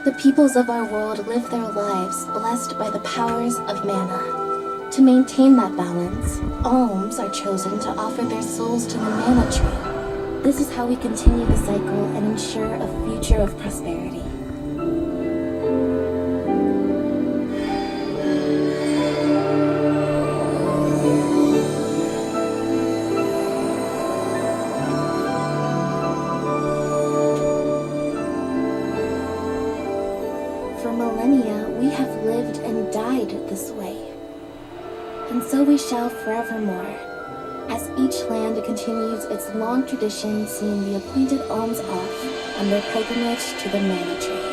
The peoples of our world live their lives blessed by the powers of mana. To maintain that balance, alms are chosen to offer their souls to the mana tree. This is how we continue the cycle and ensure a future of prosperity. For millennia, we have lived and died this way. And so we shall forevermore, as each land continues its long tradition seeing the appointed alms off on their pilgrimage to the Mana Tree.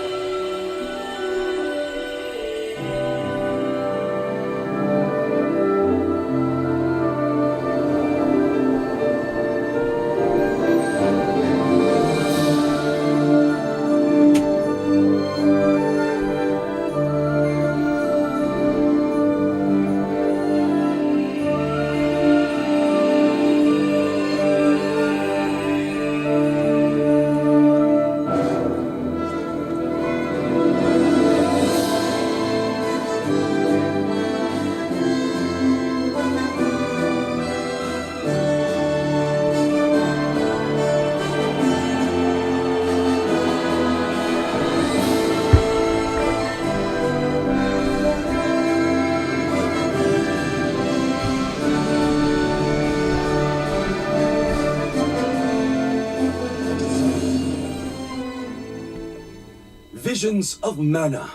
Visions of Mana.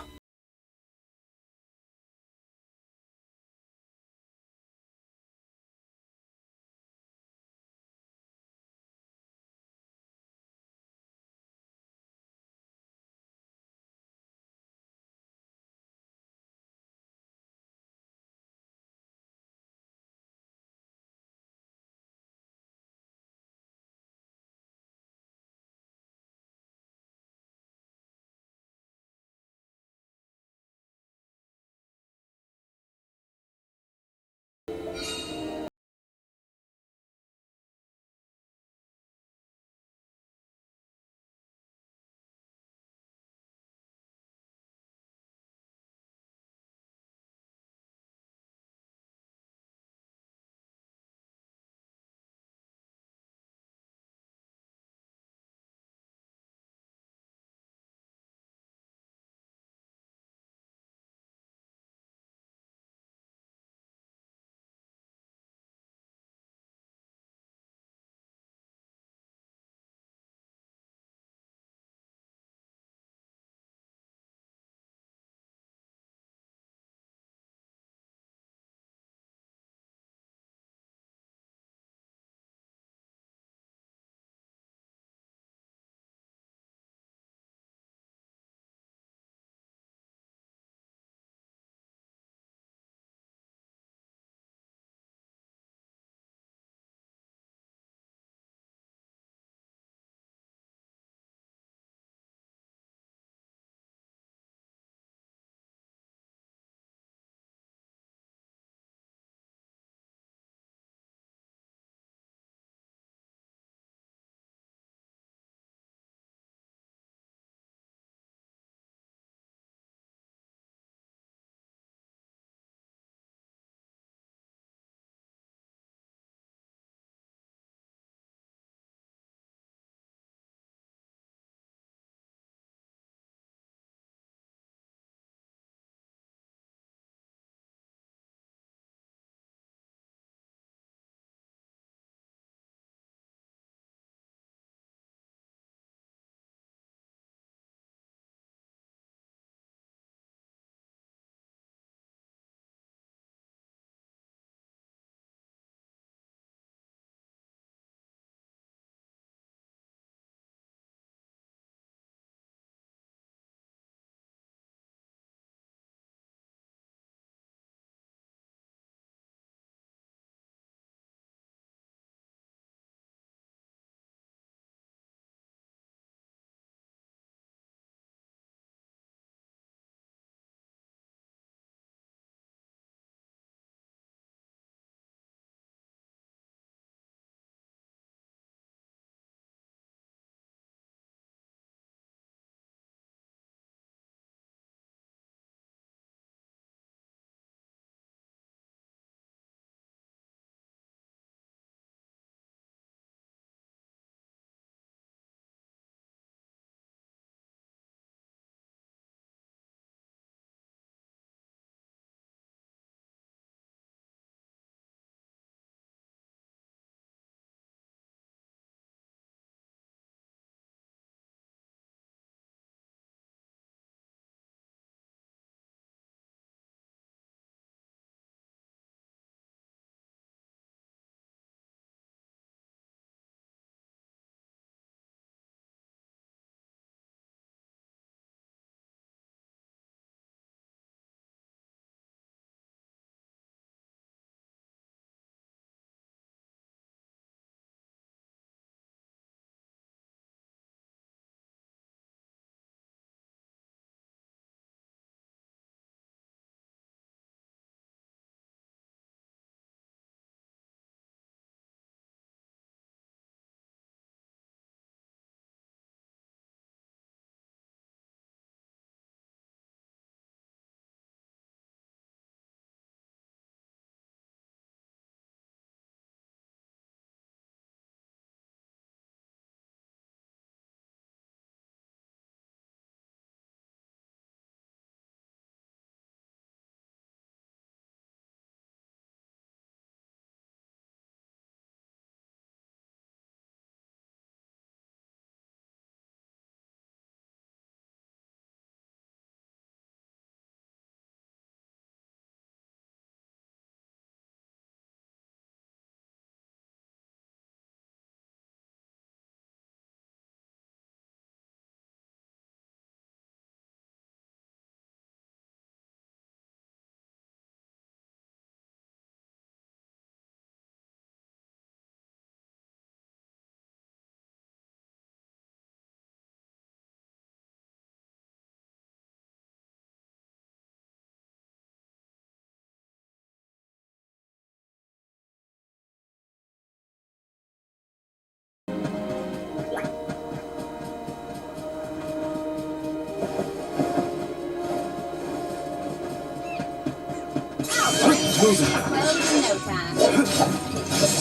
frozen. Close in no time.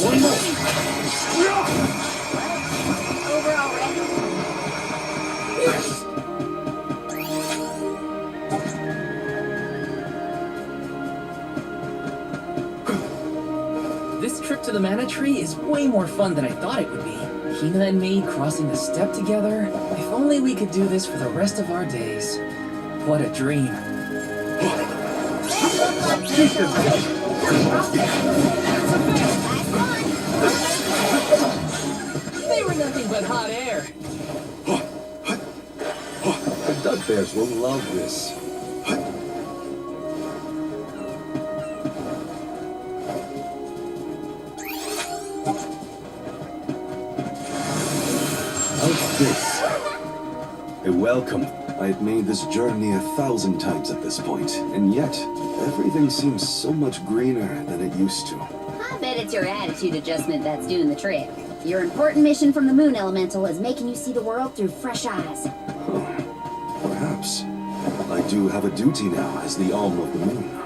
One more. Over already? Yes. This trip to the Mana Tree is way more fun than I thought it would be. Hina and me crossing the steppe together. If only we could do this for the rest of our days. What a dream. They were nothing but hot air. The Duck Bears will love this. How's this? Welcome. I've made this journey 1,000 times at this point, and yet everything seems so much greener than it used to. I bet it's your attitude adjustment that's doing the trick. Your important mission from the Moon Elemental is making you see the world through fresh eyes. Perhaps. I do have a duty now as the Alm of the Moon.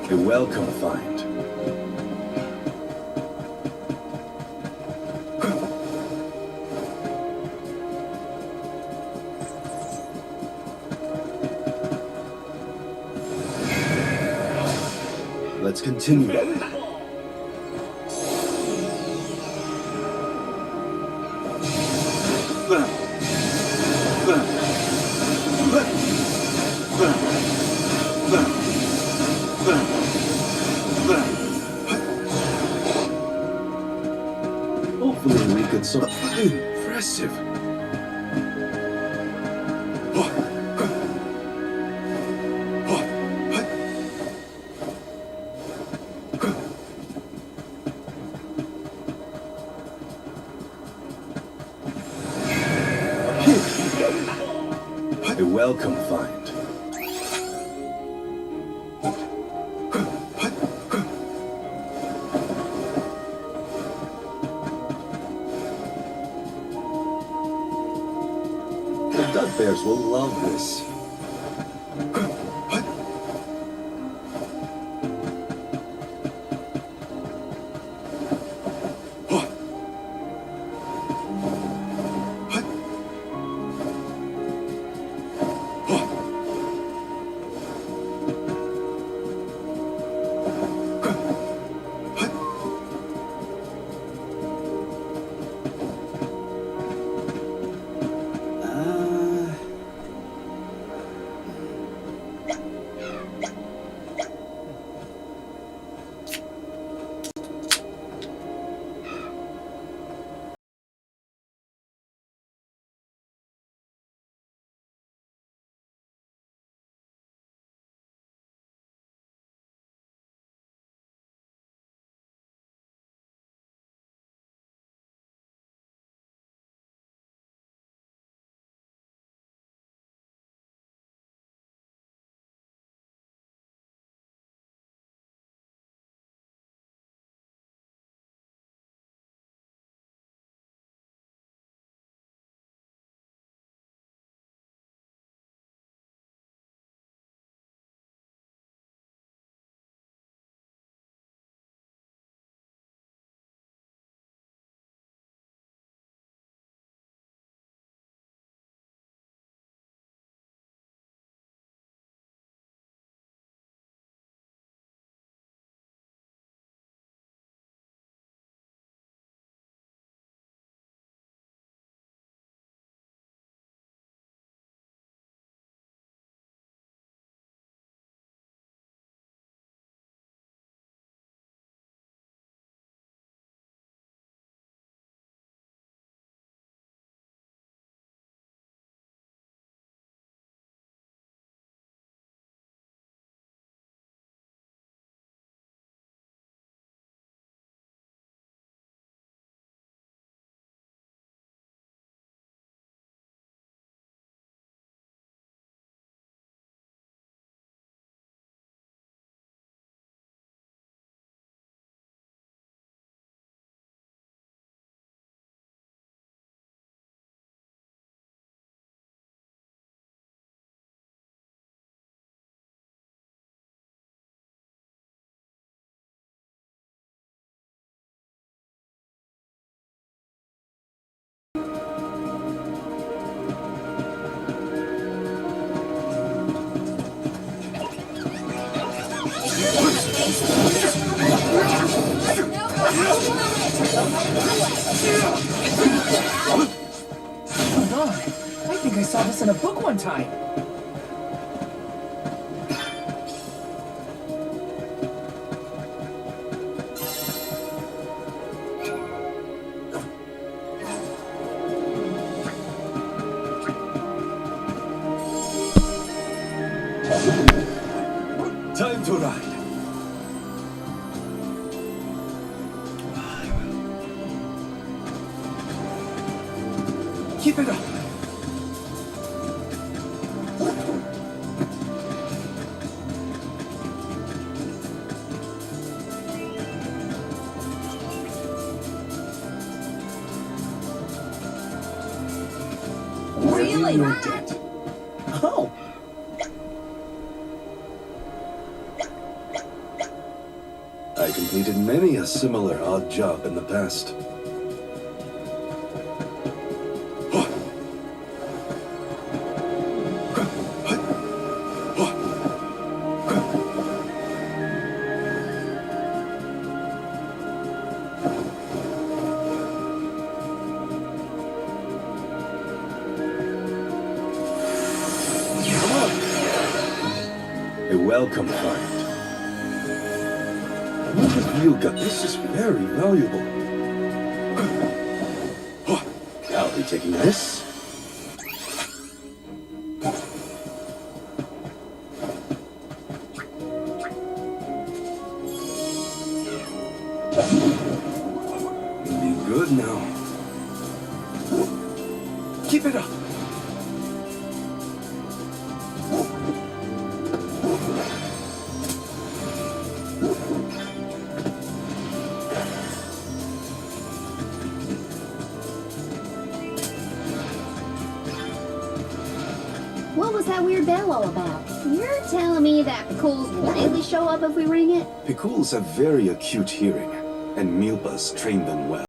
A welcome find. Let's continue. Hopefully we could so impressive. A welcome find. The Duck Bears will love this. Oh my, I think I saw this in a book one time. Time to ride. Keep it up. Really? You're dead. Oh, I completed many a similar odd job in the past. A welcome find. Look at you got. This is very valuable. I'll be taking this. Be good now. Keep it up. What was that weird bell all about? You're telling me that Pickles will really show up if we ring it? Pickles have very acute hearing, and Milpas train them well.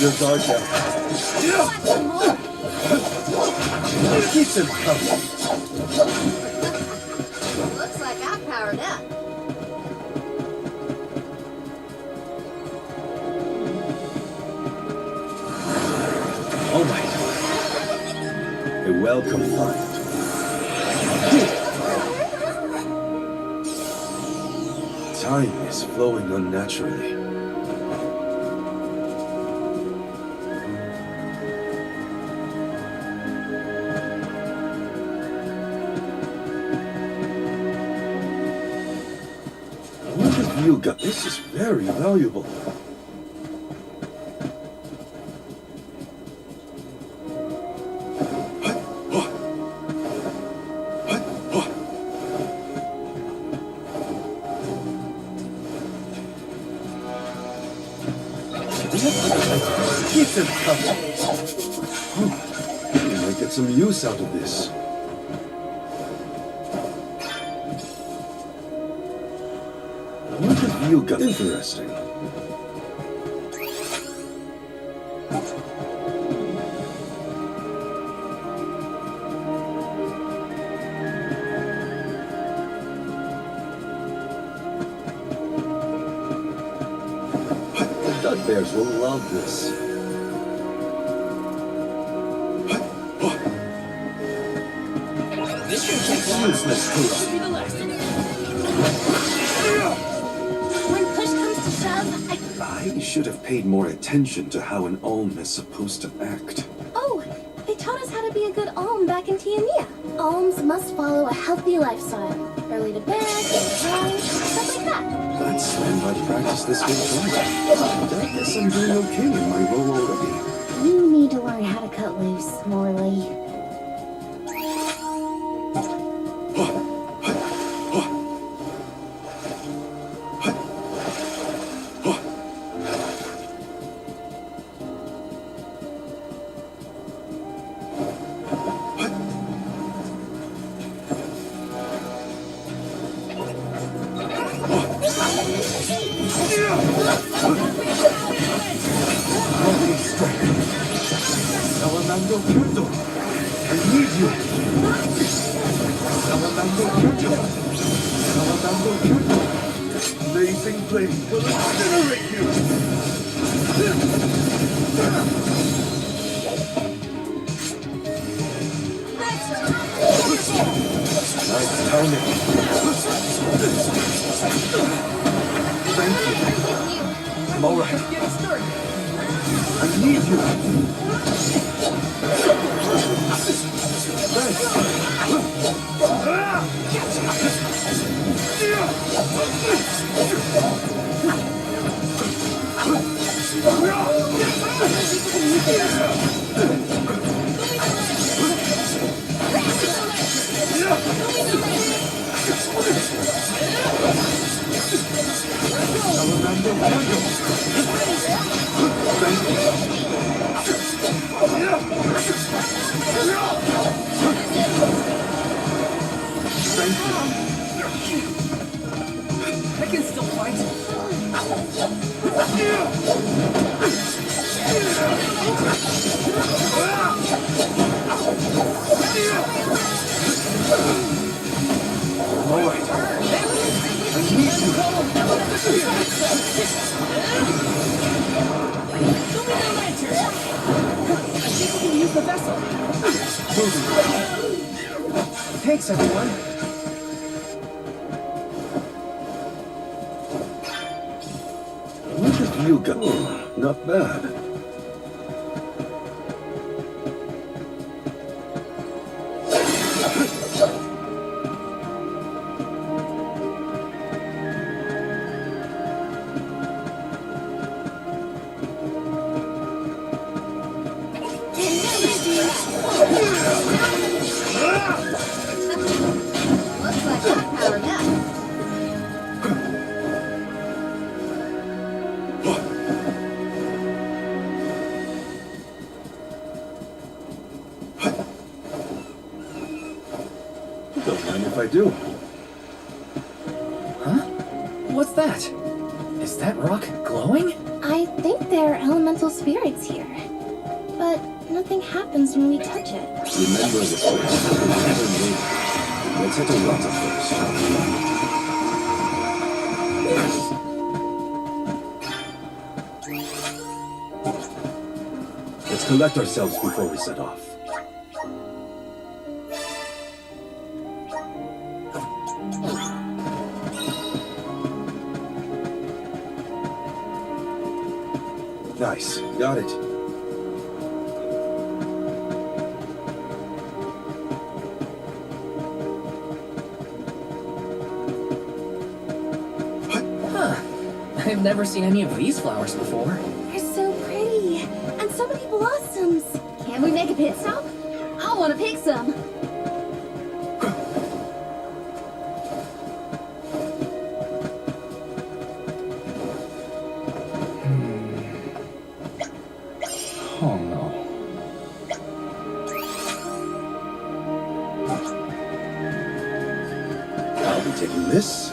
Let your guard down. Watch some more. Keep them coming. Looks like I powered up. All right. A welcome find. Time is flowing unnaturally. What have you got? This is very valuable. Keep them coming. We might get some use out of this. What have you got? Interesting. The duck bears will love this. This should take long. Useless tool. Should be the last of it. When push comes to shove, I should have paid more attention to how an Olm is supposed to act. Oh, they taught us how to be a good Olm back in Tiania. Olms must follow a healthy lifestyle. Early to bed, early rise, stuff like that. Let's learn how to practice this game tonight. I guess I'm doing okay in my role already. You need to learn how to cut loose, Morley. Salamando Kyoto! I need you! Salamando Kyoto! Salamando Kyoto! Blazing flame will incinerate you! Nice timing. Thank you. I'm all right. Just getting started. I need you. I can still fight. All right. I need you. Show me the lantern. I think we can use the vessel. Thanks, everyone. What have you got? Oh, not bad. Looks like I powered up. Don't mind if I do. Huh? What's that? Is that rock glowing? I think there are elemental spirits here. But nothing happens when we touch it. Remember this place. Let's head to Rata first. Let's collect ourselves before we set off. Nice. Got it. Huh. I've never seen any of these flowers before. They're so pretty. And so many blossoms. Can we make a pit stop? I want to pick some. Oh no. I'll be taking this.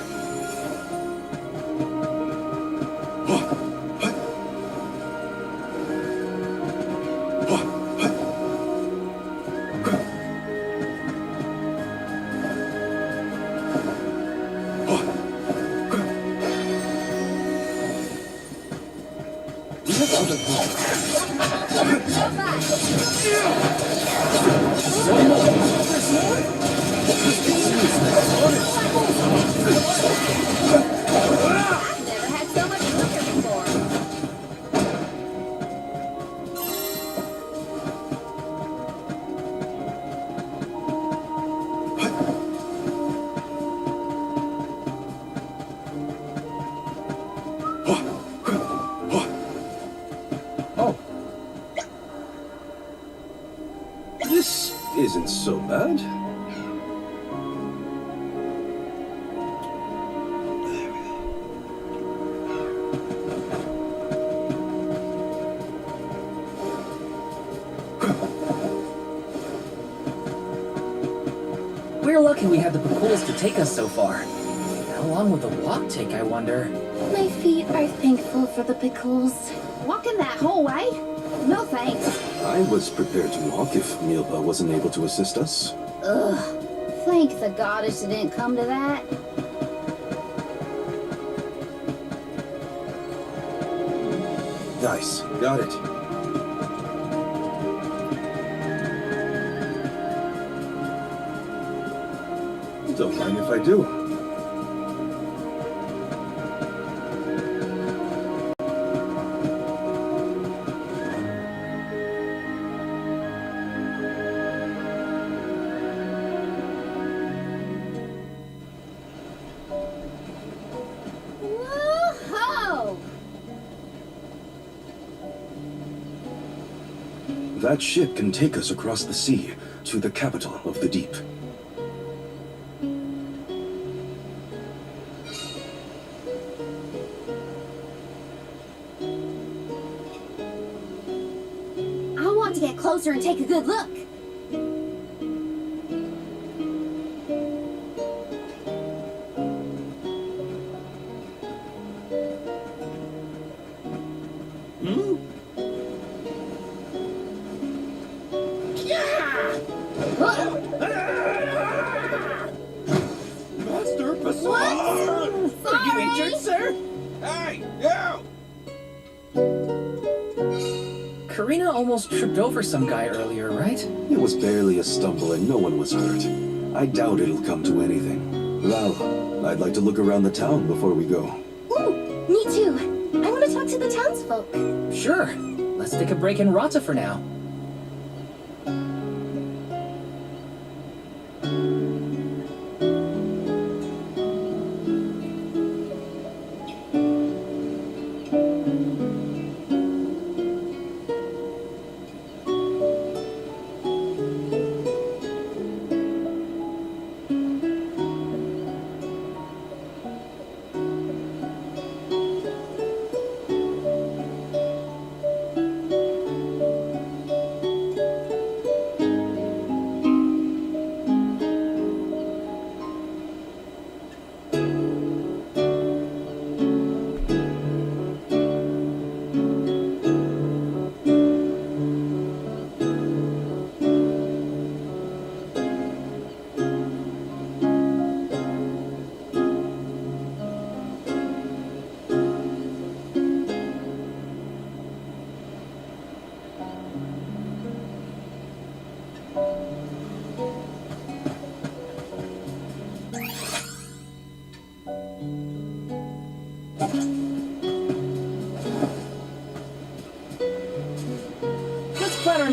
I've never had so much liquor before. Oh, This isn't so bad. we're lucky we had the Pakuls to take us so far. How long will the walk take, I wonder? My feet are thankful for the pickles. Walking that whole way? No thanks. I was prepared to walk if Milpa wasn't able to assist us. Ugh. Thank the goddess it didn't come to that. Nice. Got it. Don't mind if I do. Whoa! That ship can take us across the sea to the capital of the deep. I want to get closer and take a good look. Master What? Are you injured, sir? Hey, you! Karina almost tripped over some guy earlier, right? It was barely a stumble and no one was hurt. I doubt it'll come to anything. Well, I'd like to look around the town before we go. Ooh, me too. I want to talk to the townsfolk. Sure. Let's take a break in Rata for now.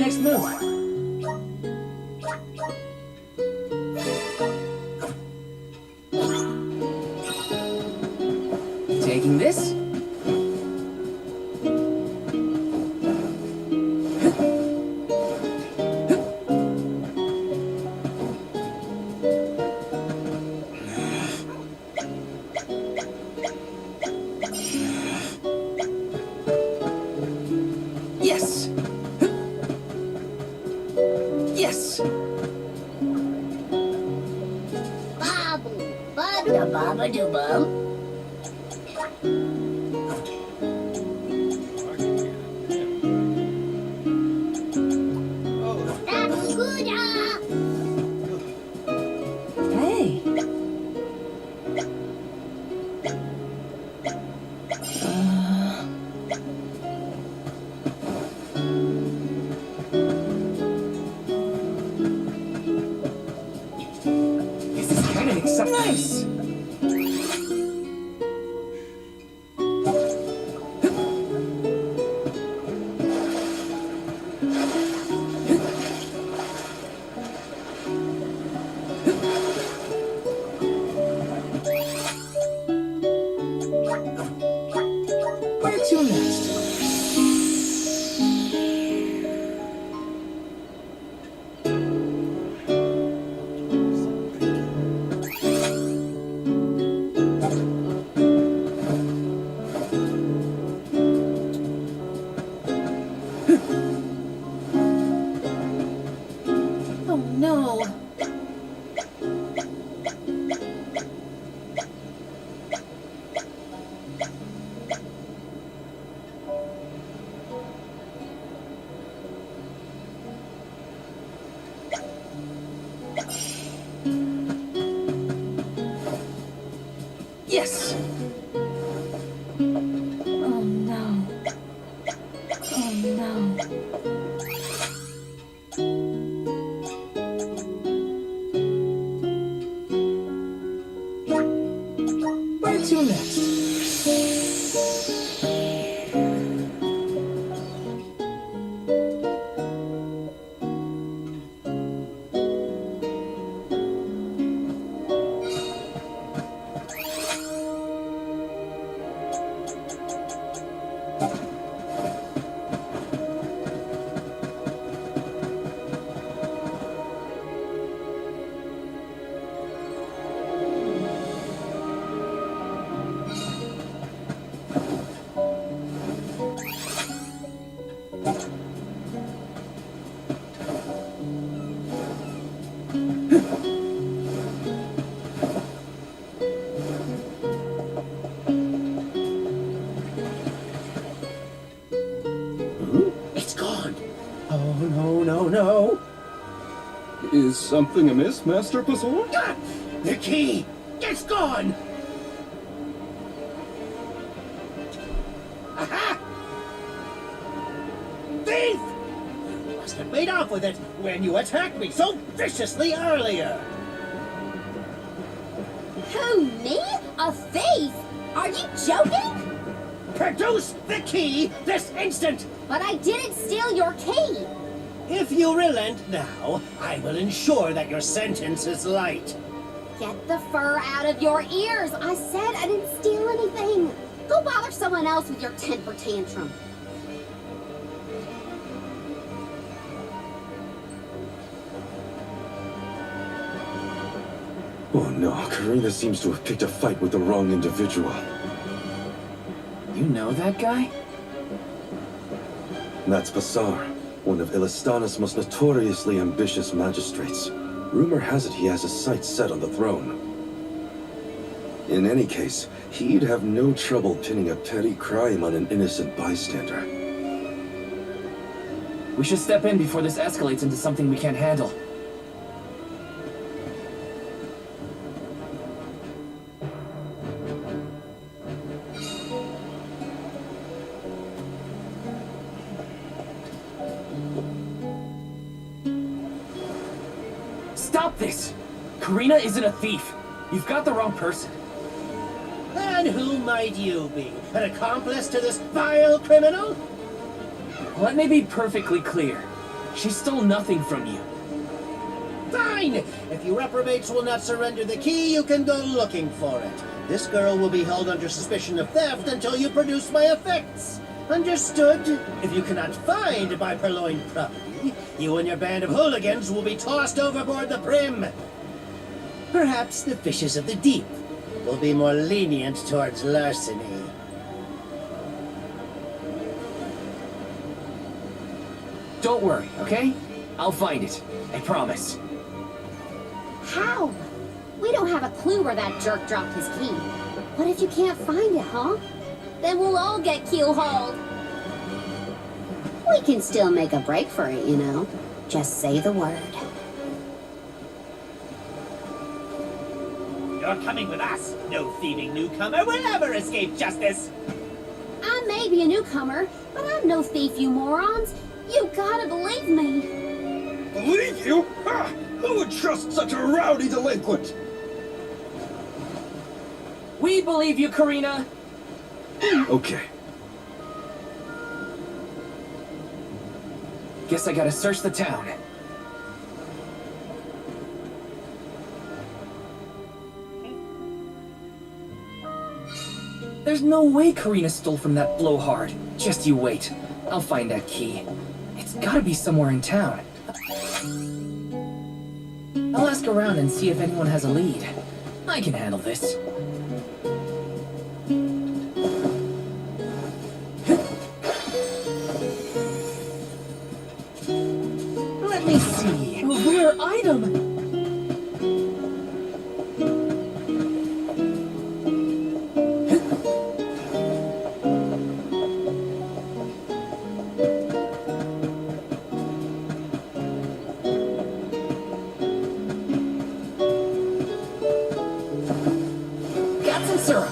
next move? Taking this? Yes! Yes! Bobble, bubba, bubba, doo bum. That's good, Hey! This is kind of exciting. Nice! Where to next? Oh no. Yes! Oh no. Oh no. Where to next? It's gone. Oh, no, no, no. Is something amiss, Master Pazor? Ah! The key! It's gone! Aha! Thief! You must have made off with it when you attacked me so viciously earlier. Who, me? A thief? Are you joking? Produce the key this instant! But I didn't steal your key. If you relent now, I will ensure that your sentence is light. Get the fur out of your ears. I said I didn't steal anything. Go bother someone else with your temper tantrum. Oh no, Karina seems to have picked a fight with the wrong individual. You know that guy? That's Passar, one of Illistanis' most notoriously ambitious magistrates. Rumor has it he has his sights set on the throne. In any case, he'd have no trouble pinning a petty crime on an innocent bystander. We should step in before this escalates into something we can't handle. Stop this! Karina isn't a thief. You've got the wrong person. And who might you be? An accomplice to this vile criminal? Let me be perfectly clear. She stole nothing from you. Fine! If you reprobates will not surrender the key, you can go looking for it. This girl will be held under suspicion of theft until you produce my effects. Understood? If you cannot find my purloined property, you and your band of hooligans will be tossed overboard the brim. Perhaps the fishes of the deep will be more lenient towards larceny. Don't worry, okay? I'll find it. I promise. How? We don't have a clue where that jerk dropped his key. What if you can't find it, huh? Then we'll all get keel-hauled. We can still make a break for it, you know. Just say the word. You're coming with us. No thieving newcomer will ever escape justice. I may be a newcomer, but I'm no thief, you morons. You gotta believe me. Believe you? Ha! Who would trust such a rowdy delinquent? We believe you, Karina. Okay. Guess I gotta search the town. There's no way Karina stole from that blowhard. Just you wait. I'll find that key. It's gotta be somewhere in town. I'll ask around and see if anyone has a lead. I can handle this. Let me see. A rare item! Got some syrup.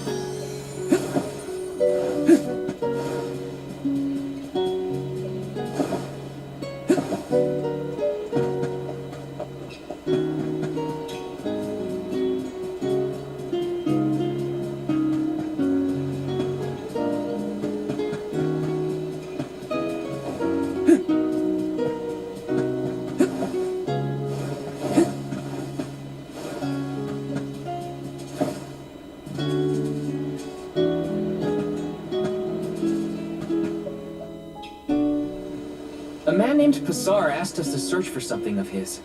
A man named Passar asked us to search for something of his.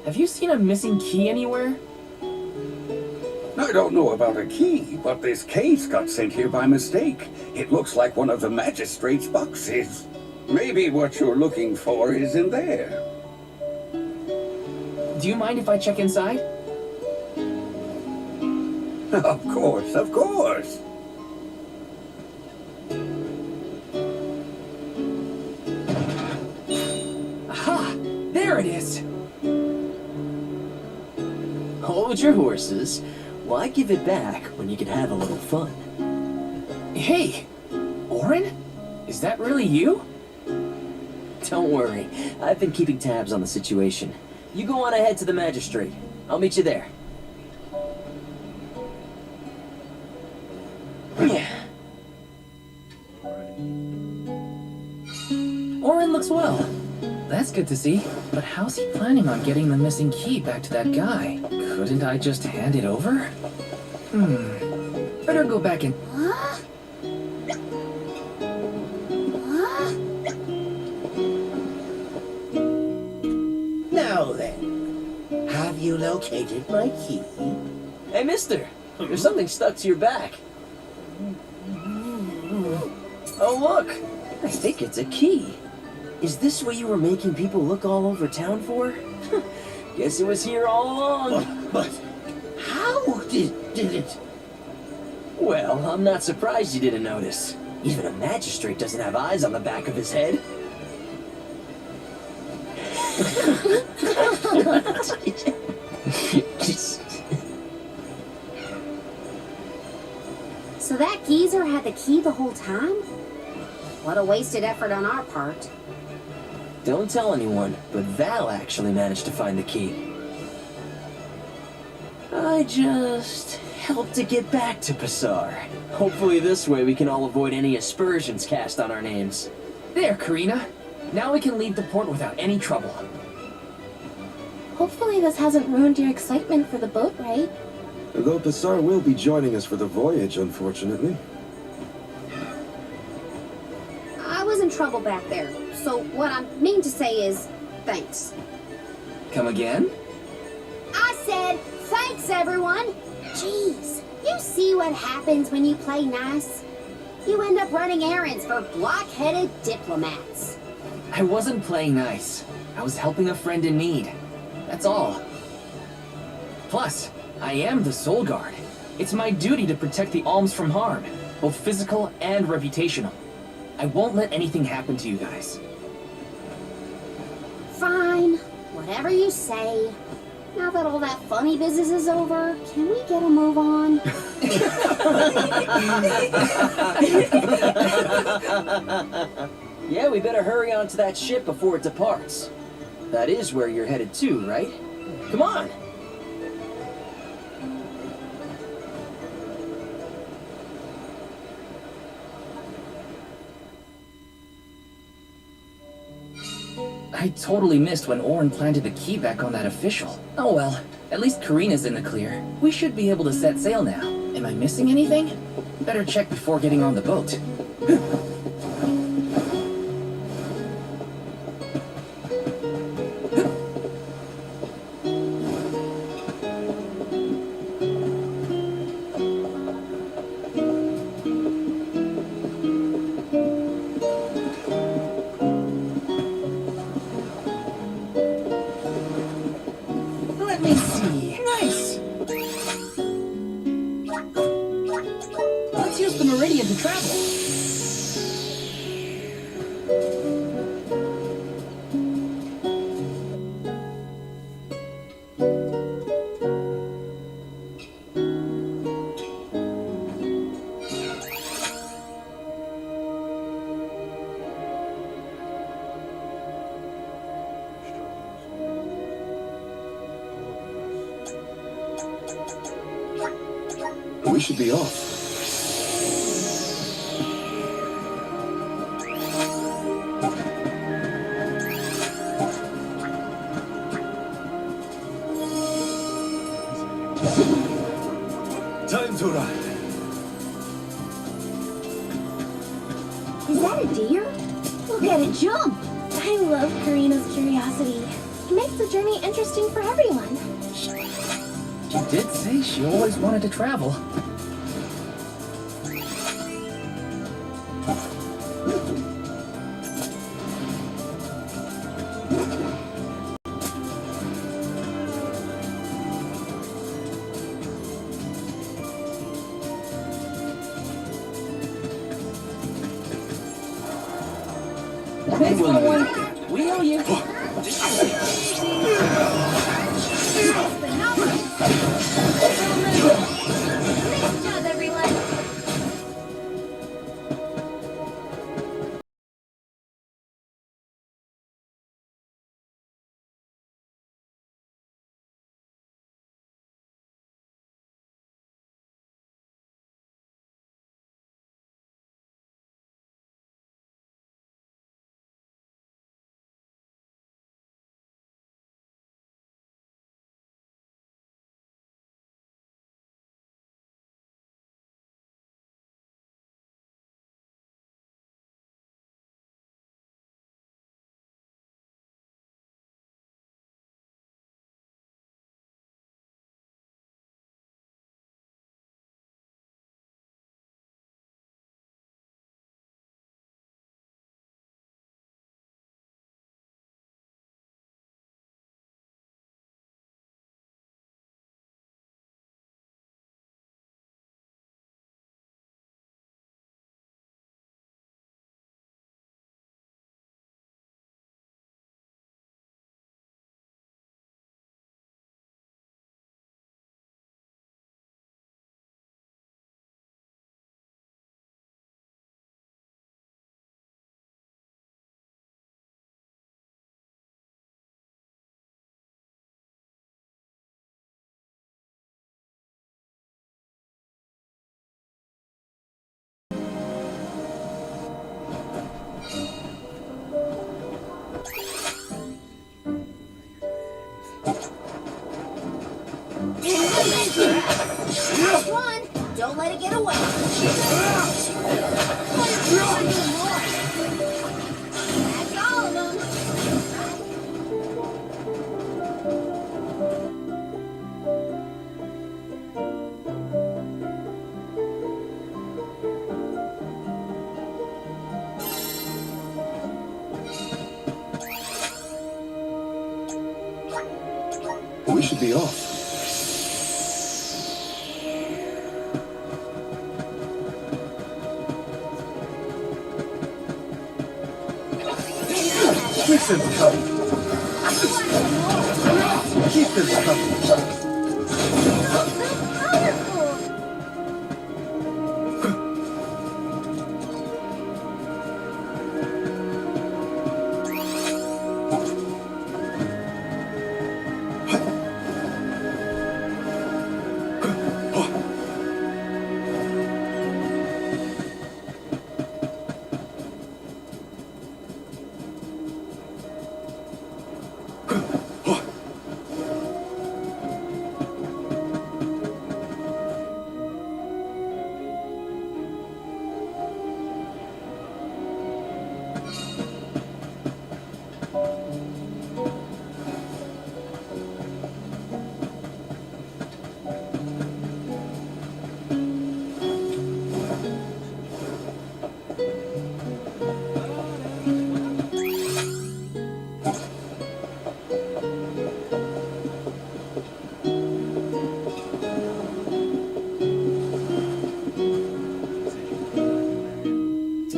Have you seen a missing key anywhere? I don't know about a key, but this case got sent here by mistake. It looks like one of the magistrate's boxes. Maybe what you're looking for is in there. Do you mind if I check inside? Of course, of course. Aha! There it is! Hold your horses. Why give it back when you can have a little fun? Hey! Orin? Is that really you? Don't worry, I've been keeping tabs on the situation. You go on ahead to the magistrate. I'll meet you there. Orin looks well. That's good to see. But how's he planning on getting the missing key back to that guy? Couldn't I just hand it over? Better go back and... Huh? Huh? Now then, have you located my key? Hey, mister! There's something stuck to your back. Oh, look! I think it's a key. Is this what you were making people look all over town for? Guess it was here all along. But how did it... Well, I'm not surprised you didn't notice. Even a magistrate doesn't have eyes on the back of his head. So that geezer had the key the whole time? What a wasted effort on our part. Don't tell anyone, but Val actually managed to find the key. I just helped to get back to Passar. Hopefully this way we can all avoid any aspersions cast on our names. There, Karina. Now we can leave the port without any trouble. Hopefully this hasn't ruined your excitement for the boat ride. Though Passar will be joining us for the voyage, unfortunately. I was in trouble back there, so what I mean to say is thanks. Come again? I said thanks, everyone! Jeez, you see what happens when you play nice? You end up running errands for block-headed diplomats. I wasn't playing nice. I was helping a friend in need. That's all. Plus, I am the Soul Guard. It's my duty to protect the alms from harm, both physical and reputational. I won't let anything happen to you guys. Fine, whatever you say. Now that all that funny business is over, can we get a move on? Yeah, we better hurry on to that ship before it departs. That is where you're headed to, right? Come on! I totally missed when Orin planted the key back on that official. Oh well, at least Karina's in the clear. We should be able to set sail now. Am I missing anything? Better check before getting on the boat. Let me see. Nice! Let's use the Meridian to travel. We should be off. Time to ride. Is that a deer? Look at it jump! I love Karina's curiosity. It makes the journey interesting for everyone. She did say she always wanted to travel. Thanks, little one. We owe you. Nice job, everyone! We should be off. Keep them coming. Keep them coming.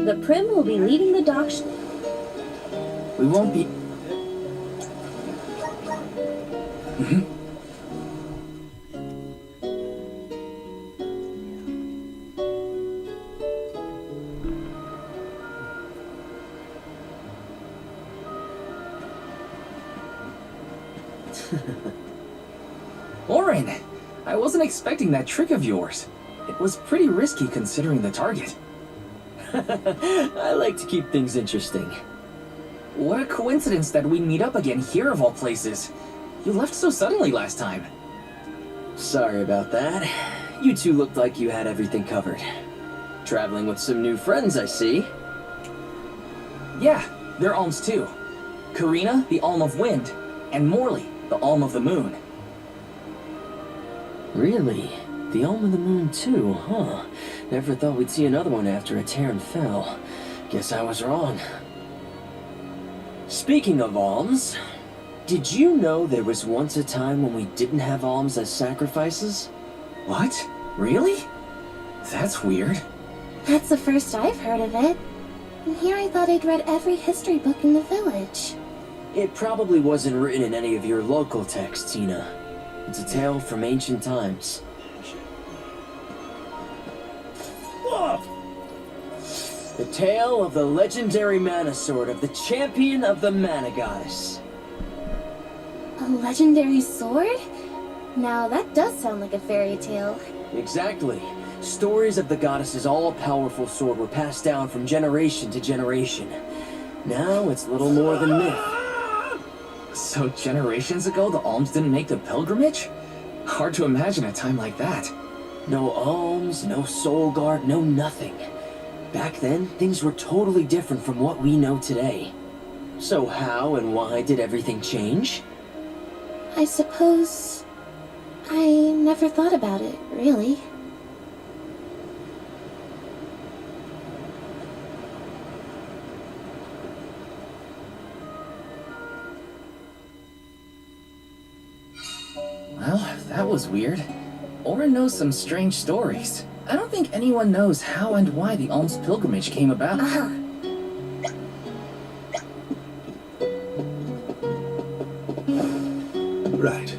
The Prim will be leading the dock. We won't be... Orin! I wasn't expecting that trick of yours. It was pretty risky considering the target. I like to keep things interesting. What a coincidence that we meet up again here of all places. You left so suddenly last time. Sorry about that. You two looked like you had everything covered. Traveling with some new friends, I see. Yeah, they're Alms too. Karina, the Alm of Wind, and Morley, the Alm of the Moon. Really? The Alm of the Moon too, huh? Never thought we'd see another one after a Terran fell. Guess I was wrong. Speaking of alms, did you know there was once a time when we didn't have alms as sacrifices? What? Really? That's weird. That's the first I've heard of it. And here I thought I'd read every history book in the village. It probably wasn't written in any of your local texts, Tina. It's a tale from ancient times. The tale of the legendary Mana Sword of the Champion of the Mana Goddess. A legendary sword? Now that does sound like a fairy tale. Exactly. Stories of the goddess's all-powerful sword were passed down from generation to generation. Now it's little more than myth. So generations ago, the Alms didn't make the pilgrimage? Hard to imagine a time like that. No alms, no soul guard, no nothing. Back then, things were totally different from what we know today. So how and why did everything change? I suppose... I never thought about it, really. Well, that was weird. Orin knows some strange stories. I don't think anyone knows how and why the Alms pilgrimage came about. Right.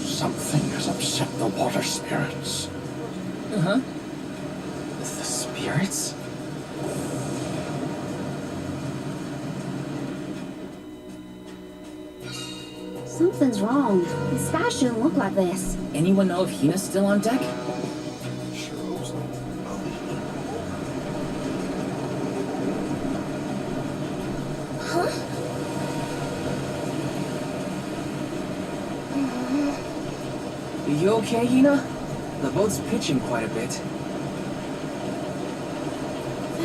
Something has upset the water spirits. Uh-huh. The spirits? Something's wrong. The sky shouldn't look like this. Anyone know if Hina's still on deck? You okay, Hina? The boat's pitching quite a bit.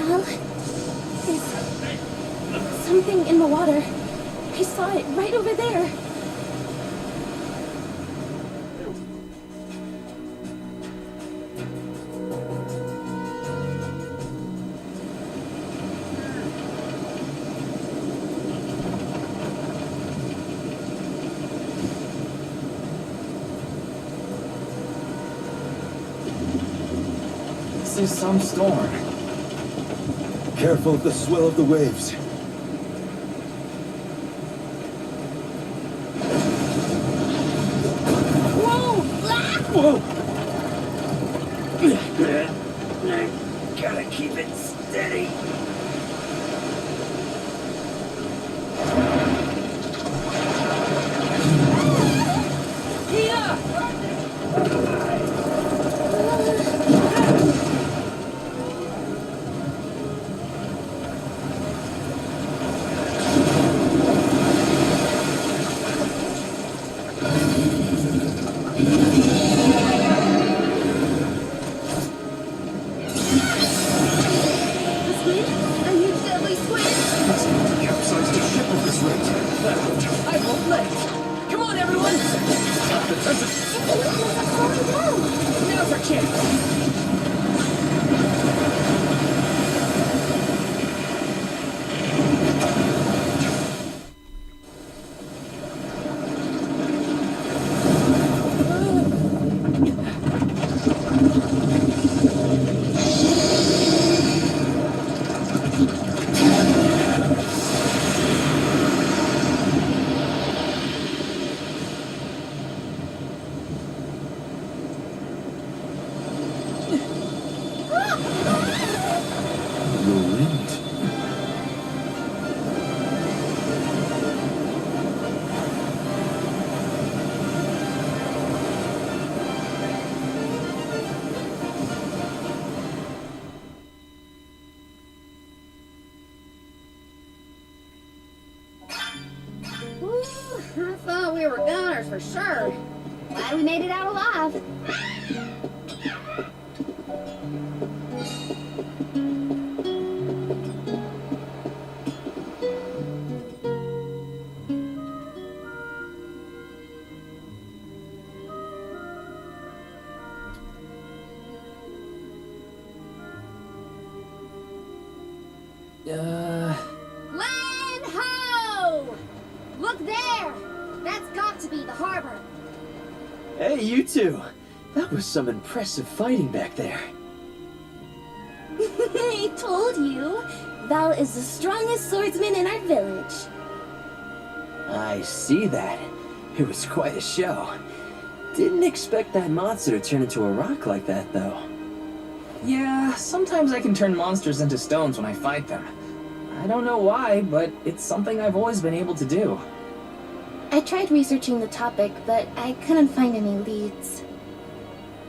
Val, there's something in the water. I saw it right over there. This is some storm. Careful of the swell of the waves. Whoa! Gotta keep it steady. I won't let it. Come on, everyone! Now's our chance. Whew, I thought we were goners for sure. Glad we made it out alive. Land ho! Look there! That's got to be the harbor. Hey, you two. That was some impressive fighting back there. I told you. Val is the strongest swordsman in our village. I see that. It was quite a show. Didn't expect that monster to turn into a rock like that, though. Yeah, sometimes I can turn monsters into stones when I fight them. I don't know why, but it's something I've always been able to do. I tried researching the topic, but I couldn't find any leads.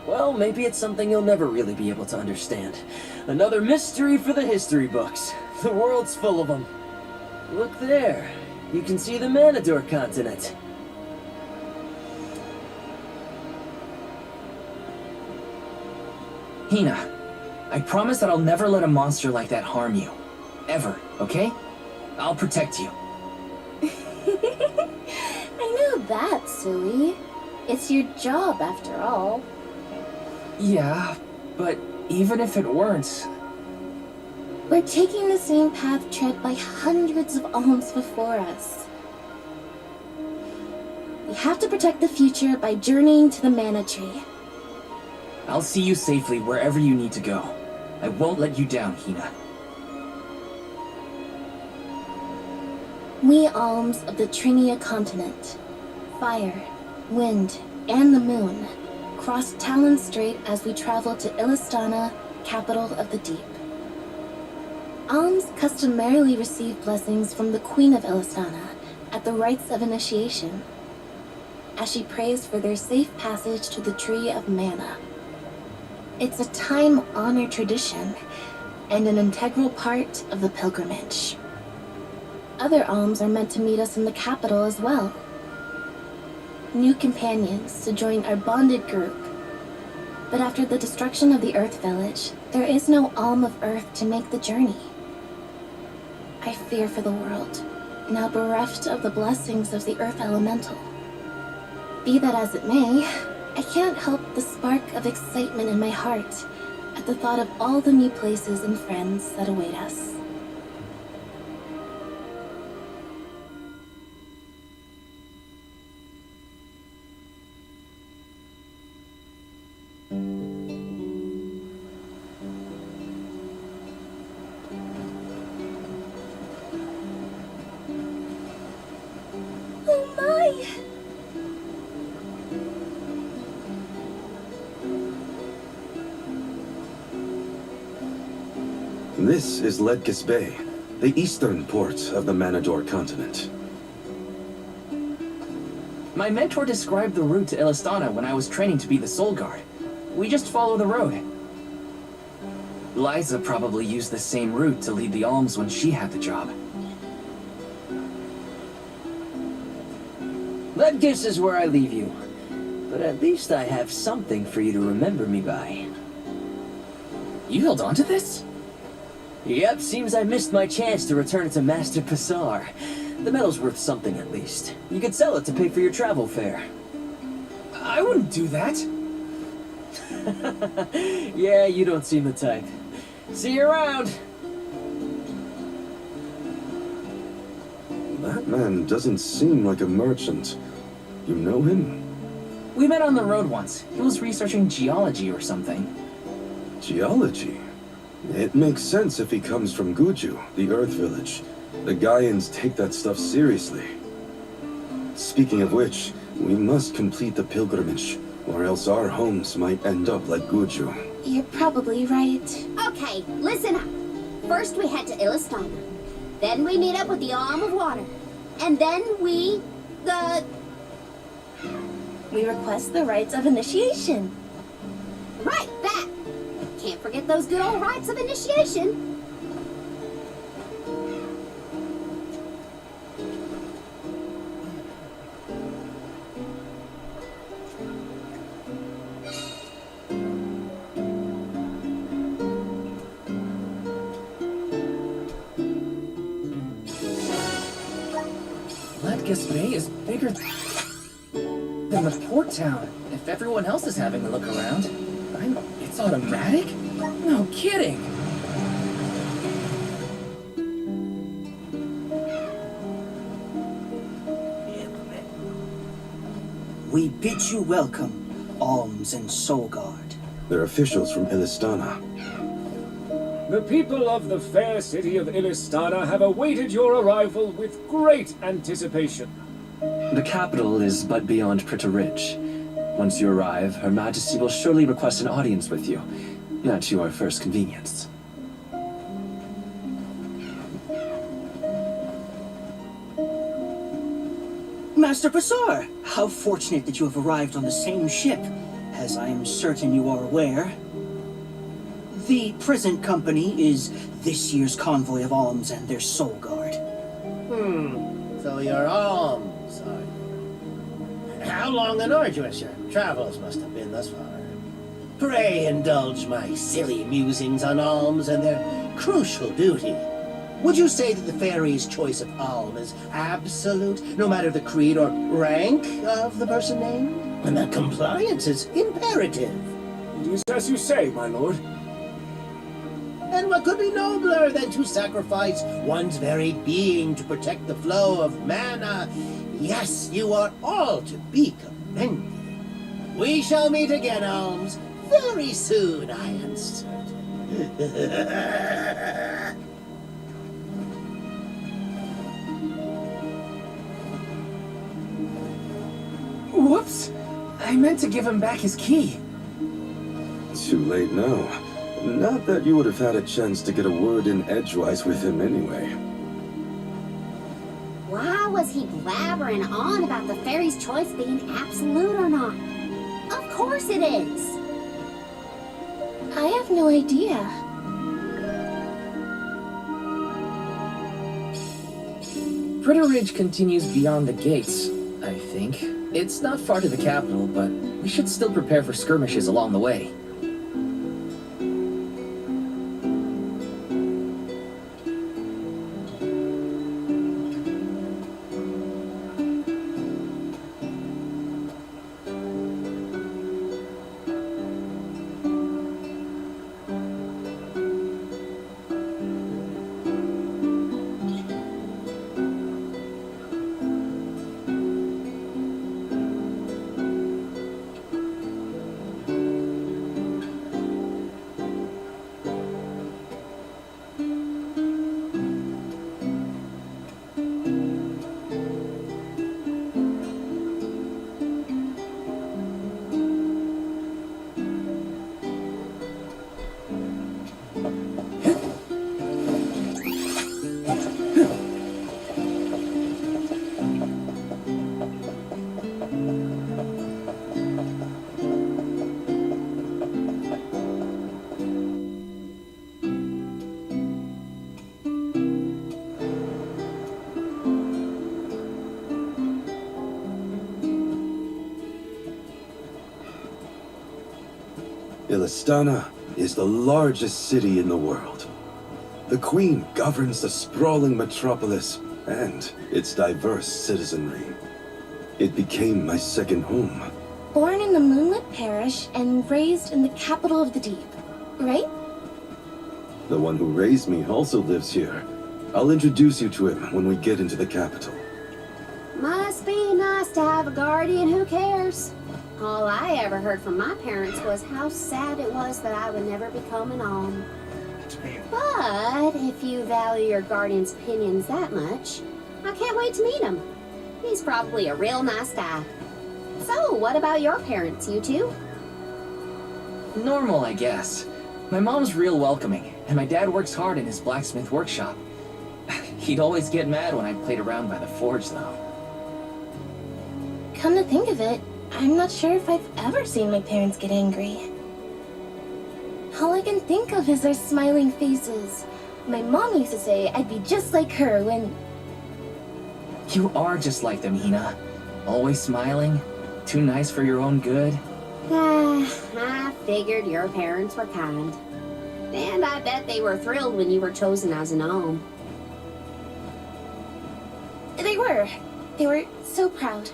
Well, maybe it's something you'll never really be able to understand. Another mystery for the history books. The world's full of them. Look there. You can see the Manador continent. Hina, I promise that I'll never let a monster like that harm you. Ever, okay? I'll protect you. I know that, silly. It's your job, after all. Yeah, but even if it weren't... We're taking the same path tread by hundreds of alms before us. We have to protect the future by journeying to the Mana Tree. I'll see you safely wherever you need to go. I won't let you down, Hina. We alms of the Trinia continent, fire, wind, and the moon, cross Talon Strait as we travel to Illistana, capital of the deep. Alms customarily receive blessings from the Queen of Illistana at the rites of initiation, as she prays for their safe passage to the Tree of Mana. It's a time-honored tradition and an integral part of the pilgrimage. Other alms are meant to meet us in the capital as well. New companions to join our bonded group. But after the destruction of the Earth Village, there is no Alm of Earth to make the journey. I fear for the world, now bereft of the blessings of the Earth Elemental. Be that as it may, I can't help the spark of excitement in my heart at the thought of all the new places and friends that await us. Oh my! This is Ledges Bay, the eastern port of the Manador continent. My mentor described the route to Illistana when I was training to be the Soul Guard. We just follow the road. Liza probably used the same route to lead the Alms when she had the job. Ledges is where I leave you. But at least I have something for you to remember me by. You held on to this? Yep, seems I missed my chance to return it to Master Passar. The metal's worth something at least. You could sell it to pay for your travel fare. I wouldn't do that. Yeah, you don't seem the type. See you around! That man doesn't seem like a merchant. You know him? We met on the road once. He was researching geology or something. Geology? It makes sense if he comes from Guju, the Earth Village. The Gaians take that stuff seriously. Speaking of which, we must complete the pilgrimage, or else our homes might end up like Guju. You're probably right. Okay, listen up. First we head to Illistana. Then we meet up with the Alm of Water. And then we... We request the rites of initiation. Right, that! Can't forget those good old rites of initiation. Ledges Bay is bigger than the port town. If everyone else is having a look around, it's automatic? No kidding! We bid you welcome, Alms and Soul Guard. They're officials from Illistana. The people of the fair city of Illistana have awaited your arrival with great anticipation. The capital is but beyond Pritta Ridge. Once you arrive, Her Majesty will surely request an audience with you, at your first convenience. Master Passar, how fortunate that you have arrived on the same ship. As I am certain you are aware, the present company is this year's convoy of Alms and their Soul Guard. So you're Alms, are you? How long and arduous your travels must have been thus far. Pray indulge my silly musings on Alms and their crucial duty. Would you say that the fairy's choice of Alm is absolute, no matter the creed or rank of the person named? And that compliance is imperative. It is as you say, my lord. And what could be nobler than to sacrifice one's very being to protect the flow of mana? Yes, you are all to be commended. We shall meet again, Alms, very soon, I am certain. Whoops! I meant to give him back his key. Too late now. Not that you would have had a chance to get a word in edgewise with him anyway. Why was he blabbering on about the fairy's choice being absolute or not? Of course it is! I have no idea. Pritta Ridge continues beyond the gates. I think. It's not far to the capital, but we should still prepare for skirmishes along the way. Illistana is the largest city in the world. The Queen governs the sprawling metropolis and its diverse citizenry. It became my second home. Born in the Moonlit Parish and raised in the capital of the deep, right? The one who raised me also lives here. I'll introduce you to him when we get into the capital. Must be nice to have a guardian who cares. All I ever heard from my parents was how sad it was that I would never become an alm. But if you value your guardian's opinions that much, I can't wait to meet him. He's probably a real nice guy. So, what about your parents, you two? Normal, I guess. My mom's real welcoming, and my dad works hard in his blacksmith workshop. He'd always get mad when I played around by the forge, though. Come to think of it, I'm not sure if I've ever seen my parents get angry. All I can think of is their smiling faces. My mom used to say I'd be just like her when... You are just like them, Hina. Always smiling. Too nice for your own good. I figured your parents were kind. And I bet they were thrilled when you were chosen as an alm. They were. They were so proud.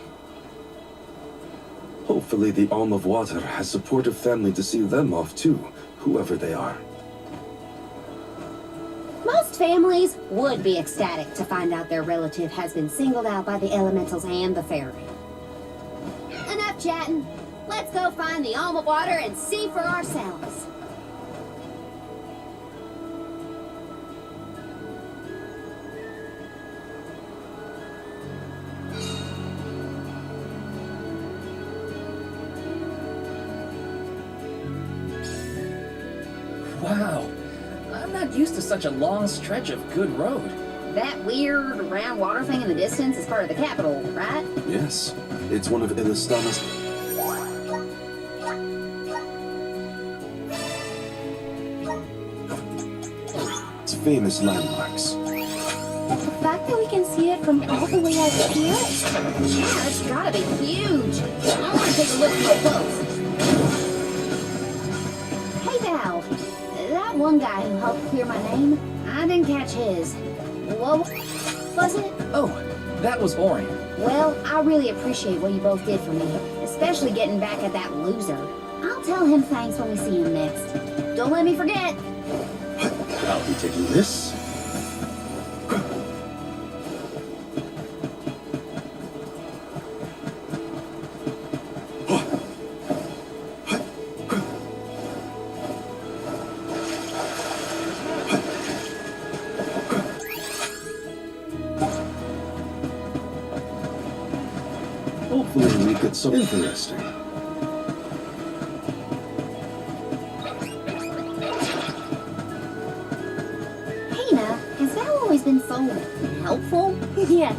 Hopefully the Alm of Water has supportive family to see them off too, whoever they are. Most families would be ecstatic to find out their relative has been singled out by the elementals and the fairy. Enough chatting. Let's go find the Alm of Water and see for ourselves. Wow. I'm not used to such a long stretch of good road. That weird round water thing in the distance is part of the capital, right? Yes, it's one of Illistana's... its famous landmarks. The fact that we can see it from all the way out here... Yeah, it's gotta be huge. I want to take a look real close. Hey, Val. That one guy who helped clear my name, I didn't catch his. What was it? Oh, that was Orin. Well, I really appreciate what you both did for me, especially getting back at that loser. I'll tell him thanks when we see him next. Don't let me forget. I'll be taking this. Hopefully we get something interesting. Has Val always been so helpful? Yes.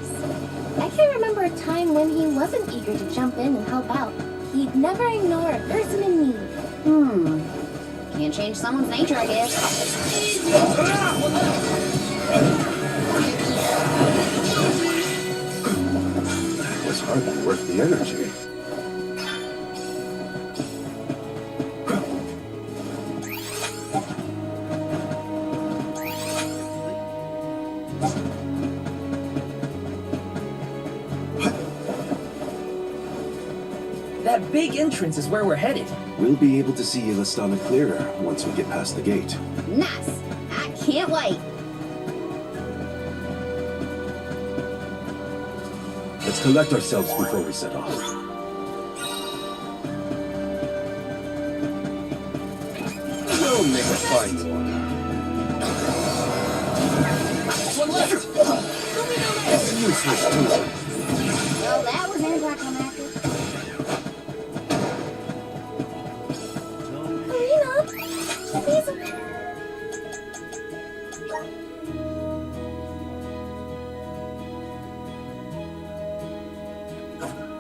I can remember a time when he wasn't eager to jump in and help out. He'd never ignore a person in need. Can't change someone's nature, I guess. Was hardly worth the energy. That big entrance is where we're headed. We'll be able to see Illistana clearer once we get past the gate. Nice. I can't wait. Let's collect ourselves before we set off. We'll make a fine one. One left! It's useless too. Well, that was anticlimactic. Marina, please.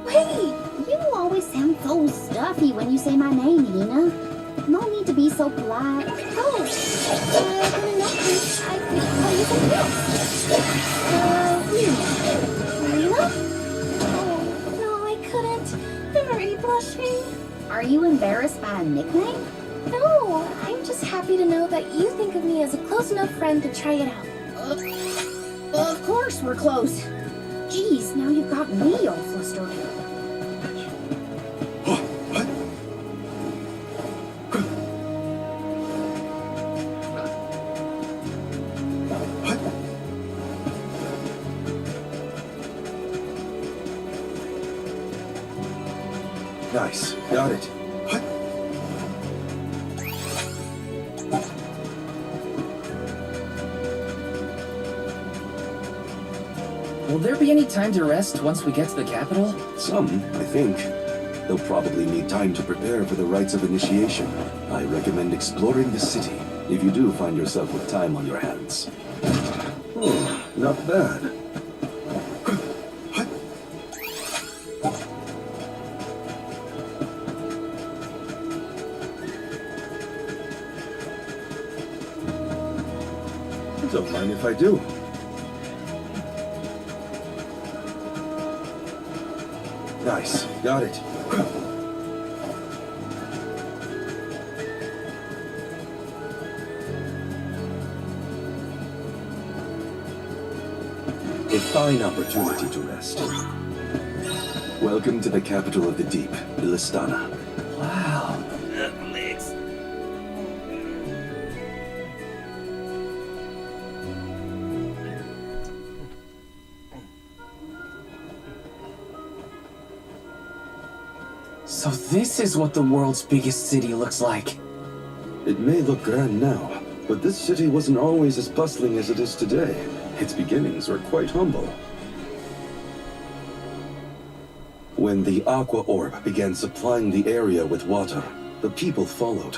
Wait! You always sound so stuffy when you say my name, Hina. No need to be so polite. Oh, I could call you something else. Marina? Oh, no, I couldn't. I'm already blushing. Are you embarrassed by a nickname? No, I'm just happy to know that you think of me as a close enough friend to try it out. Of course we're close. Geez, now you've got me all flustered. Nice. Got it. Will there be any time to rest once we get to the capital? Some, I think. They'll probably need time to prepare for the rites of initiation. I recommend exploring the city if you do find yourself with time on your hands. Oh, not bad. Don't mind if I do. Nice. Got it. A fine opportunity to rest. Welcome to the capital of the deep, Illistana. Wow. So this is what the world's biggest city looks like. It may look grand now, but this city wasn't always as bustling as it is today. Its beginnings were quite humble. When the Aqua Orb began supplying the area with water, the people followed.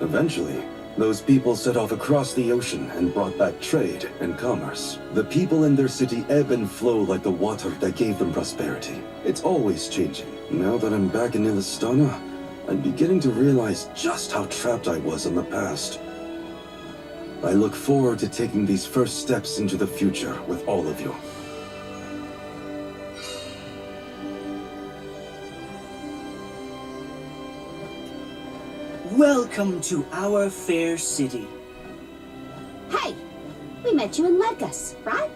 Eventually, those people set off across the ocean and brought back trade and commerce. The people in their city ebb and flow like the water that gave them prosperity. It's always changing. Now that I'm back in Illistana, I'm beginning to realize just how trapped I was in the past. I look forward to taking these first steps into the future with all of you. Welcome to our fair city. Hey! We met you in Ledgus, right?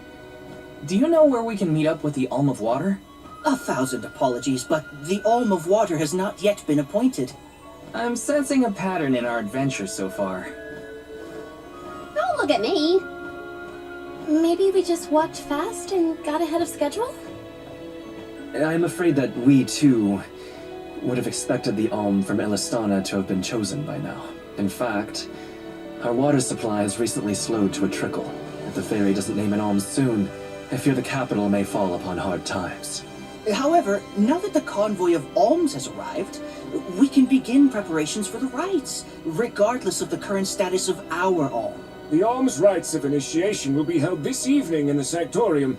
Do you know where we can meet up with the Alm of Water? 1,000 apologies, but the Alm of Water has not yet been appointed. I'm sensing a pattern in our adventure so far. Don't look at me. Maybe we just walked fast and got ahead of schedule? I'm afraid that we, too, would have expected the Alm from Illistana to have been chosen by now. In fact, our water supply has recently slowed to a trickle. If the fairy doesn't name an Alm soon, I fear the capital may fall upon hard times. However, now that the convoy of alms has arrived, we can begin preparations for the rites, regardless of the current status of our alm. The alms rites of initiation will be held this evening in the Sanctorium.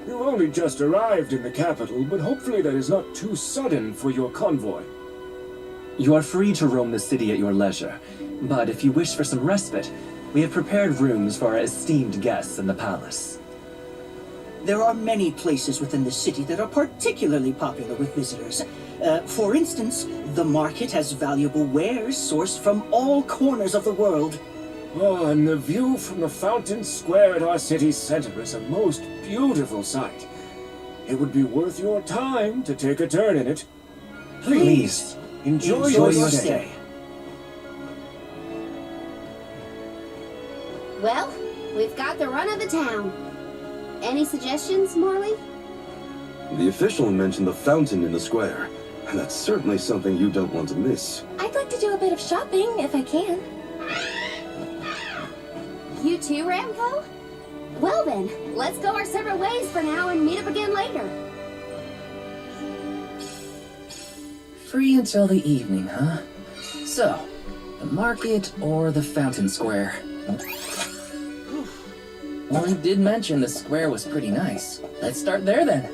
You've only just arrived in the capital, but hopefully that is not too sudden for your convoy. You are free to roam the city at your leisure, but if you wish for some respite, we have prepared rooms for our esteemed guests in the palace. There are many places within the city that are particularly popular with visitors. For instance, the market has valuable wares sourced from all corners of the world. Oh, and the view from the fountain square at our city's center is a most beautiful sight. It would be worth your time to take a turn in it. Please, enjoy your stay. Well, we've got the run of the town. Any suggestions, Morley? The official mentioned the fountain in the square, and that's certainly something you don't want to miss. I'd like to do a bit of shopping if I can. You too, Ramco? Well then, let's go our separate ways for now and meet up again later. Free until the evening, huh? So, the market or the fountain square? Warren did mention the square was pretty nice. Let's start there then.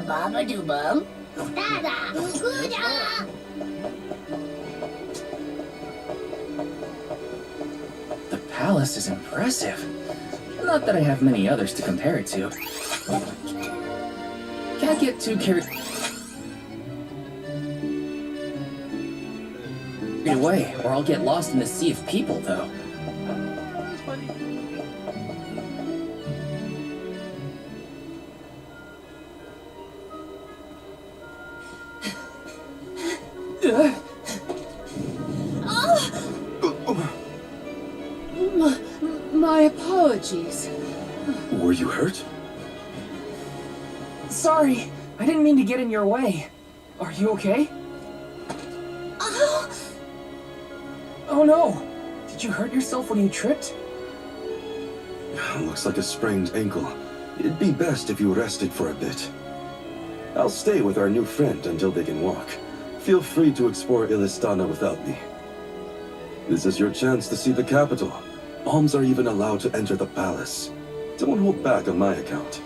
Baba-doo-bum. Da-da. Goo-da. The palace is impressive. Not that I have many others to compare it to. Can't get too carried away, or I'll get lost in the sea of people, though. My apologies. Were you hurt? Sorry, I didn't mean to get in your way. Are you okay? Oh no! Did you hurt yourself when you tripped? Looks like a sprained ankle. It'd be best if you rested for a bit. I'll stay with our new friend until they can walk. Feel free to explore Illistana without me. This is your chance to see the capital. Alms are even allowed to enter the palace. Don't hold back on my account.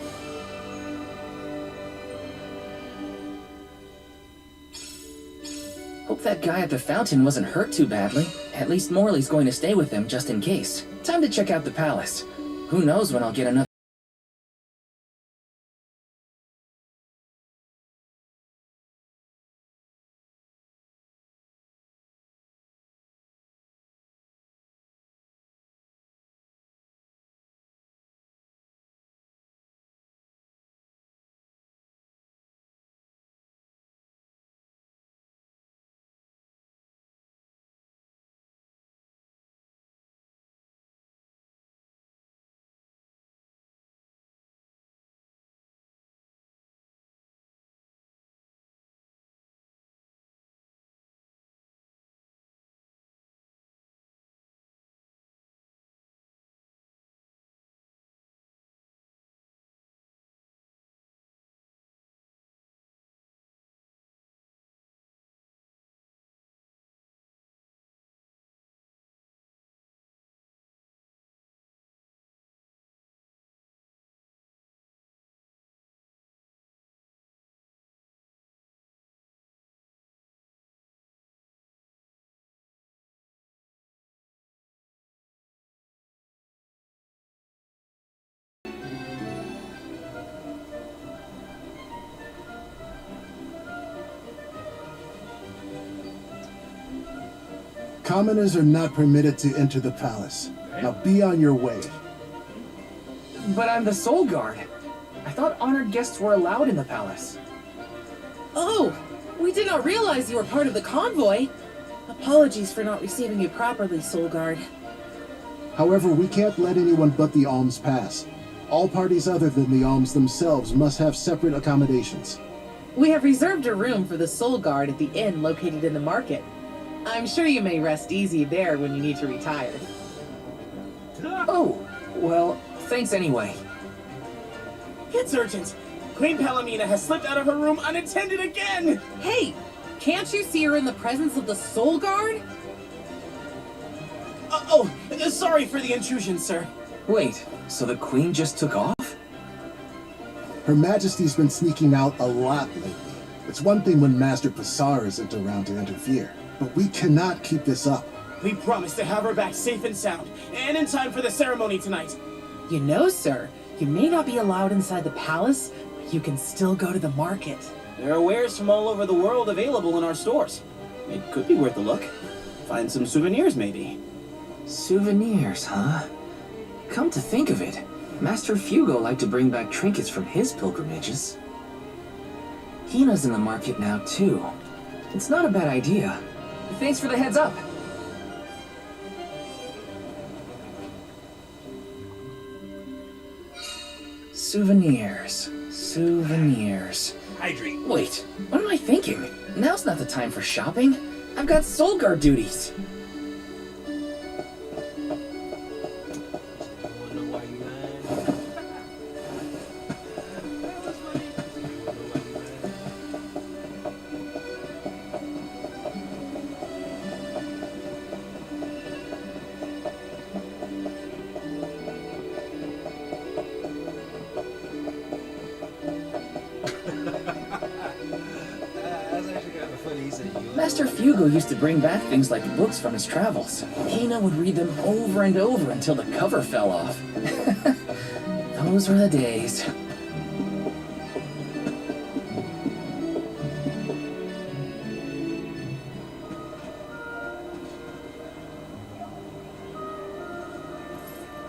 Hope that guy at the fountain wasn't hurt too badly. At least Morley's going to stay with him just in case. Time to check out the palace. Who knows when I'll get another. Commoners are not permitted to enter the palace. Now be on your way. But I'm the Soul Guard. I thought honored guests were allowed in the palace. Oh, we did not realize you were part of the convoy. Apologies for not receiving you properly, Soul Guard. However, we can't let anyone but the alms pass. All parties other than the alms themselves must have separate accommodations. We have reserved a room for the Soul Guard at the inn located in the market. I'm sure you may rest easy there when you need to retire. Oh, well, thanks anyway. It's urgent. Queen Palomina has slipped out of her room unattended again! Hey, can't you see her in the presence of the Soul Guard? Sorry for the intrusion, sir. Wait, so the Queen just took off? Her Majesty's been sneaking out a lot lately. It's one thing when Master Passar isn't around to interfere, but we cannot keep this up. We promise to have her back safe and sound, and in time for the ceremony tonight. You know, sir, you may not be allowed inside the palace, but you can still go to the market. There are wares from all over the world available in our stores. It could be worth a look. Find some souvenirs, maybe. Souvenirs, huh? Come to think of it, Master Fugo liked to bring back trinkets from his pilgrimages. Hina's in the market now, too. It's not a bad idea. Thanks for the heads up. Souvenirs. Hydrate. Wait, what am I thinking? Now's not the time for shopping. I've got Soul Guard duties. Master Fugo used to bring back things like books from his travels. Hina would read them over and over until the cover fell off. Those were the days.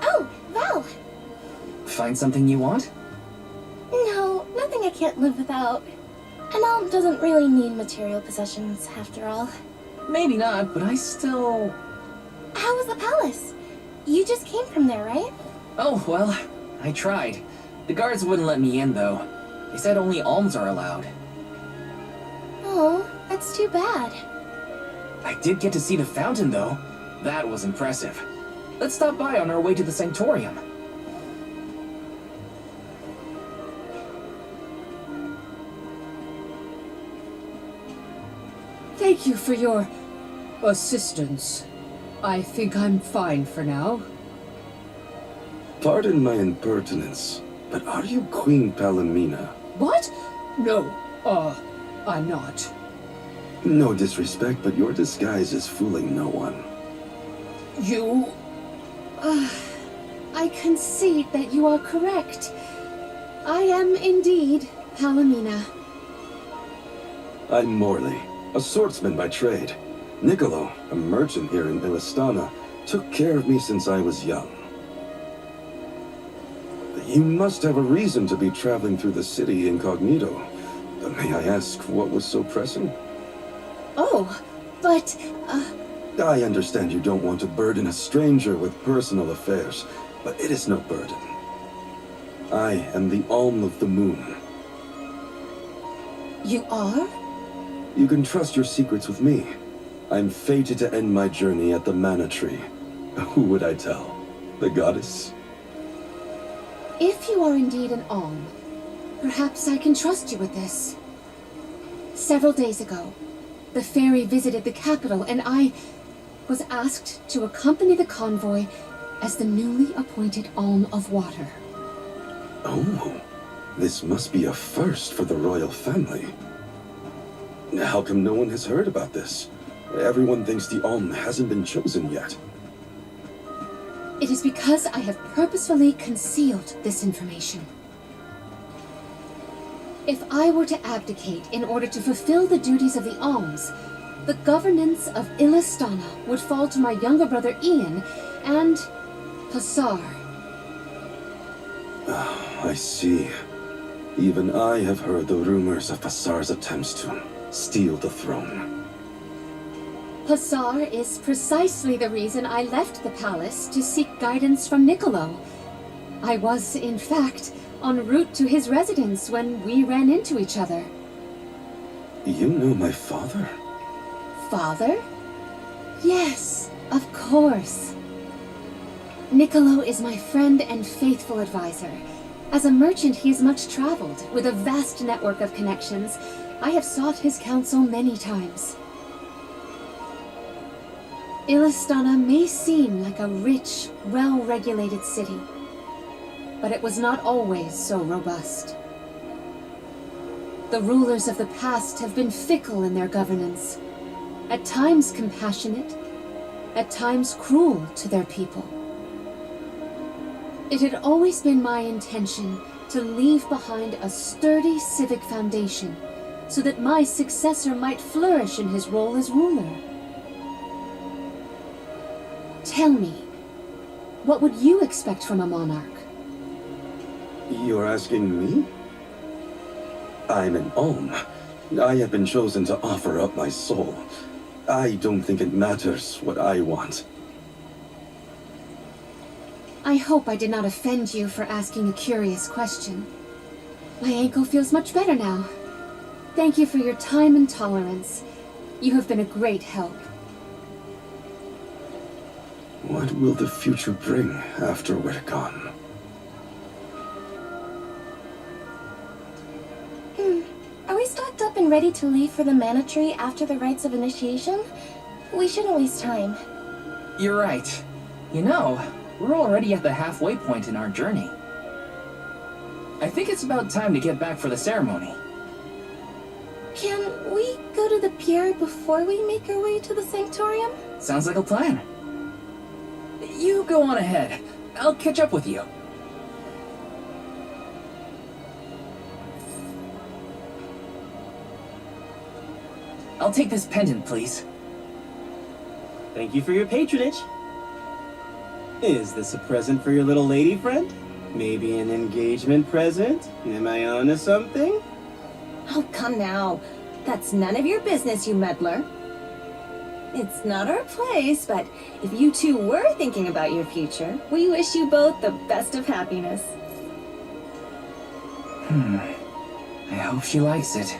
Oh, Val! Find something you want? No, nothing I can't live without. An alm doesn't really need material possessions, after all. Maybe not, but I still... How was the palace? You just came from there, right? Oh, well, I tried. The guards wouldn't let me in, though. They said only alms are allowed. Oh, that's too bad. I did get to see the fountain, though. That was impressive. Let's stop by on our way to the Sanctorium. Thank you for your assistance. I think I'm fine for now. Pardon my impertinence, but are you Queen Palomina? What? No, I'm not. No disrespect, but your disguise is fooling no one. You... I concede that you are correct. I am indeed Palomina. I'm Morley, a swordsman by trade. Niccolo, a merchant here in Illistana, took care of me since I was young. You must have a reason to be traveling through the city incognito. May I ask what was so pressing? Oh, but, I understand you don't want to burden a stranger with personal affairs, but it is no burden. I am the Alm of the Moon. You are? You can trust your secrets with me. I'm fated to end my journey at the Mana Tree. Who would I tell? The goddess? If you are indeed an Alm, perhaps I can trust you with this. Several days ago, the fairy visited the capital, and I was asked to accompany the convoy as the newly appointed Alm of Water. Oh, this must be a first for the royal family. How come no one has heard about this? Everyone thinks the Alm hasn't been chosen yet. It is because I have purposefully concealed this information. If I were to abdicate in order to fulfill the duties of the Alms, the governance of Illistana would fall to my younger brother Ian and Passar. I see. Even I have heard the rumors of Passar's attempts to steal the throne. Passar is precisely the reason I left the palace to seek guidance from Niccolo. I was, in fact, en route to his residence when we ran into each other. You know my father? Father? Yes, of course. Niccolo is my friend and faithful advisor. As a merchant, he is much traveled, with a vast network of connections. I have sought his counsel many times. Illistana may seem like a rich, well-regulated city, but it was not always so robust. The rulers of the past have been fickle in their governance, at times compassionate, at times cruel to their people. It had always been my intention to leave behind a sturdy civic foundation so that my successor might flourish in his role as ruler. Tell me, what would you expect from a monarch? You're asking me? I'm an Alm. I have been chosen to offer up my soul. I don't think it matters what I want. I hope I did not offend you for asking a curious question. My ankle feels much better now. Thank you for your time and tolerance. You have been a great help. What will the future bring after we're gone? Are we stocked up and ready to leave for the Mana Tree after the rites of initiation? We shouldn't waste time. You're right. You know, we're already at the halfway point in our journey. I think it's about time to get back for the ceremony. Can we go to the pier before we make our way to the Sanctorium? Sounds like a plan. You go on ahead. I'll catch up with you. I'll take this pendant, please. Thank you for your patronage. Is this a present for your little lady friend? Maybe an engagement present? Am I onto something? Oh, come now. That's none of your business, you meddler. It's not our place, but if you two were thinking about your future, we wish you both the best of happiness. I hope she likes it.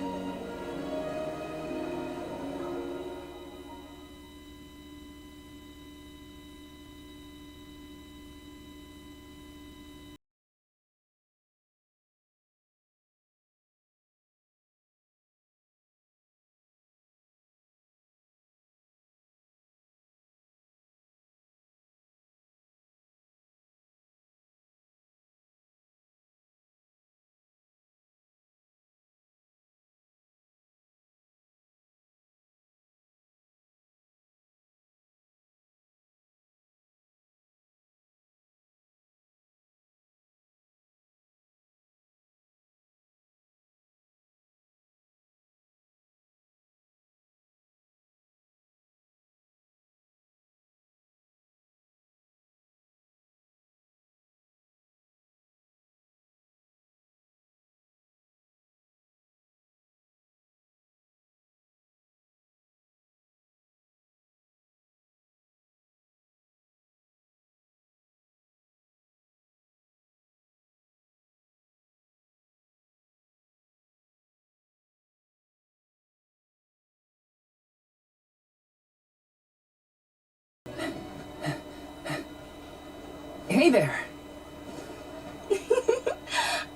Hey there!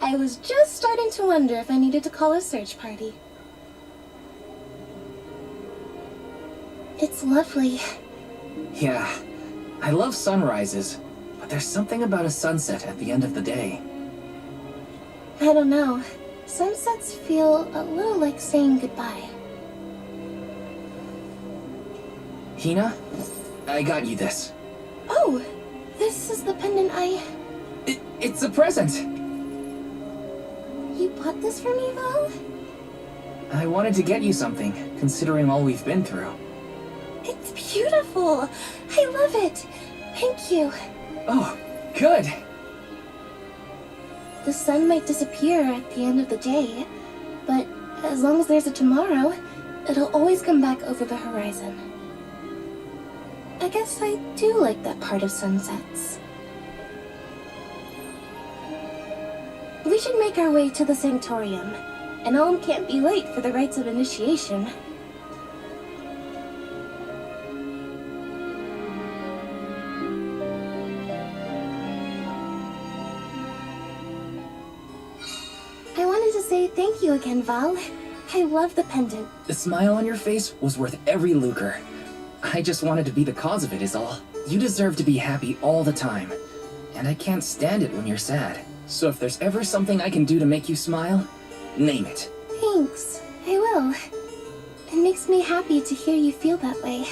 I was just starting to wonder if I needed to call a search party. It's lovely. Yeah, I love sunrises, but there's something about a sunset at the end of the day. I don't know. Sunsets feel a little like saying goodbye. Hina, I got you this. Oh, this is the pendant It's a present! You bought this for me, Val? I wanted to get you something, considering all we've been through. It's beautiful. I love it. Thank you. Oh, good. The sun might disappear at the end of the day, but as long as there's a tomorrow, it'll always come back over the horizon. I guess I do like that part of sunsets. We should make our way to the Sanctorium. An Alm can't be late for the rites of initiation. I wanted to say thank you again, Val. I love the pendant. The smile on your face was worth every lucre. I just wanted to be the cause of it is all. You deserve to be happy all the time. And I can't stand it when you're sad. So if there's ever something I can do to make you smile, name it. Thanks. Thanks. I will. It makes me happy to hear you feel that way.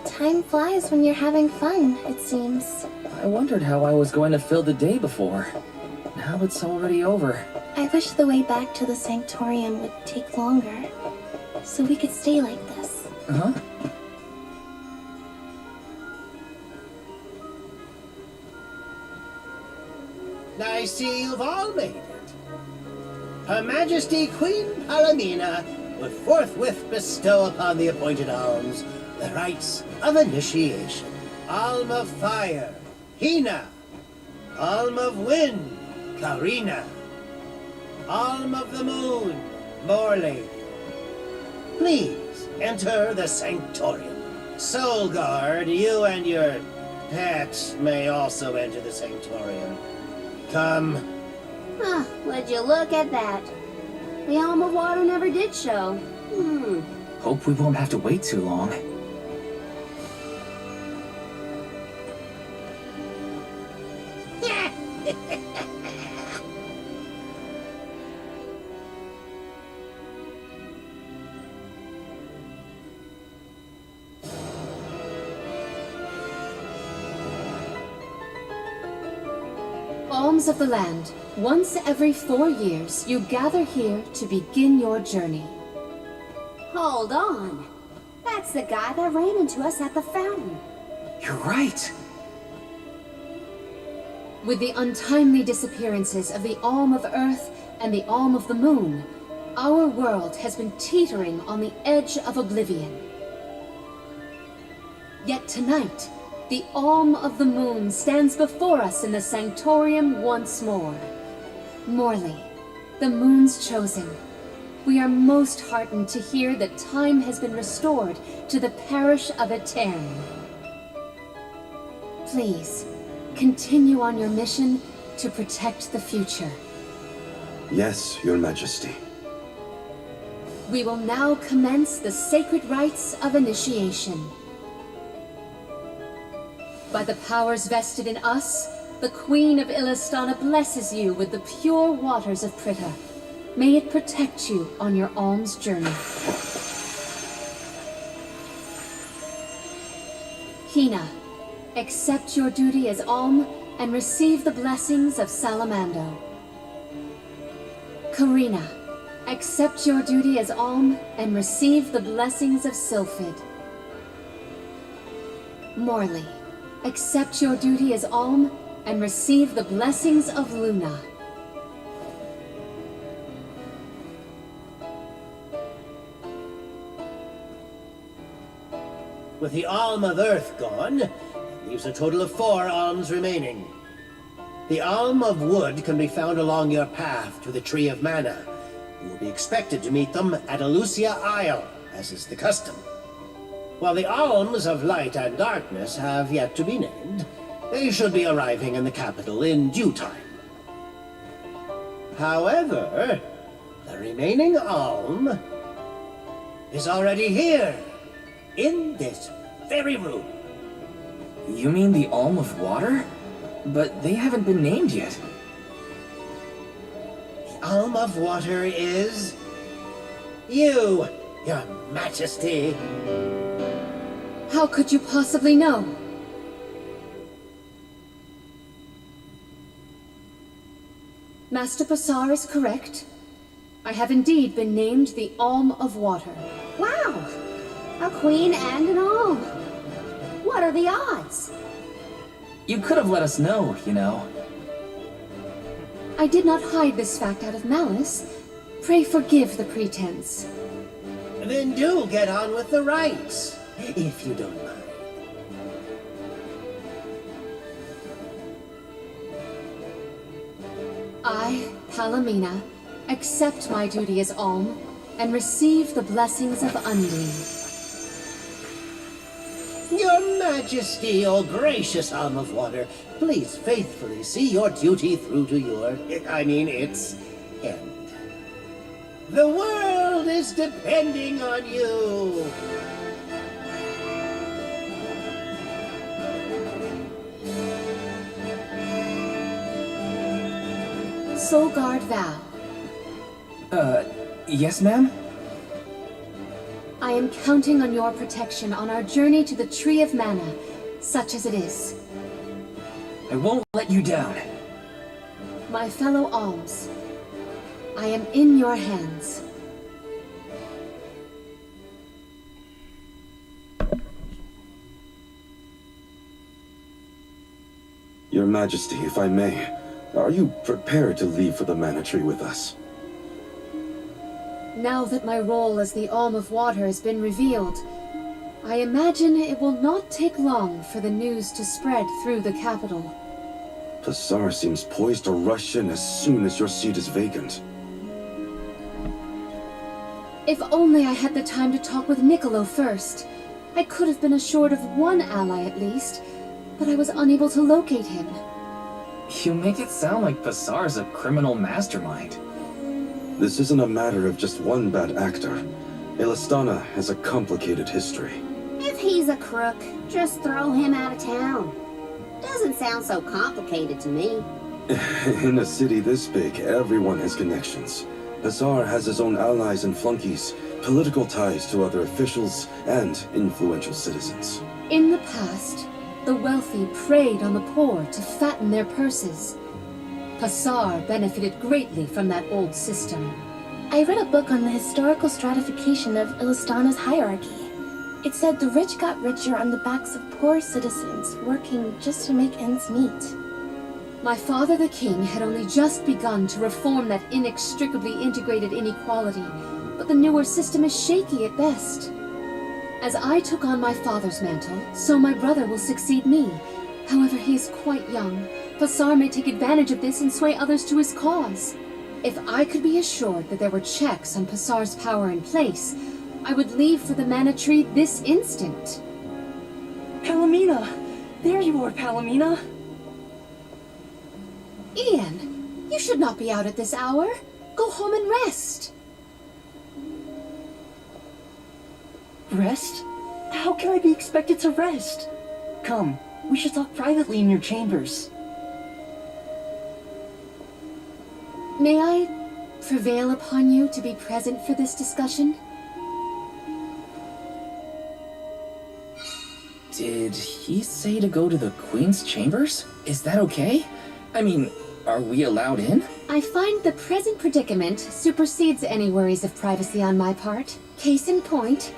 Time flies when you're having fun, it seems. I wondered how I was going to fill the day before. Now it's already over. I wish the way back to the Sanctorium would take longer, so we could stay like this. Huh? I see you've all made it. Her Majesty Queen Palamina would forthwith bestow upon the appointed alms the rites of initiation. Alm of Fire, Hina. Alm of Wind, Karina. Alm of the Moon, Morley. Please enter the Sanctorium. Soul Guard, you and your pet may also enter the Sanctorium. Come. Huh, would you look at that? The Alm of Water never did show. Hope we won't have to wait too long. Alms of the land. Once every 4 years, you gather here to begin your journey. Hold on. That's the guy that ran into us at the fountain. You're right. With the untimely disappearances of the Alm of Earth and the Alm of the Moon, our world has been teetering on the edge of oblivion. Yet tonight, the Alm of the Moon stands before us in the Sanctorium once more. Morley, the Moon's chosen. We are most heartened to hear that time has been restored to the parish of Aeterne. Please, continue on your mission to protect the future. Yes, Your Majesty. We will now commence the sacred rites of initiation. By the powers vested in us, the Queen of Illistana blesses you with the pure waters of Pritta. May it protect you on your alms journey. Hina, accept your duty as alm and receive the blessings of Salamando. Karina, accept your duty as alm and receive the blessings of Sylphid. Morley, accept your duty as alm and receive the blessings of Luna. With the Alm of Earth gone, it leaves a total of 4 alms remaining. The Alm of Wood can be found along your path to the Tree of Mana. You will be expected to meet them at Elusia Isle, as is the custom. While the Alms of Light and Darkness have yet to be named, they should be arriving in the capital in due time. However, the remaining Alm is already here, in this very room. You mean the Alm of Water? But they haven't been named yet. The Alm of Water is you, Your Majesty. How could you possibly know? Master Passar is correct. I have indeed been named the Alm of Water. Wow! A queen and an alm. What are the odds? You could have let us know, you know. I did not hide this fact out of malice. Pray forgive the pretense. Then do get on with the rites, if you don't mind. I, Palomina, accept my duty as Alm and receive the blessings of Undine. Your Majesty, O gracious Alm of Water, please faithfully see your duty through to its end. The world is depending on you. Solgard Vow. Yes, ma'am? I am counting on your protection on our journey to the Tree of Mana, such as it is. I won't let you down. My fellow alms, I am in your hands. Your Majesty, if I may, are you prepared to leave for the Mana Tree with us? Now that my role as the Alm of Water has been revealed, I imagine it will not take long for the news to spread through the capital. Passar seems poised to rush in as soon as your seat is vacant. If only I had the time to talk with Niccolo first. I could have been assured of one ally at least, but I was unable to locate him. You make it sound like Passar's a criminal mastermind. This isn't a matter of just one bad actor. Elistana has a complicated history. If he's a crook, just throw him out of town. Doesn't sound so complicated to me. In a city this big, everyone has connections. Passar has his own allies and flunkies, political ties to other officials, and influential citizens. In the past, the wealthy preyed on the poor to fatten their purses. Passar benefited greatly from that old system. I read a book on the historical stratification of Ilistana's hierarchy. It said the rich got richer on the backs of poor citizens working just to make ends meet. My father the king had only just begun to reform that inextricably integrated inequality, but the newer system is shaky at best. As I took on my father's mantle, so my brother will succeed me. However, he is quite young. Passar may take advantage of this and sway others to his cause. If I could be assured that there were checks on Passar's power in place, I would leave for the Mana Tree this instant. Palomina! There you are, Palomina! Ian, you should not be out at this hour. Go home and rest. Rest? How can I be expected to rest? Come, we should talk privately in your chambers. May I prevail upon you to be present for this discussion? Did he say to go to the Queen's chambers? Is that okay? I mean, are we allowed in? I find the present predicament supersedes any worries of privacy on my part. Case in point,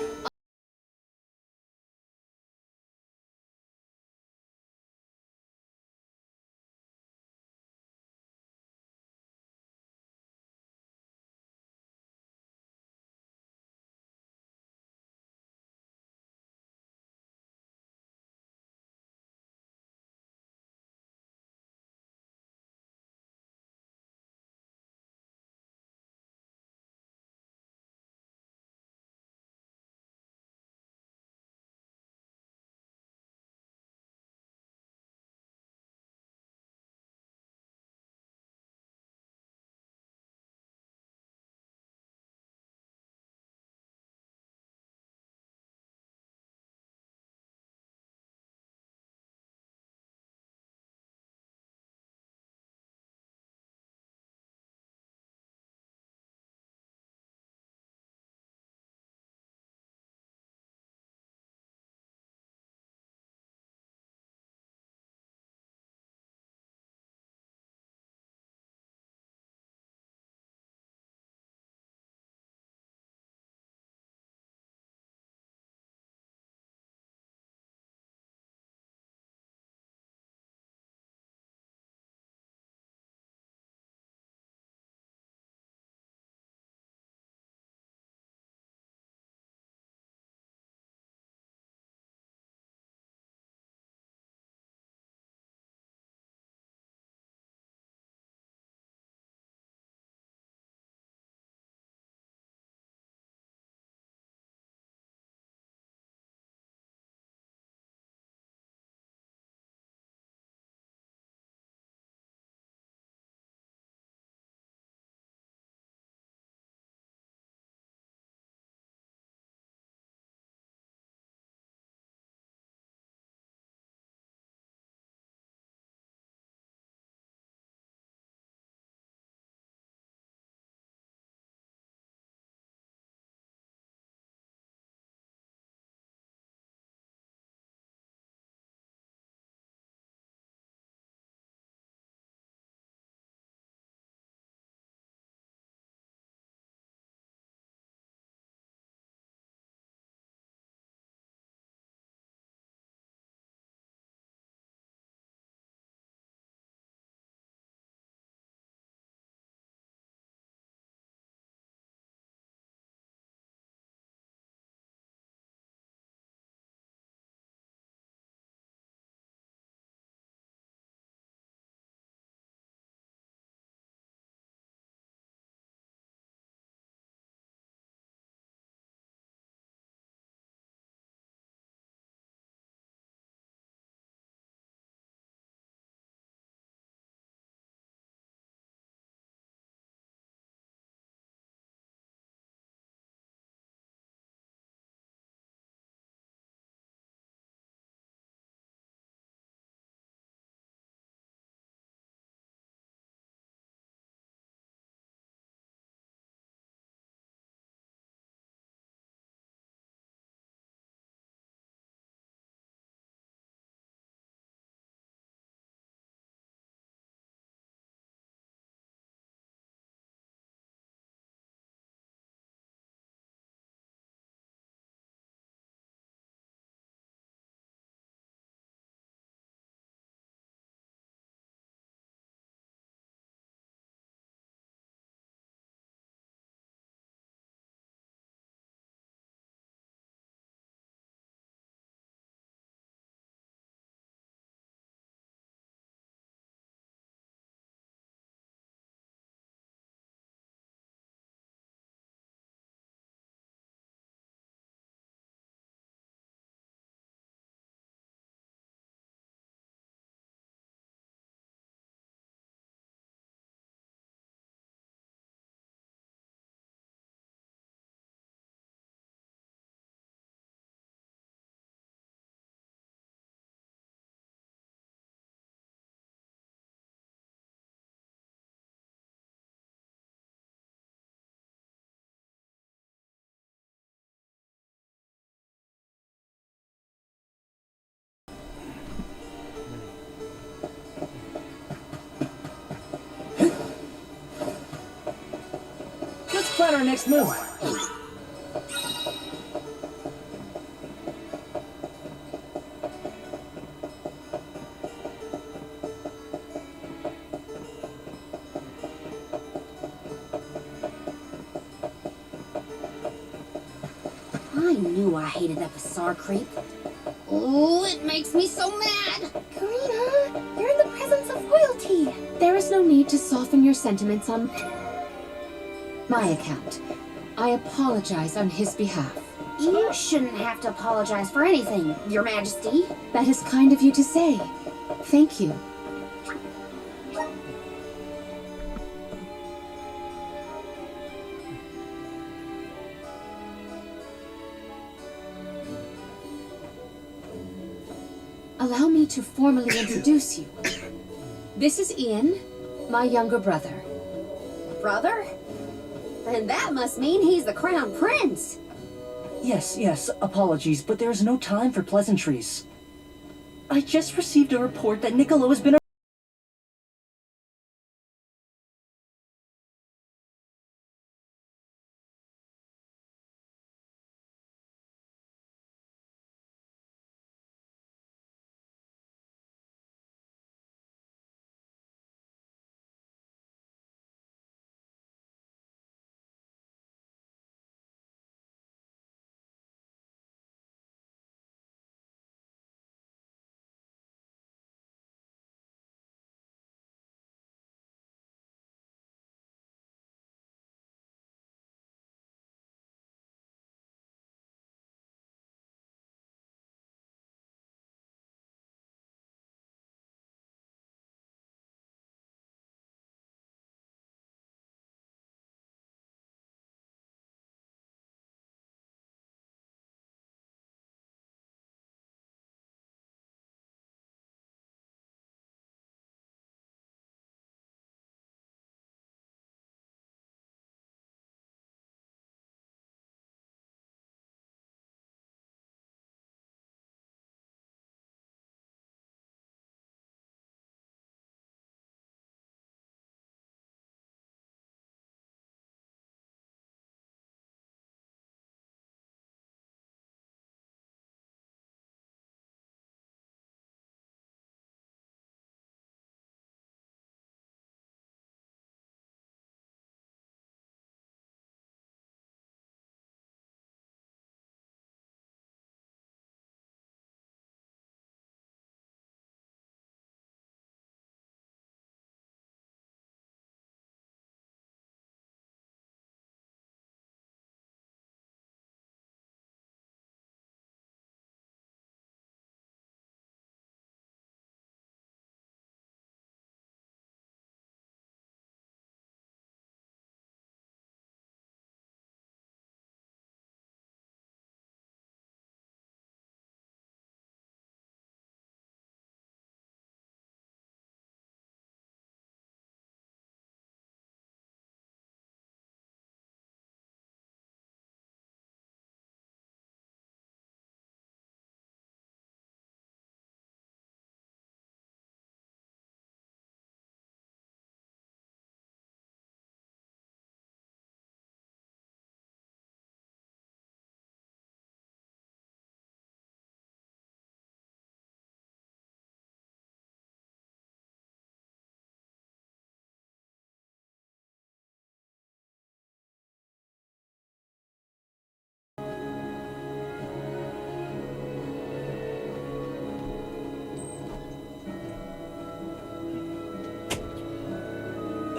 plan our next move. I knew I hated that Bassar creep. Oh, it makes me so mad! Karina, you're in the presence of royalty. There is no need to soften your sentiments on my account. I apologize on his behalf. You shouldn't have to apologize for anything, Your Majesty. That is kind of you to say. Thank you. Allow me to formally introduce you. This is Ian, my younger brother. Brother? Then that must mean he's the crown prince. Yes, apologies, but there's no time for pleasantries. I just received a report that Niccolo has been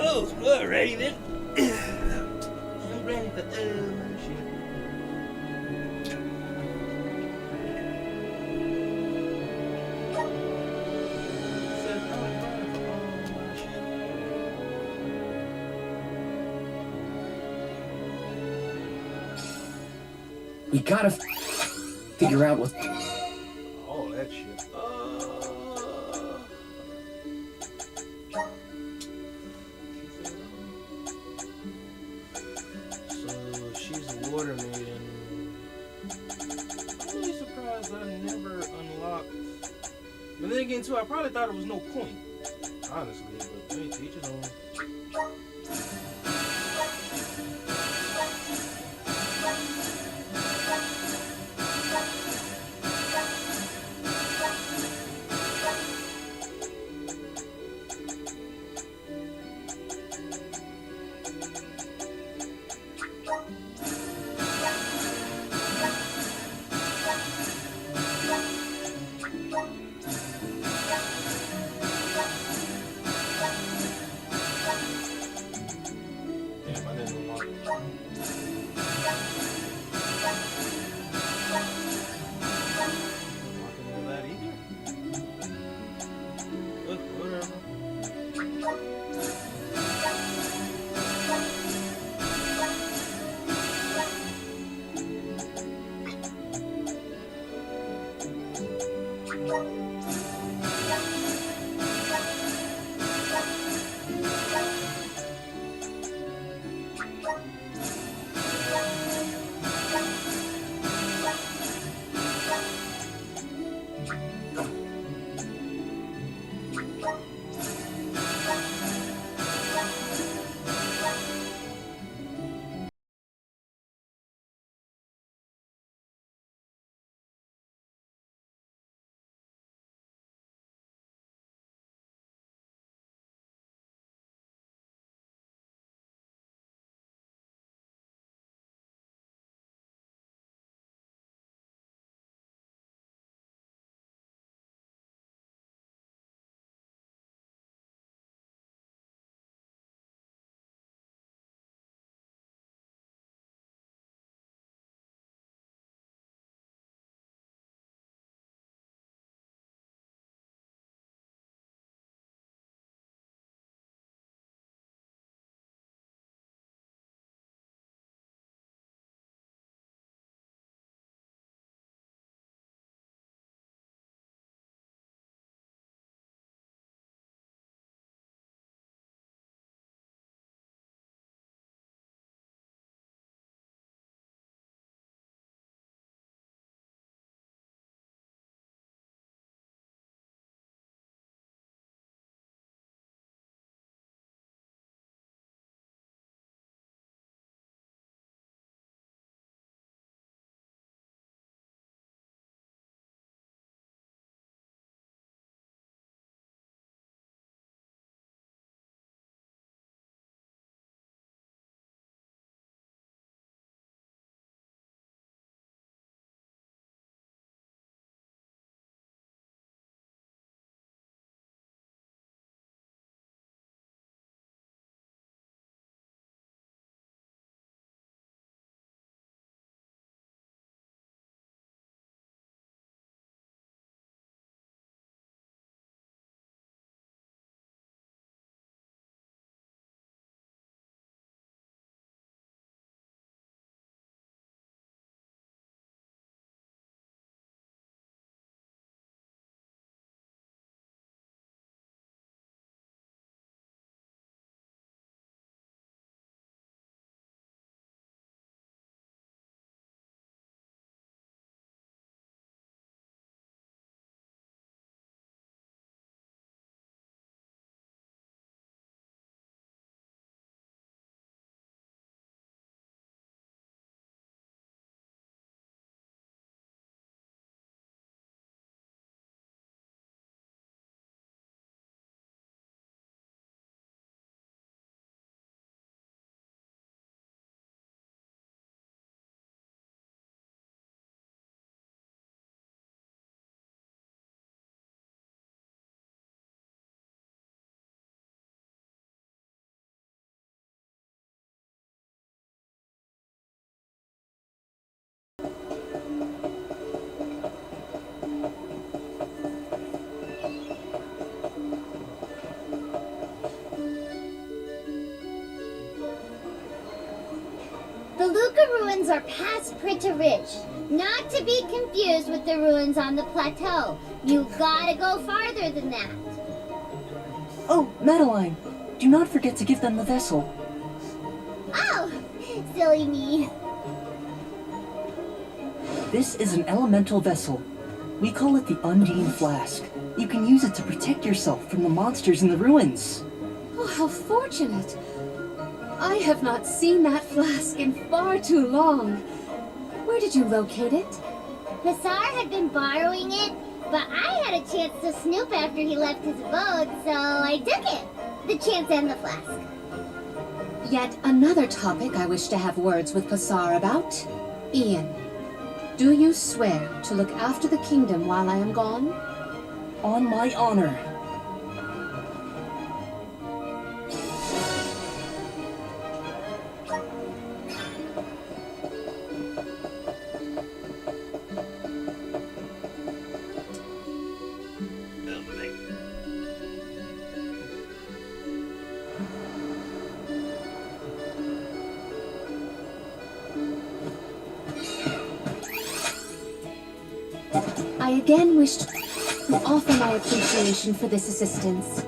Oh, alrighty then. I'm ready for shit. We gotta figure out what. All that shit. So she's a water maiden. I'm really surprised I never unlocked. But then again, too, I probably thought it was no point, honestly. But hey, to each his own. Damn, I didn't unlock it. Unlocking all that either. Whatever. The Luca ruins are past Prita Ridge, not to be confused with the ruins on the plateau. You gotta go farther than that. Oh, Madeline, do not forget to give them the vessel. Oh, silly me. This is an elemental vessel. We call it the Undine Flask. You can use it to protect yourself from the monsters in the ruins. Oh, how fortunate. I have not seen that flask in far too long. Where did you locate it? Passar had been borrowing it, but I had a chance to snoop after he left his abode, so I took it. The chance and the flask. Yet another topic I wish to have words with Passar about. Ian, do you swear to look after the kingdom while I am gone? On my honor. I again wish to offer my appreciation for this assistance.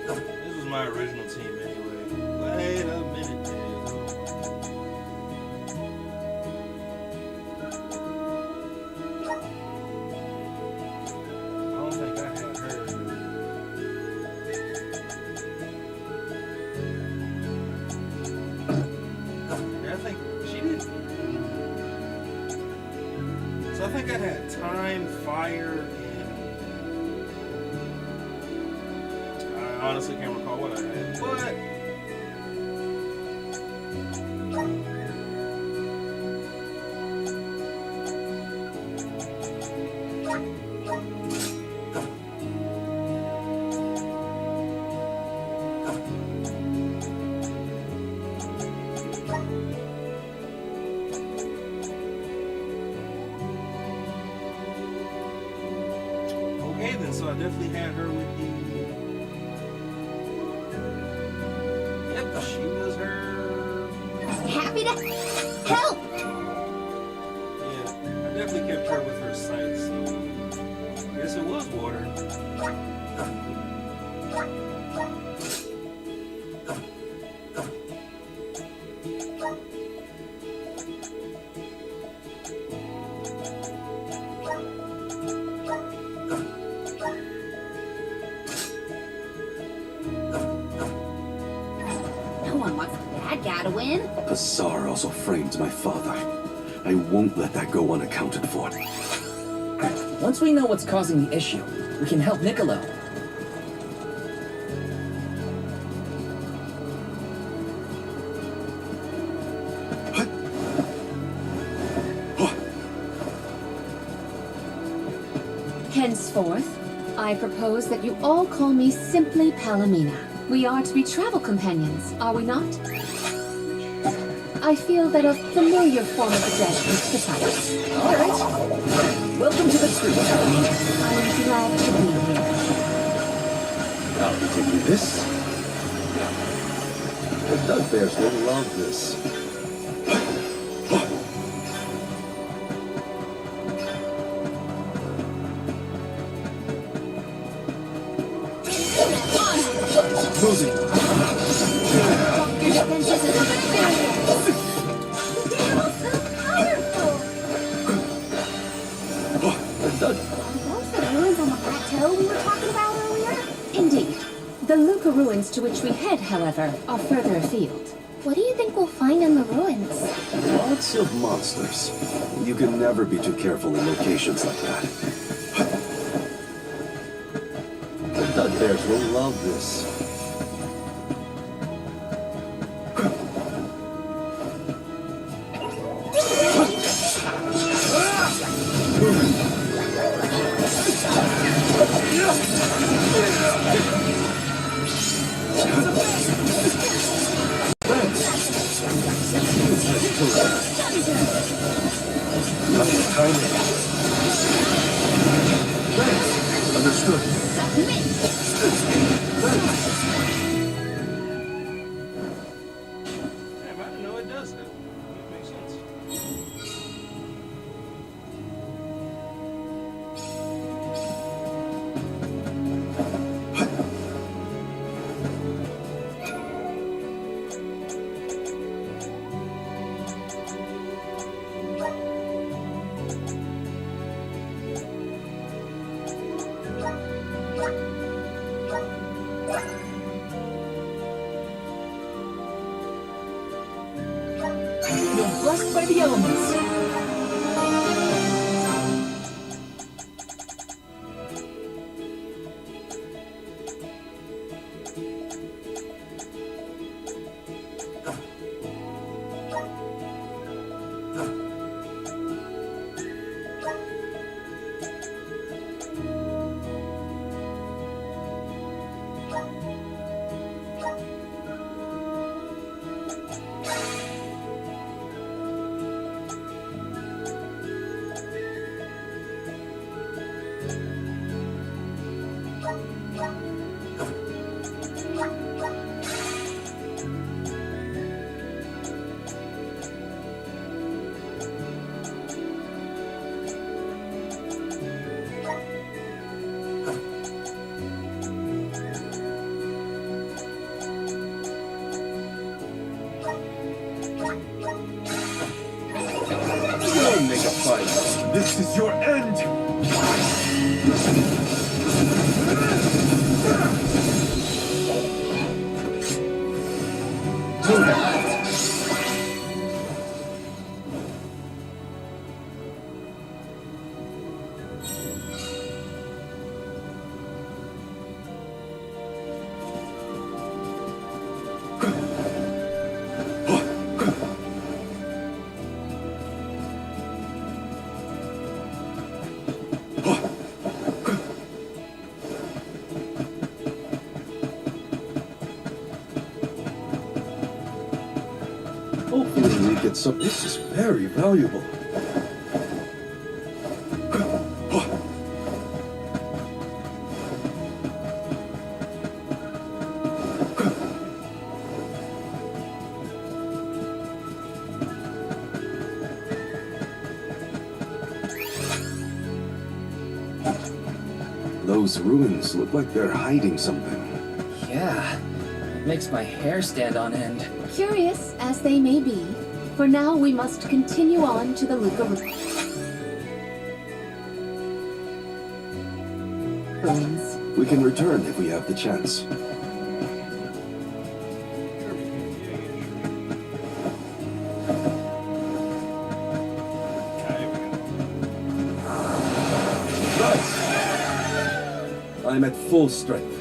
This was my original team anyway. Wait a minute, I don't think I had her. Yeah, I think she did. So I think I had time, fire, and I honestly can't recall what I had, but okay then. So I definitely had her with the. Yep, she was her. Happy to help! Yeah, I definitely kept her with her sight, so I guess it was water. No one wants the bad guy to win. Passar also framed my father. I won't let that go unaccounted for. Once we know what's causing the issue, we can help Niccolo. Henceforth, I propose that you all call me simply Palomina. We are to be travel companions, are we not? I feel that a familiar form of address would suffice. All right. Welcome to the truth, Palomina. I'm glad to be here. I'll continue this. The Dugbears will love this. Closing. Those the ruins on the plateau we were talking about earlier? Indeed. The Luca ruins to which we head, however, are further afield. What do you think we'll find in the ruins? Lots of monsters. You can never be too careful in locations like that. The Dugbears will love this. Understood. Damn, I didn't know it does that. That makes sense. You're blessed by the elements. sacrifice. This is your end. Hopefully we get some. This is very valuable. Those ruins look like they're hiding something. Yeah, it makes my hair stand on end. Curious as they may be, for now we must continue on to the Luca ruins. We can return if we have the chance. I'm at full strength.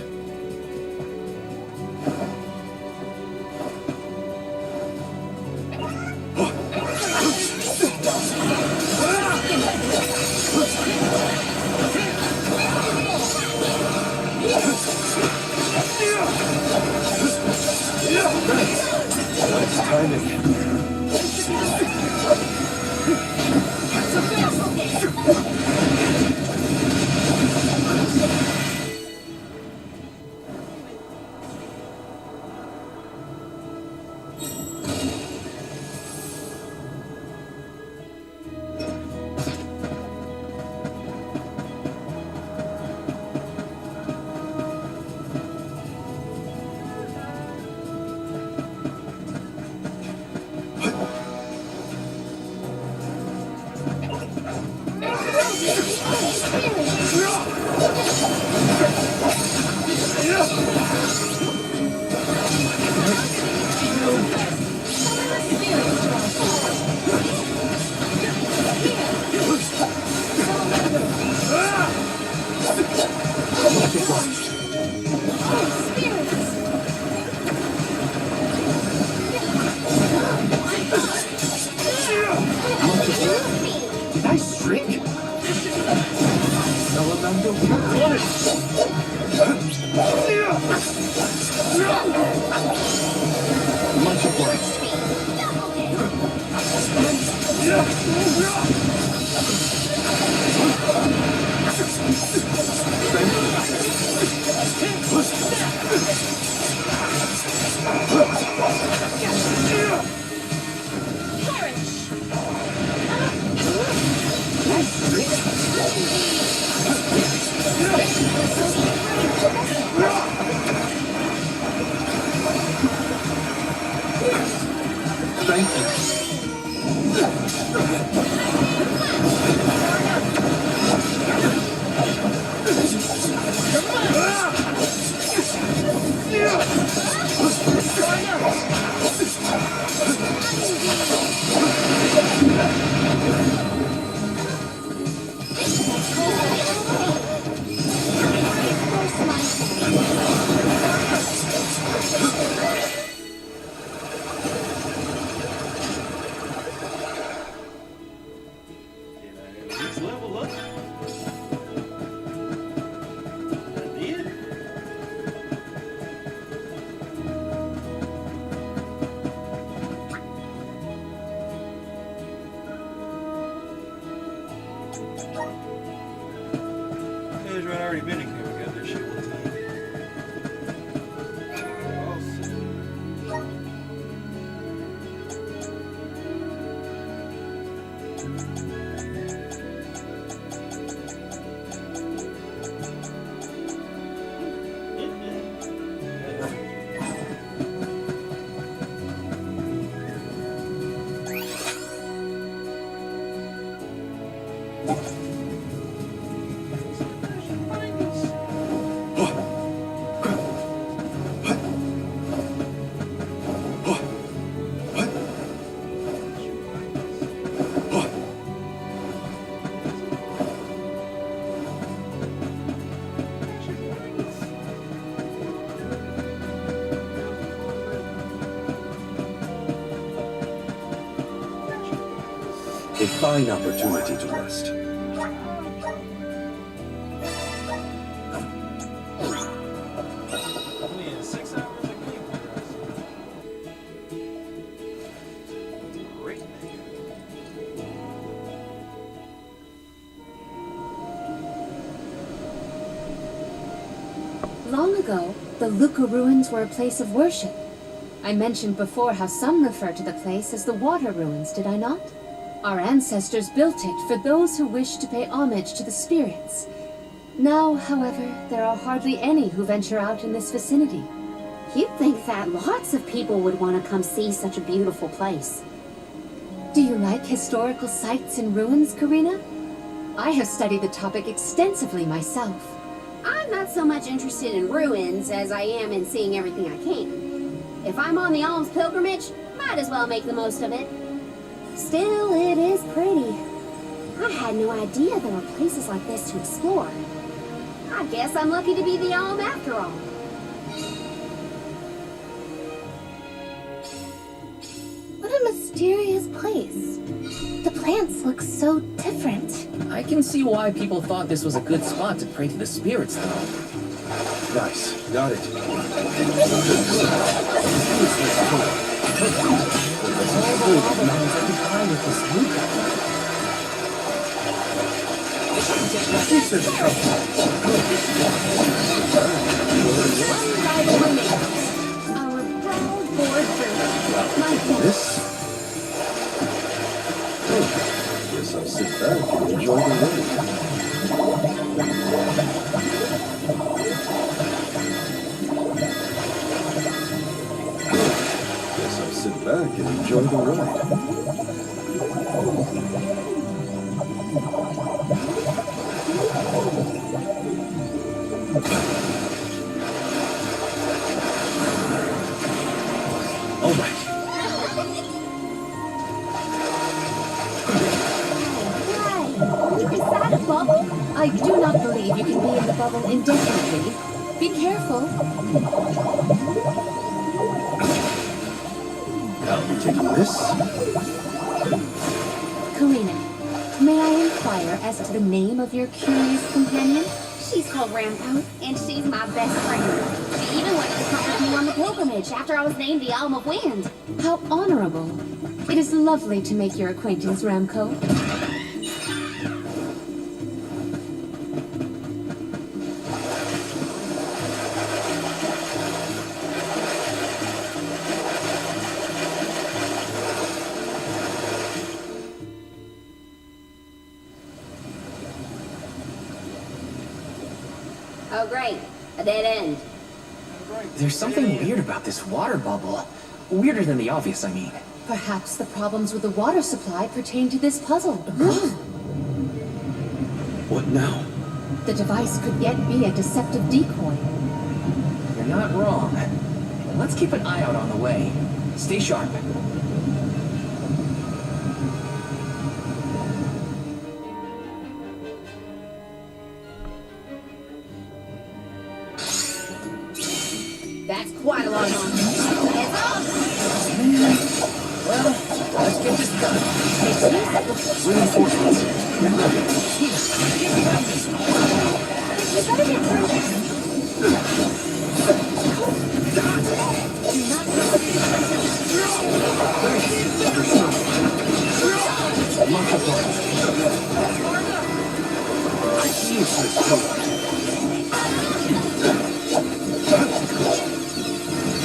Nice timing. Did I shrink? Salamander much obliged. Thank Level up. I did. It's right, already been in here. We got this shit one time. A fine opportunity to rest. Only 6 hours of game for us. Great. Long ago, the Luca ruins were a place of worship. I mentioned before how some refer to the place as the Water Ruins, did I not? Our ancestors built it for those who wished to pay homage to the spirits. Now, however, there are hardly any who venture out in this vicinity. You'd think that lots of people would want to come see such a beautiful place. Do you like historical sites and ruins, Karina? I have studied the topic extensively myself. I'm not so much interested in ruins as I am in seeing everything I can. If I'm on the alms pilgrimage, might as well make the most of it. Still, it is pretty. I had no idea there were places like this to explore. I guess I'm lucky to be the alm after all. What a mysterious place. The plants look so different. I can see why people thought this was a good spot to pray to the spirits, though. Nice. Got it. Our proud board fruit. This? Guess I'll sit back and enjoy the Guess I'll sit back and enjoy the ride. All right. Is that a bubble? I do not believe you can be in the bubble indefinitely. Be careful. I'll be taking this. Karina, may I inquire as to the name of your curious companion? She's called Ramco, and she's my best friend. She even wanted to come with me on the pilgrimage after I was named the Alm of Wind. How honorable. It is lovely to make your acquaintance, Ramco. Oh great, a dead end. There's something weird about this water bubble. Weirder than the obvious, I mean. Perhaps the problems with the water supply pertain to this puzzle. What now? The device could yet be a deceptive decoy. You're not wrong. Let's keep an eye out on the way. Stay sharp. That's quite a lot of Heads up! Well, let's get this done. Reinforcements. We better get through this.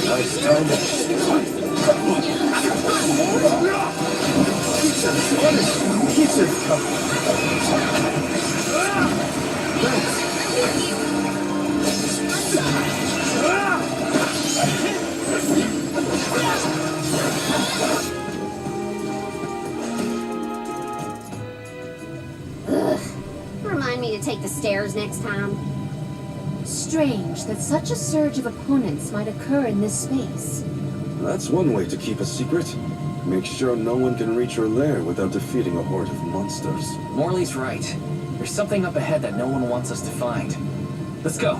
Nice timing. Keeps it coming. remind me to take the stairs next time? Strange that such a surge of opponents might occur in this space. That's one way to keep a secret. Make sure no one can reach your lair without defeating a horde of monsters. Morley's right. There's something up ahead that no one wants us to find. Let's go.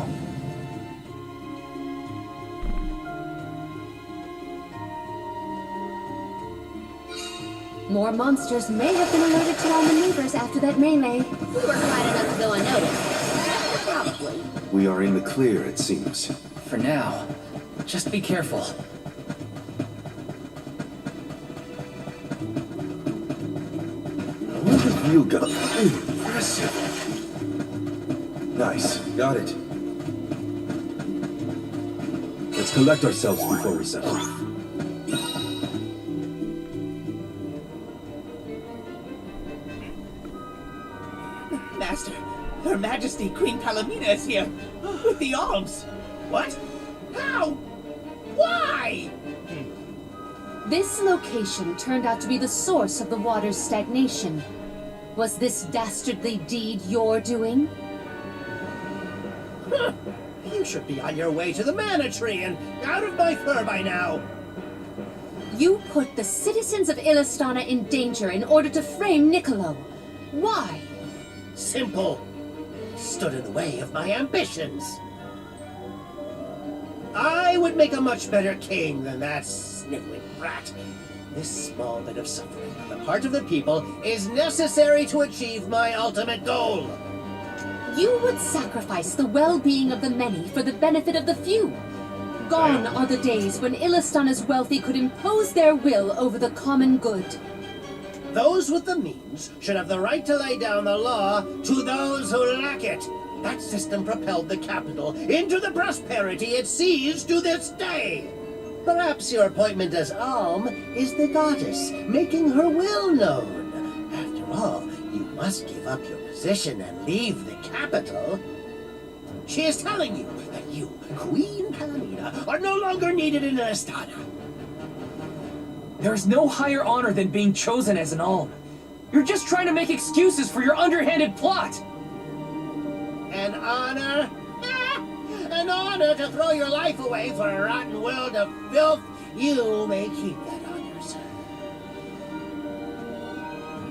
More monsters may have been alerted to our maneuvers after that melee. We were quiet enough to go unnoticed. Probably. We are in the clear, it seems. For now, just be careful. What have you got? Impressive. Nice. Got it. Let's collect ourselves before we set off. Master, Her Majesty Queen Palamina is here with the alms. What? How? Why? This location turned out to be the source of the water's stagnation. Was this dastardly deed your doing? Huh. You should be on your way to the Mana Tree and out of my fur by now. You put the citizens of Illistana in danger in order to frame Niccolo. Why? Simple. Stood in the way of my ambitions. I would make a much better king than that sniveling brat. This small bit of suffering on the part of the people is necessary to achieve my ultimate goal. You would sacrifice the well-being of the many for the benefit of the few. Gone are the days when Illistana's wealthy could impose their will over the common good. Those with the means should have the right to lay down the law to those who lack it. That system propelled the capital into the prosperity it sees to this day. Perhaps your appointment as Alm is the goddess, making her will known. After all, you must give up your position and leave the capital. She is telling you that you, Queen Palamina, are no longer needed in Illistana. There is no higher honor than being chosen as an Alm. You're just trying to make excuses for your underhanded plot. An honor? An honor to throw your life away for a rotten world of filth? You may keep that honor, sir.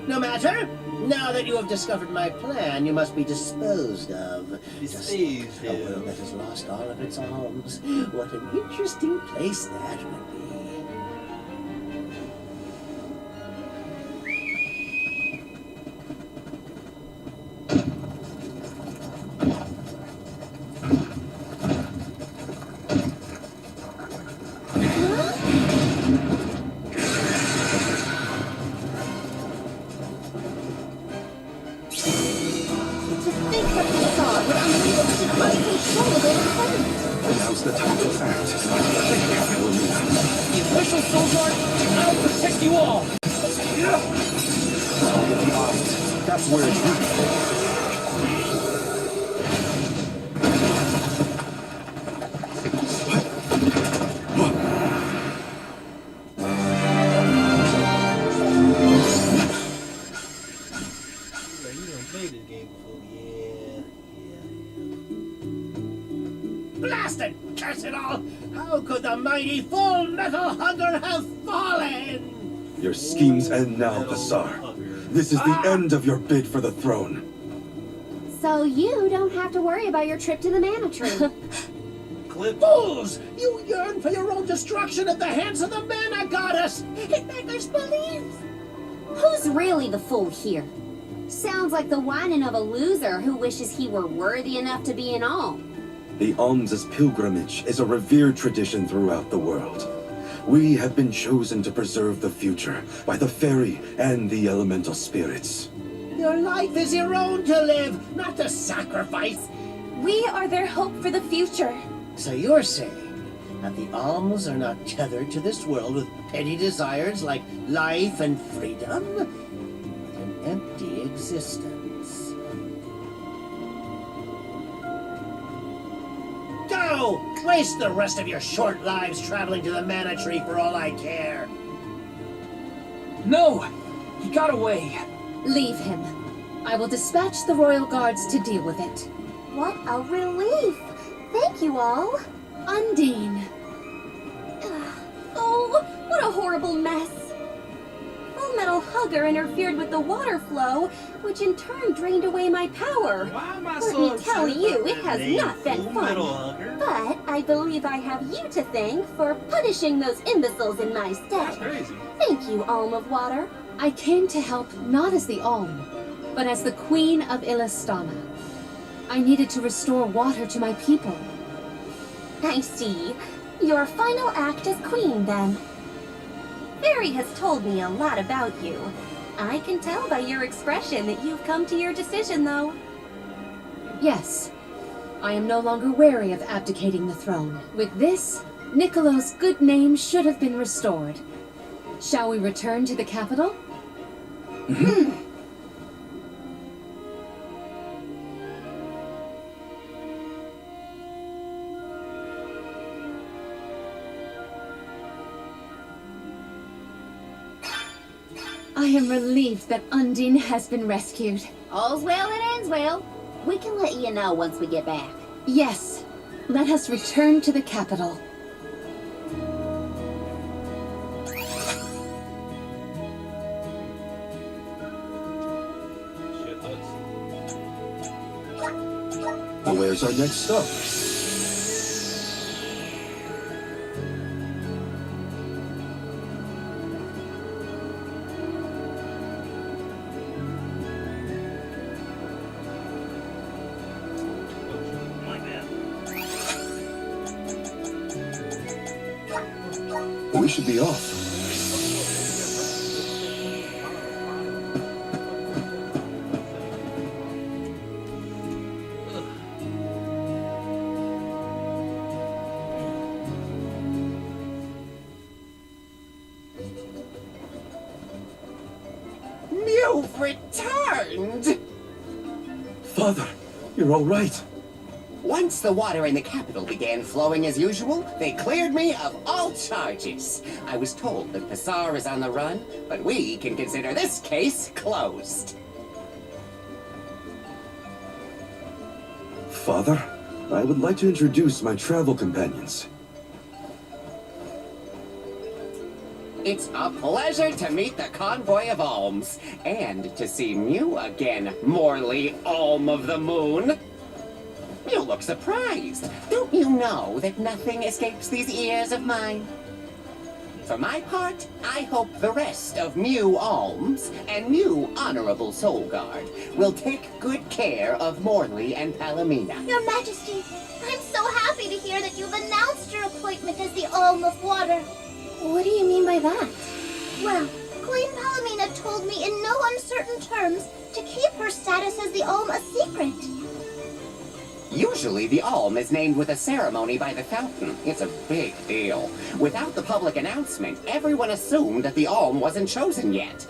No matter. Now that you have discovered my plan, you must be disposed of. Just a world that has lost all of its alms. What an interesting place that would be. Now's the time to act. The official Soul Guard, I'll protect you all! That's where it's weak. Blasted curse it all! How could the mighty Full Metal Hunter have fallen? Your schemes end now, Basar. This is the end of your bid for the throne. So you don't have to worry about your trip to the Mana Tree. Fools! You yearn for your own destruction at the hands of the Mana Goddess! It beggars belief! Who's really the fool here? Sounds like the whining of a loser who wishes he were worthy enough to be an Alm. The alms' pilgrimage is a revered tradition throughout the world. We have been chosen to preserve the future by the fairy and the elemental spirits. Your life is your own to live, not to sacrifice. We are their hope for the future. So you're saying that the alms are not tethered to this world with petty desires like life and freedom, but an empty existence. Go! Waste the rest of your short lives traveling to the Mana Tree for all I care. No! He got away. Leave him. I will dispatch the royal guards to deal with it. What a relief! Thank you all. Undine. Oh, what a horrible mess. Full Metal Hugger interfered with the water flow, which in turn drained away my power. Why am I Let so me upset tell you, about it that has name, not been Full fun. Metal Hugger? But I believe I have you to thank for punishing those imbeciles in my stead. That's crazy. Thank you, Alm of Water. I came to help not as the Alm, but as the Queen of Illistana. I needed to restore water to my people. I see. Your final act as queen, then. Fairy has told me a lot about you. I can tell by your expression that you've come to your decision, though. Yes, I am no longer wary of abdicating the throne. With this, Niccolo's good name should have been restored. Shall we return to the capital? I am relieved that Undine has been rescued. All's well that ends well. We can let you know once we get back. Yes, let us return to the capital. Shit, that's... Well, where's our next stop? My bad. We should be off. You've returned! Father, you're all right. Once the water in the capital began flowing as usual, they cleared me of all charges. I was told that Passar is on the run, but we can consider this case closed. Father, I would like to introduce my travel companions. It's a pleasure to meet the convoy of alms, and to see Mew again, Morley Alm of the Moon. You look surprised. Don't you know that nothing escapes these ears of mine? For my part, I hope the rest of Mew Alms and Mew Honorable Soul Guard will take good care of Morley and Palomina. Your Majesty, I'm so happy to hear that you've announced your appointment as the Alm of Water. What do you mean by that? Well, Queen Palomina told me in no uncertain terms to keep her status as the Alm a secret. Usually the Alm is named with a ceremony by the fountain. It's a big deal. Without the public announcement, everyone assumed that the Alm wasn't chosen yet.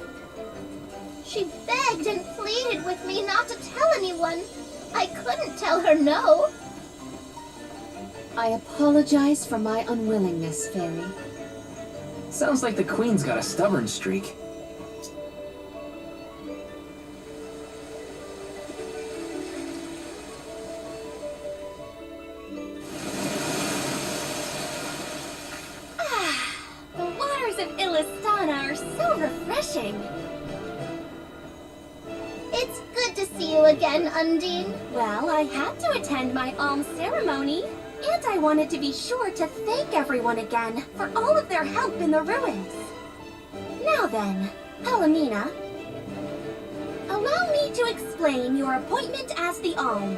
She begged and pleaded with me not to tell anyone. I couldn't tell her no. I apologize for my unwillingness, Fairy. Sounds like the Queen's got a stubborn streak. The waters of Illistana are so refreshing. It's good to see you again, Undine. Well, I had to attend my alms ceremony, and I wanted to be sure to thank everyone again for all of their help in the ruins. Now then, Palomina, allow me to explain your appointment as the Alm.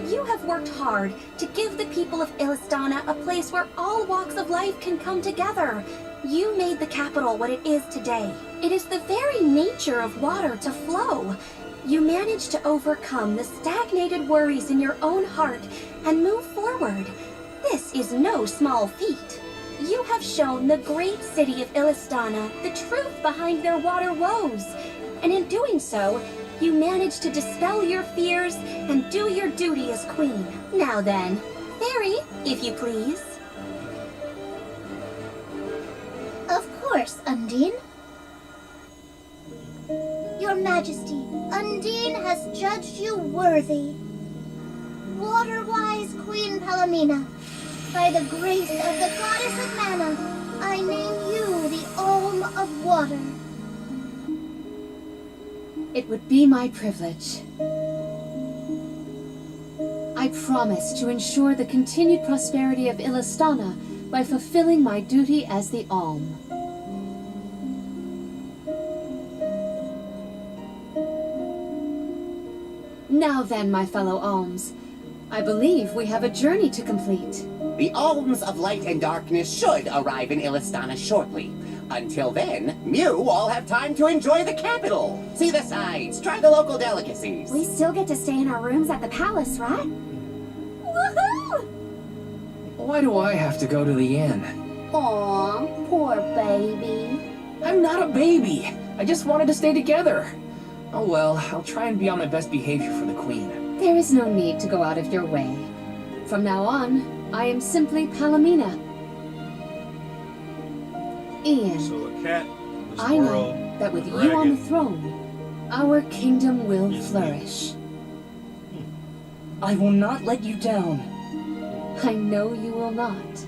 You have worked hard to give the people of Illistana a place where all walks of life can come together. You made the capital what it is today. It is the very nature of water to flow. You managed to overcome the stagnated worries in your own heart and move forward. This is no small feat. You have shown the great city of Illistana the truth behind their water woes. And in doing so, you managed to dispel your fears and do your duty as queen. Now then, Fairy, if you please. Of course, Undine. Your Majesty, Undine has judged you worthy. Water-wise Queen Palomina, by the grace of the Goddess of Mana, I name you the Alm of Water. It would be my privilege. I promise to ensure the continued prosperity of Illistana by fulfilling my duty as the Alm. Now then, my fellow Alms, I believe we have a journey to complete. The Alms of Light and Darkness should arrive in Illistana shortly. Until then, Mew all have time to enjoy the capital. See the sights, try the local delicacies. We still get to stay in our rooms at the palace, right? Woohoo! Why do I have to go to the inn? Aw, poor baby. I'm not a baby. I just wanted to stay together. Oh well, I'll try and be on my best behavior for the Queen. There is no need to go out of your way. From now on, I am simply Palomina. Ian, So a cat, a I squirrel, know that with a you on the dragon. throne, our kingdom will flourish. I will not let you down. I know you will not.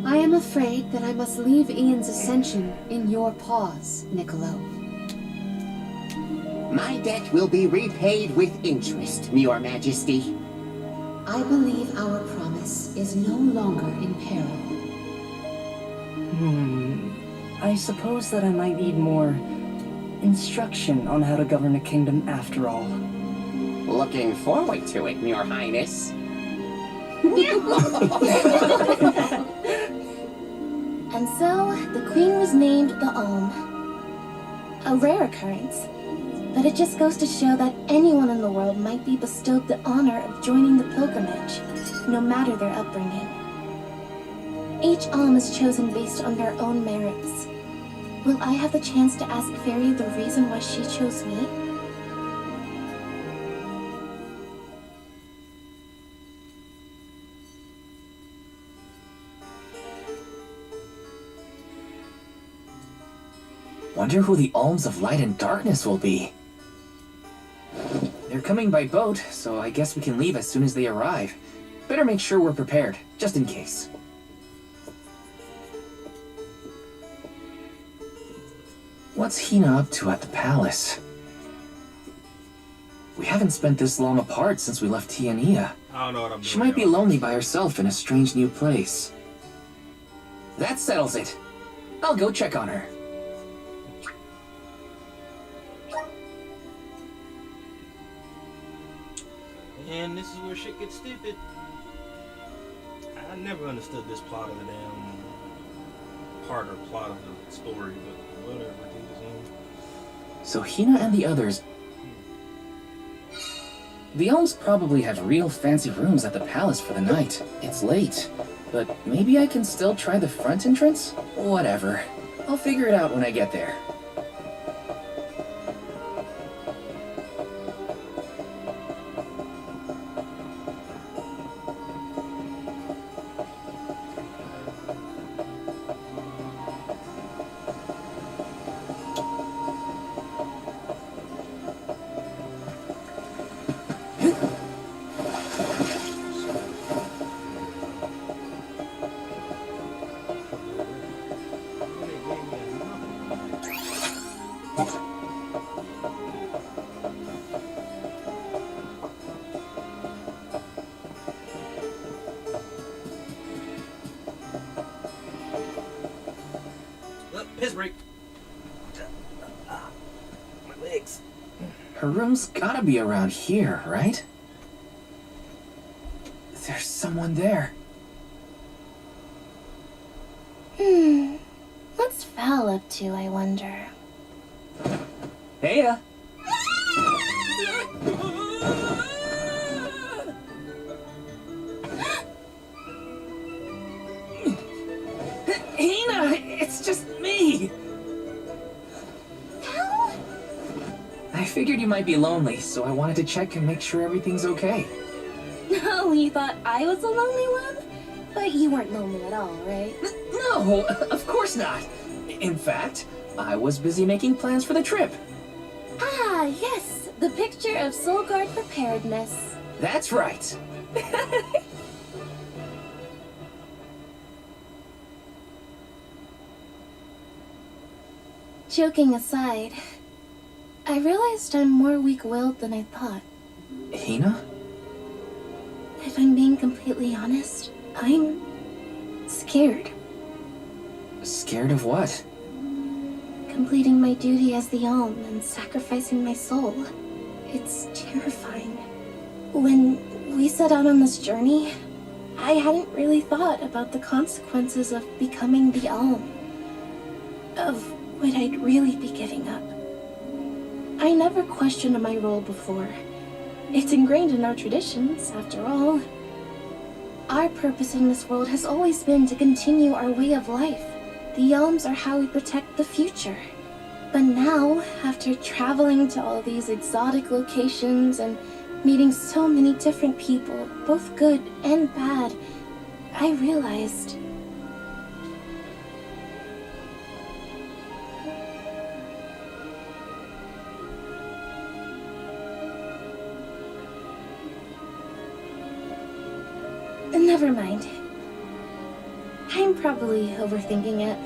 I am afraid that I must leave Ian's ascension in your paws, Niccolo. My debt will be repaid with interest, Your Majesty. I believe our promise is no longer in peril. I suppose that I might need more instruction on how to govern a kingdom after all. Looking forward to it, Your Highness. And so, the Queen was named the Alm. A rare occurrence, but it just goes to show that anyone in the world might be bestowed the honor of joining the pilgrimage, no matter their upbringing. Each Alm is chosen based on their own merits. Will I have the chance to ask Fairy the reason why she chose me? Wonder who the Alms of Light and Darkness will be. They're coming by boat, so I guess we can leave as soon as they arrive. Better make sure we're prepared, just in case. What's Hina up to at the palace? We haven't spent this long apart since we left Tiania. I don't know what I'm doing. She might be lonely by herself in a strange new place. That settles it. I'll go check on her. And this is where shit gets stupid. I never understood this plot of the damn part or plot of the story, but whatever. So Hina and the others... The Elms probably have real fancy rooms at the palace for the night. It's late, but maybe I can still try the front entrance? Whatever. I'll figure it out when I get there. Piss break. My legs. Her room's gotta be around here, right? There's someone there. What's Val up to, I wonder? Heya! Hina! It's just me! I figured you might be lonely, so I wanted to check and make sure everything's okay. Oh, you thought I was the lonely one? But you weren't lonely at all, right? No, of course not. In fact, I was busy making plans for the trip. Ah, Ah, yes, the picture of Soulguard preparedness. That's right. Joking aside, I realized I'm more weak-willed than I thought. Hina? If I'm being completely honest, I'm scared. Scared of what? Completing my duty as the Alm and sacrificing my soul. It's terrifying. When we set out on this journey, I hadn't really thought about the consequences of becoming the Alm. Of what I'd really be giving up. I never questioned my role before. It's ingrained in our traditions, after all. Our purpose in this world has always been to continue our way of life. The Elms are how we protect the future. But now, after traveling to all these exotic locations and meeting so many different people, both good and bad, I realized... Never mind. I'm probably overthinking it.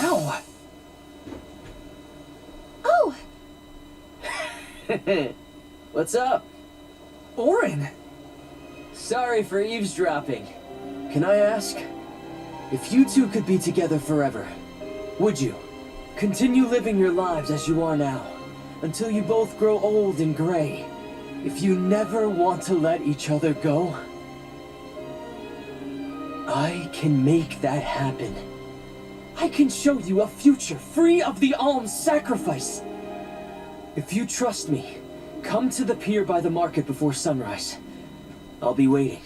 Ow! Oh! What's up? Orin! Sorry for eavesdropping. Can I ask? If you two could be together forever, would you? Continue living your lives as you are now, until you both grow old and gray. If you never want to let each other go, I can make that happen. I can show you a future free of the Alm's sacrifice. If you trust me, come to the pier by the market before sunrise. I'll be waiting.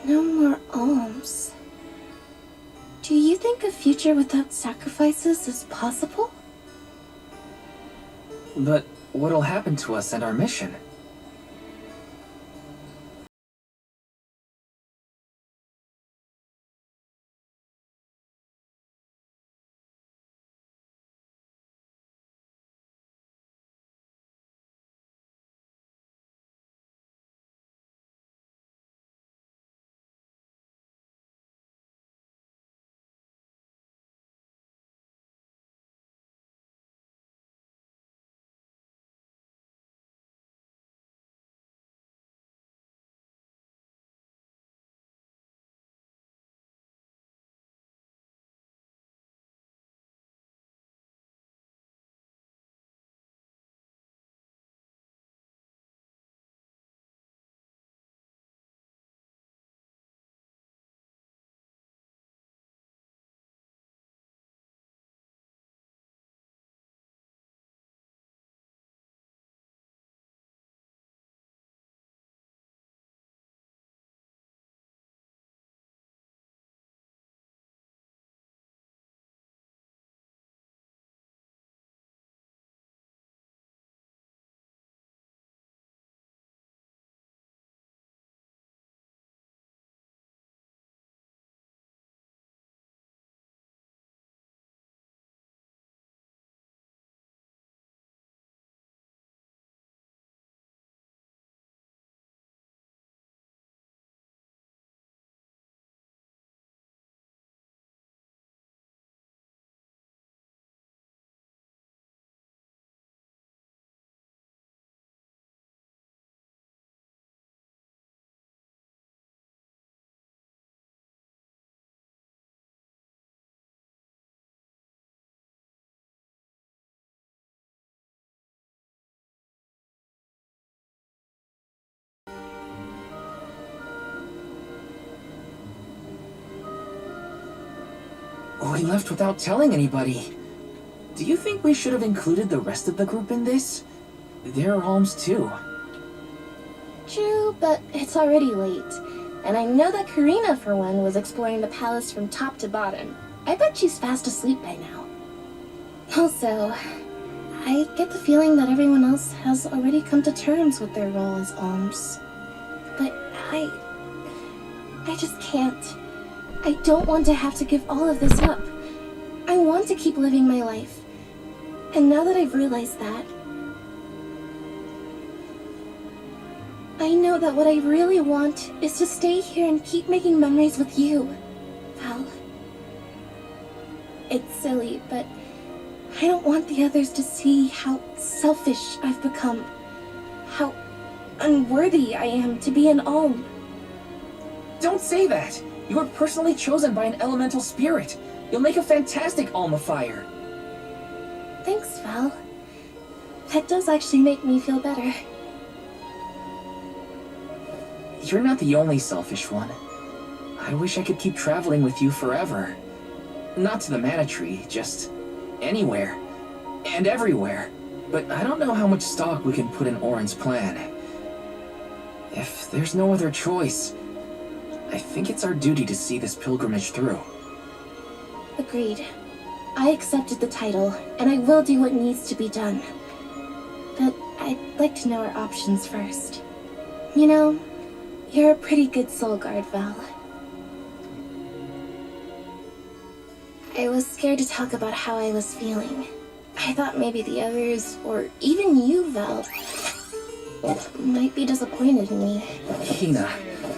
No more alms. Do you think a future without sacrifices is possible? But what'll happen to us and our mission? We left without telling anybody. Do you think we should have included the rest of the group in this? They're alms too. True, but it's already late. And I know that Karina, for one, was exploring the palace from top to bottom. I bet she's fast asleep by now. Also, I get the feeling that everyone else has already come to terms with their role as alms. But I just can't. I don't want to have to give all of this up. I want to keep living my life. And now that I've realized that, I know that what I really want is to stay here and keep making memories with you, Val. It's silly, but I don't want the others to see how selfish I've become. How unworthy I am to be an Alm. Don't say that! You were personally chosen by an elemental spirit. You'll make a fantastic Alm of Fire. Thanks, Val. That does actually make me feel better. You're not the only selfish one. I wish I could keep traveling with you forever. Not to the Mana Tree, just anywhere. And everywhere. But I don't know how much stock we can put in Auron's plan. If there's no other choice, I think it's our duty to see this pilgrimage through. Agreed. I accepted the title, and I will do what needs to be done. But I'd like to know our options first. You know, you're a pretty good soul guard, Val. I was scared to talk about how I was feeling. I thought maybe the others, or even you, Val, might be disappointed in me. Hina,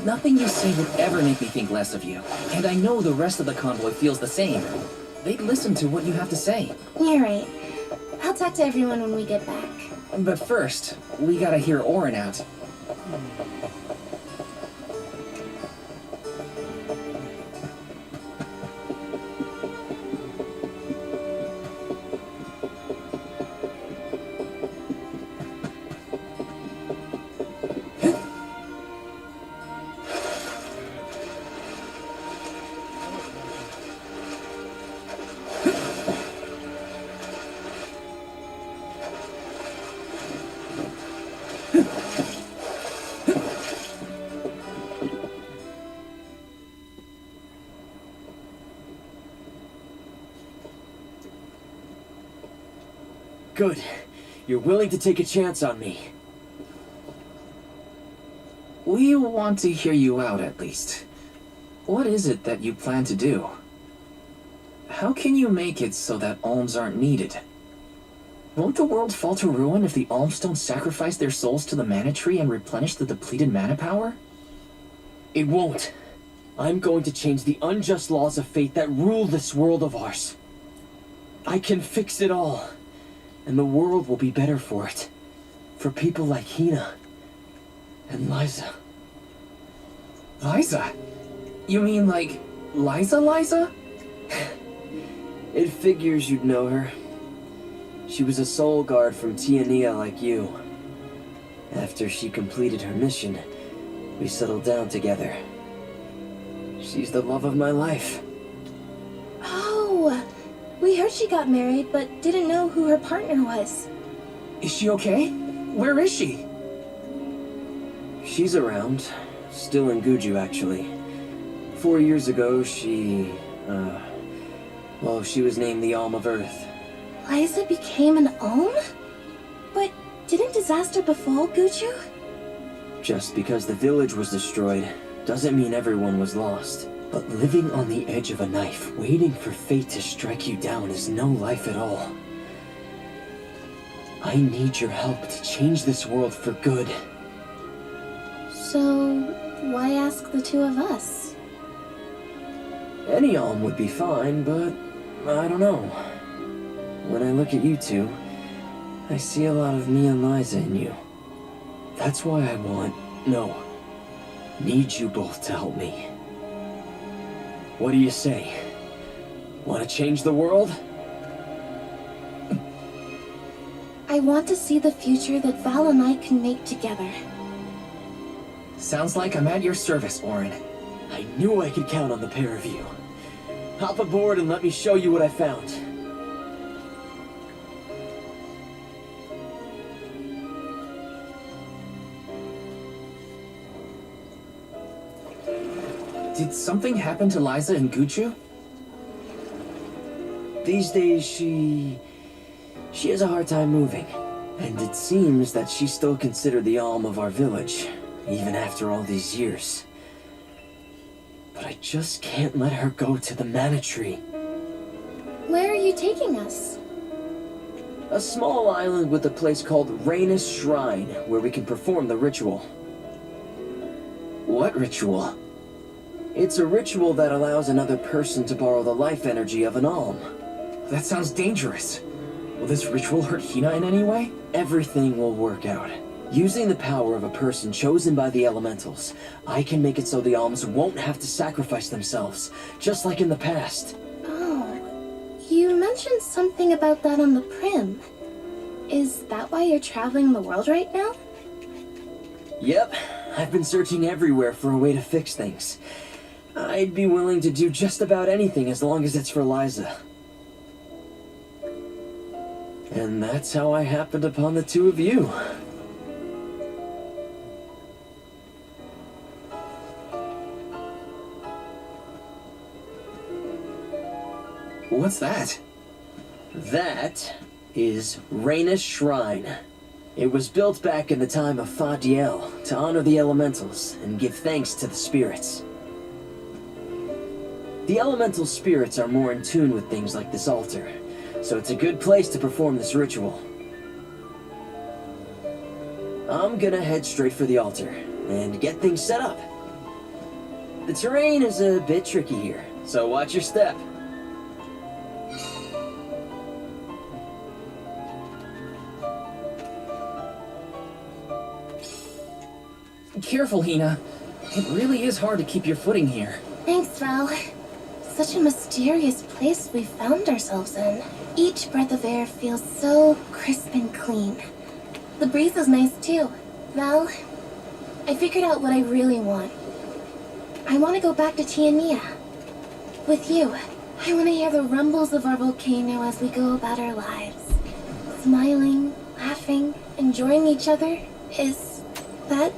nothing you say would ever make me think less of you. And I know the rest of the convoy feels the same. They'd listen to what you have to say. You're right. I'll talk to everyone when we get back. But first, we gotta hear Auron out. Good. You're willing to take a chance on me. We want to hear you out, at least. What is it that you plan to do? How can you make it so that alms aren't needed? Won't the world fall to ruin if the alms don't sacrifice their souls to the Mana Tree and replenish the depleted mana power? It won't. I'm going to change the unjust laws of fate that rule this world of ours. I can fix it all. And the world will be better for it. For people like Hina. And Liza. Liza? You mean like Liza? It figures you'd know her. She was a soul guard from Tiania like you. After she completed her mission, we settled down together. She's the love of my life. Oh, we heard she got married, but didn't know who her partner was. Is she okay? Where is she? She's around. Still in Guju, actually. 4 years ago, she was named the Alm of Earth. Liza became an Alm? But didn't disaster befall Guju? Just because the village was destroyed doesn't mean everyone was lost. But living on the edge of a knife, waiting for fate to strike you down is no life at all. I need your help to change this world for good. So, why ask the two of us? Any Alm would be fine, but I don't know. When I look at you two, I see a lot of me and Liza in you. That's why I need you both to help me. What do you say? Want to change the world? I want to see the future that Val and I can make together. Sounds like I'm at your service, Auron. I knew I could count on the pair of you. Hop aboard and let me show you what I found. Did something happen to Liza and Guju? these days she has a hard time moving. And it seems that she's still considered the alm of our village, even after all these years. But I just can't let her go to the Mana Tree. Where are you taking us? A small island with a place called Rhaenys Shrine, where we can perform the ritual. What ritual? It's a ritual that allows another person to borrow the life energy of an alm. That sounds dangerous. Will this ritual hurt Hina in any way? Everything will work out. Using the power of a person chosen by the elementals, I can make it so the alms won't have to sacrifice themselves, just like in the past. Oh, you mentioned something about that on the Prim. Is that why you're traveling the world right now? Yep, I've been searching everywhere for a way to fix things. I'd be willing to do just about anything as long as it's for Liza. And that's how I happened upon the two of you. What's that? That is Rhaenys Shrine. It was built back in the time of Fadiel to honor the elementals and give thanks to the spirits. The elemental spirits are more in tune with things like this altar, so it's a good place to perform this ritual. I'm gonna head straight for the altar and get things set up. The terrain is a bit tricky here, so watch your step. Careful, Hina. It really is hard to keep your footing here. Thanks, Val. Such a mysterious place we found ourselves in. Each breath of air feels so crisp and clean. The breeze is nice too. Val, I figured out what I really want. I want to go back to Tiania. With you. I want to hear the rumbles of our volcano as we go about our lives. Smiling, laughing, enjoying each other. Is that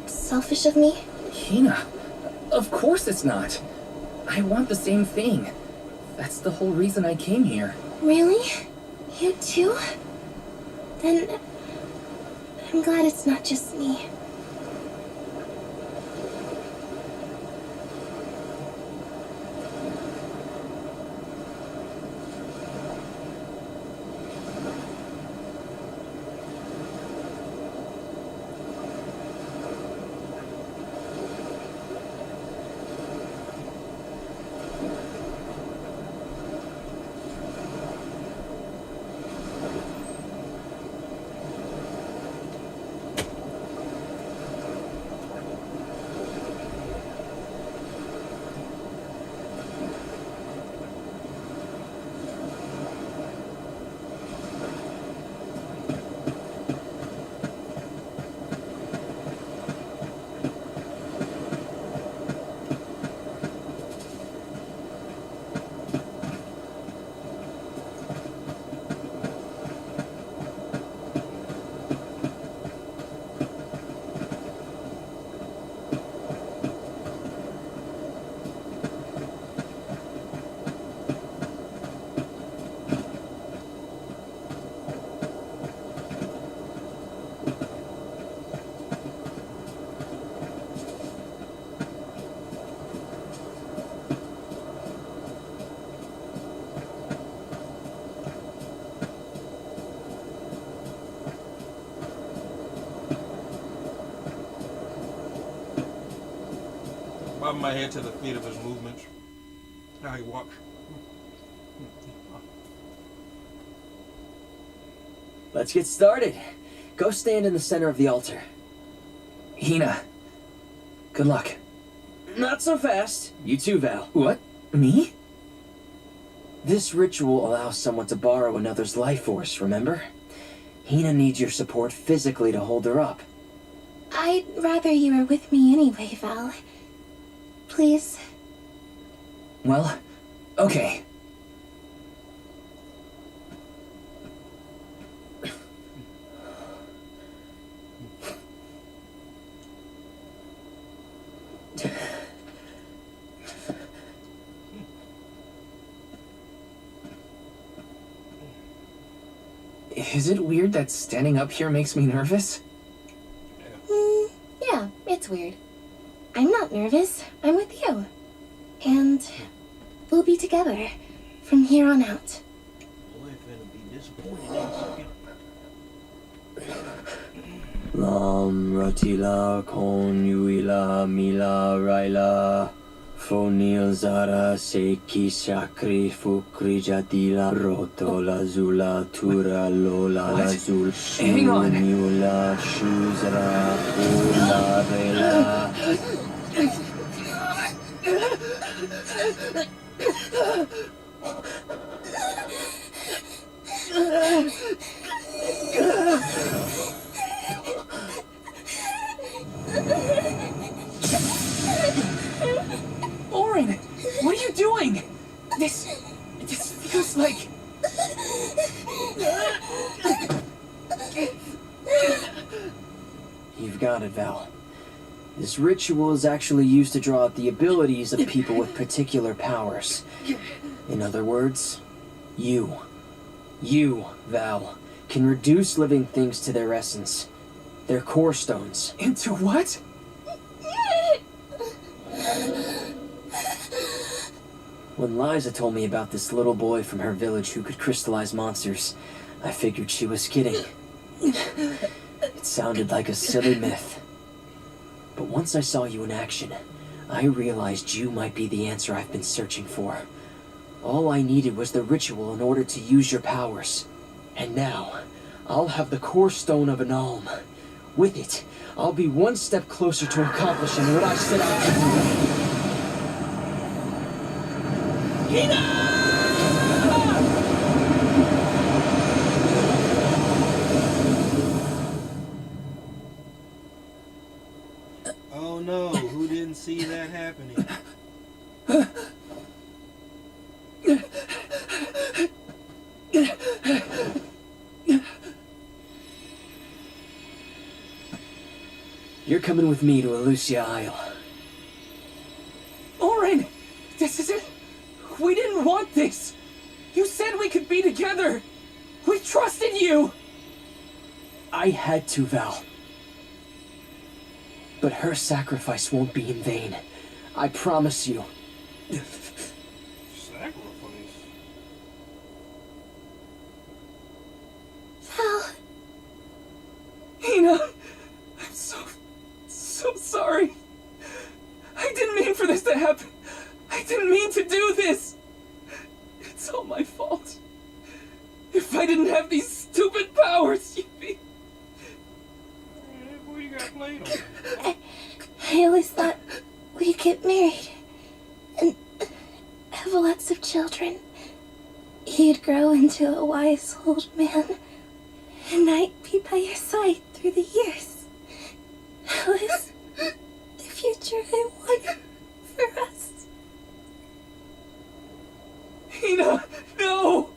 selfish of me? Hina, of course it's not. I want the same thing. That's the whole reason I came here. Really? You too? Then I'm glad it's not just me. Bobbing my head to the beat of his movements. How he walks. Let's get started. Go stand in the center of the altar. Hina, good luck. Not so fast. You too, Val. What? Me? This ritual allows someone to borrow another's life force, remember? Hina needs your support physically to hold her up. I'd rather you were with me anyway, Val. Please. Well, okay. Is it weird that standing up here makes me nervous? Yeah, it's weird. I'm not nervous. I'm with you. And we'll be together from here on out. Boy, finna be disappointed, ain't you? Lam Ratila Kon Yuila Mila Raila Fonil Zara Seki Shakri Fukri Jadila Rotola Zula Tura Lola Lazul Hang on. Shunula Shuzra Ula Rela. Orin, what are you doing? This feels like... You've got it, Val. This ritual is actually used to draw out the abilities of people with particular powers. In other words, you, Val, can reduce living things to their essence. Their core stones. Into what? When Liza told me about this little boy from her village who could crystallize monsters, I figured she was kidding. It sounded like a silly myth. But once I saw you in action, I realized you might be the answer I've been searching for. All I needed was the ritual in order to use your powers. And now, I'll have the core stone of an Alm. With it, I'll be one step closer to accomplishing what I set out to do. Oh no, who didn't see that happening? You're coming with me to Elusia Isle. Orin! This is it? We didn't want this! You said we could be together! We trusted you! I had to, Val. But her sacrifice won't be in vain. I promise you. Sacrifice? Val. Hina! I'm so sorry. I didn't mean for this to happen. I didn't mean to do this. It's all my fault. If I didn't have these stupid powers, you'd be... Boy, you got played on. I always thought we'd get married and have lots of children. You'd grow into a wise old man, and I'd be by your side through the years. That was the future I wanted for us. Hina, no!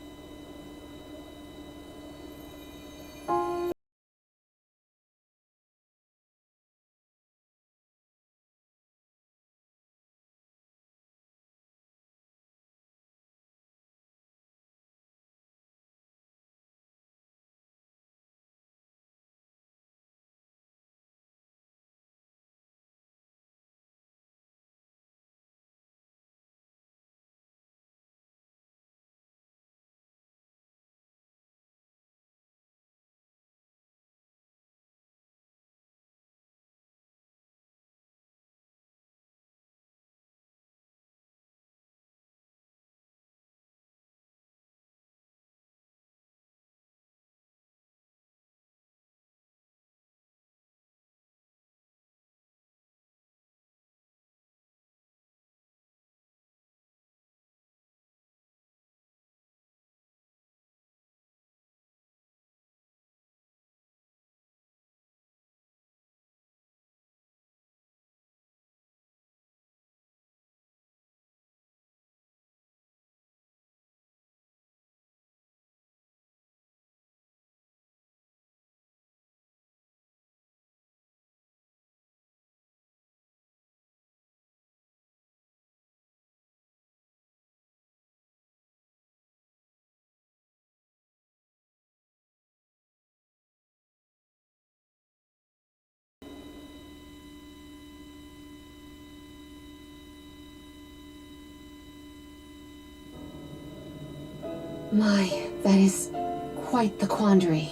My, that is quite the quandary.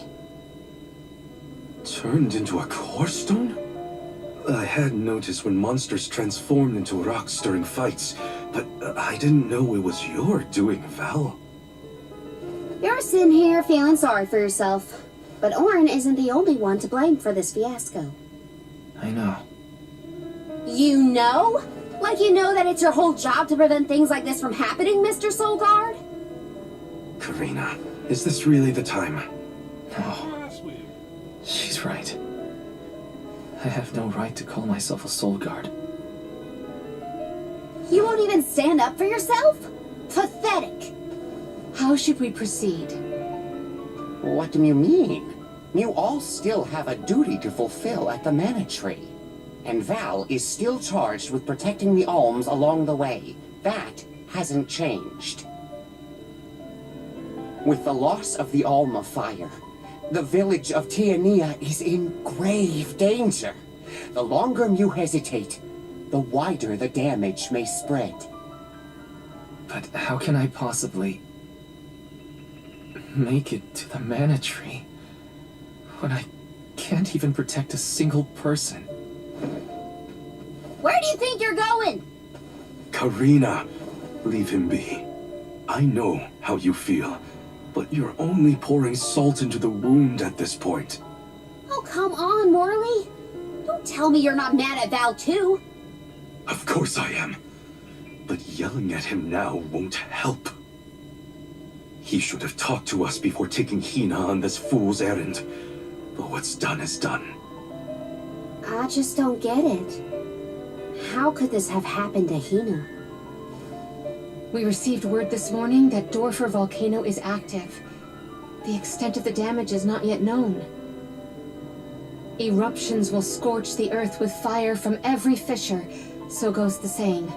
Turned into a core stone? I had noticed when monsters transformed into rocks during fights, but I didn't know it was your doing, Val. You're sitting here feeling sorry for yourself. But Orin isn't the only one to blame for this fiasco. I know. You know? Like you know that it's your whole job to prevent things like this from happening, Mr. Soulguard? Karina, is this really the time? No. She's right. I have no right to call myself a soul guard. You won't even stand up for yourself? Pathetic. How should we proceed? What do you mean? You all still have a duty to fulfill at the Mana Tree. And Val is still charged with protecting the alms along the way. That hasn't changed. With the loss of the Alm of Fire, the village of Tiania is in grave danger. The longer you hesitate, the wider the damage may spread. But how can I possibly make it to the Mana Tree when I can't even protect a single person? Where do you think you're going? Karina, leave him be. I know how you feel, but you're only pouring salt into the wound at this point. Oh, come on, Morley. Don't tell me you're not mad at Val, too. Of course I am. But yelling at him now won't help. He should have talked to us before taking Hina on this fool's errand. But what's done is done. I just don't get it. How could this have happened to Hina? We received word this morning that Dorfer Volcano is active. The extent of the damage is not yet known. Eruptions will scorch the earth with fire from every fissure, so goes the saying.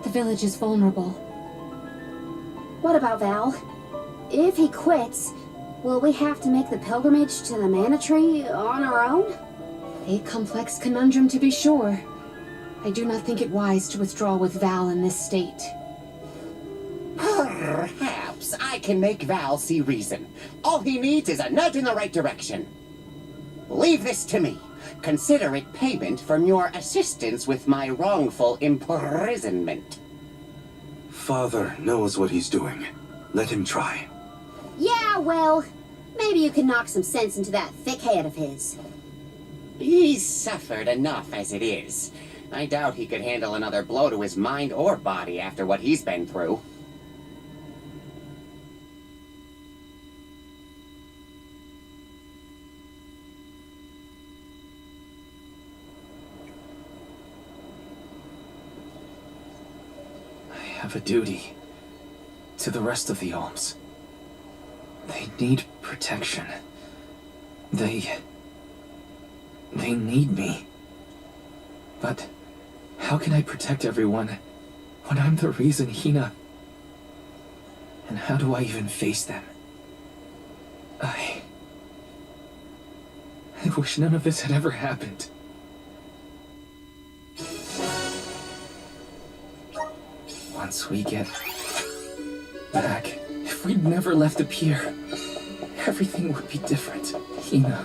The village is vulnerable. What about Val? If he quits, will we have to make the pilgrimage to the Mana Tree on our own? A complex conundrum to be sure. I do not think it wise to withdraw with Val in this state. Perhaps I can make Val see reason. All he needs is a nudge in the right direction. Leave this to me. Consider it payment from your assistance with my wrongful imprisonment. Father knows what he's doing. Let him try. Yeah, well, maybe you can knock some sense into that thick head of his. He's suffered enough as it is. I doubt he could handle another blow to his mind or body after what he's been through. I have a duty to the rest of the alms. They need protection. They need me. But how can I protect everyone when I'm the reason Hina... And how do I even face them? I wish none of this had ever happened. Once we get back, if we'd never left the pier, everything would be different. Hina.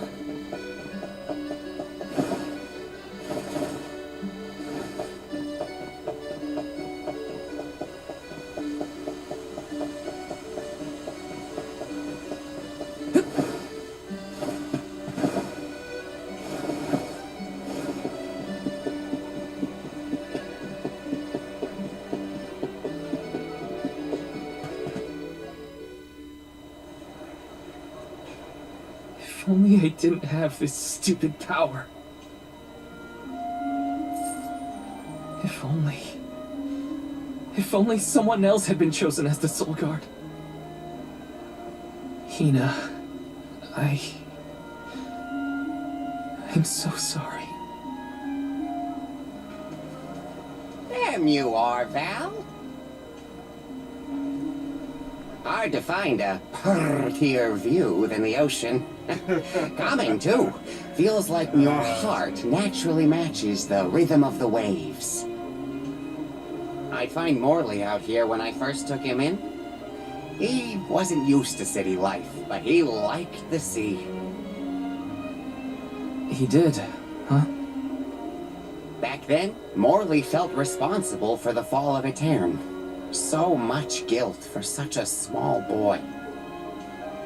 If only I didn't have this stupid power. If only someone else had been chosen as the Soul Guard. Hina, I'm so sorry. There you are, Val. Hard to find a prettier view than the ocean. Calming, too. Feels like your heart naturally matches the rhythm of the waves. I'd find Morley out here when I first took him in. He wasn't used to city life, but he liked the sea. He did, huh? Back then, Morley felt responsible for the fall of Aetern. So much guilt for such a small boy.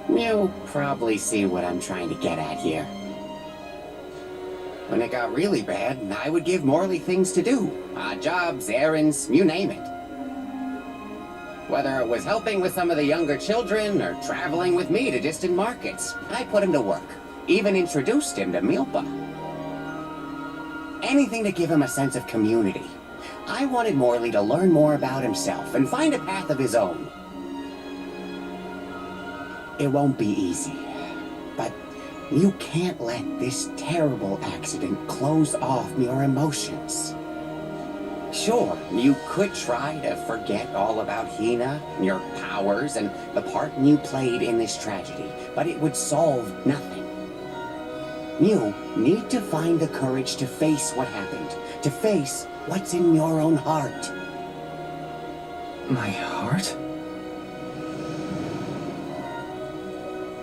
You probably see what I'm trying to get at here. When it got really bad, I would give Morley things to do. Odd jobs, errands, you name it. Whether it was helping with some of the younger children or traveling with me to distant markets, I put him to work. Even introduced him to Milpa. Anything to give him a sense of community. I wanted Morley to learn more about himself and find a path of his own. It won't be easy, but you can't let this terrible accident close off your emotions. Sure, you could try to forget all about Hina, your powers, and the part you played in this tragedy, but it would solve nothing. You need to find the courage to face what happened, to face what's in your own heart. My heart?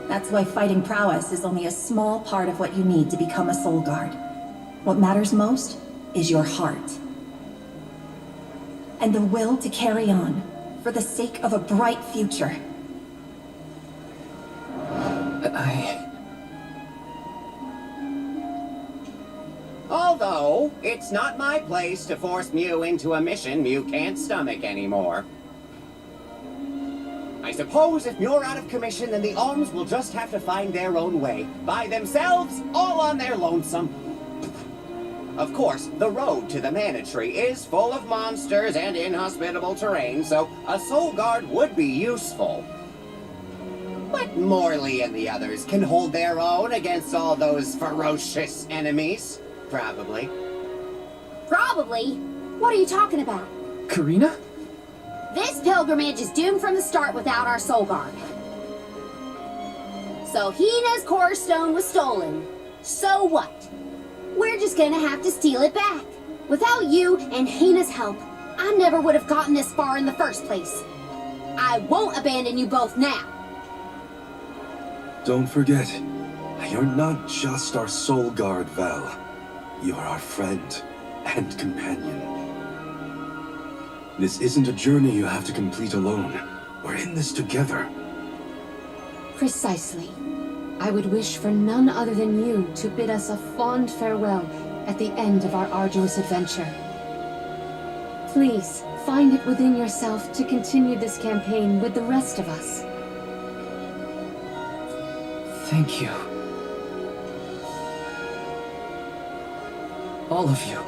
That's why fighting prowess is only a small part of what you need to become a Soul Guard. What matters most is your heart. And the will to carry on, for the sake of a bright future. Although, it's not my place to force Mew into a mission Mew can't stomach anymore. I suppose if you're out of commission, then the Alms will just have to find their own way. By themselves, all on their lonesome. Of course, the road to the Mana Tree is full of monsters and inhospitable terrain, so a Soul Guard would be useful. But Morley and the others can hold their own against all those ferocious enemies. Probably. Probably? What are you talking about? Karina? This pilgrimage is doomed from the start without our Soul Guard. So Hina's core stone was stolen. So what? We're just gonna have to steal it back. Without you and Hina's help, I never would have gotten this far in the first place. I won't abandon you both now. Don't forget, you're not just our Soul Guard, Val. You're our friend and companion. This isn't a journey you have to complete alone. We're in this together. Precisely. I would wish for none other than you to bid us a fond farewell at the end of our arduous adventure. Please, find it within yourself to continue this campaign with the rest of us. Thank you. All of you.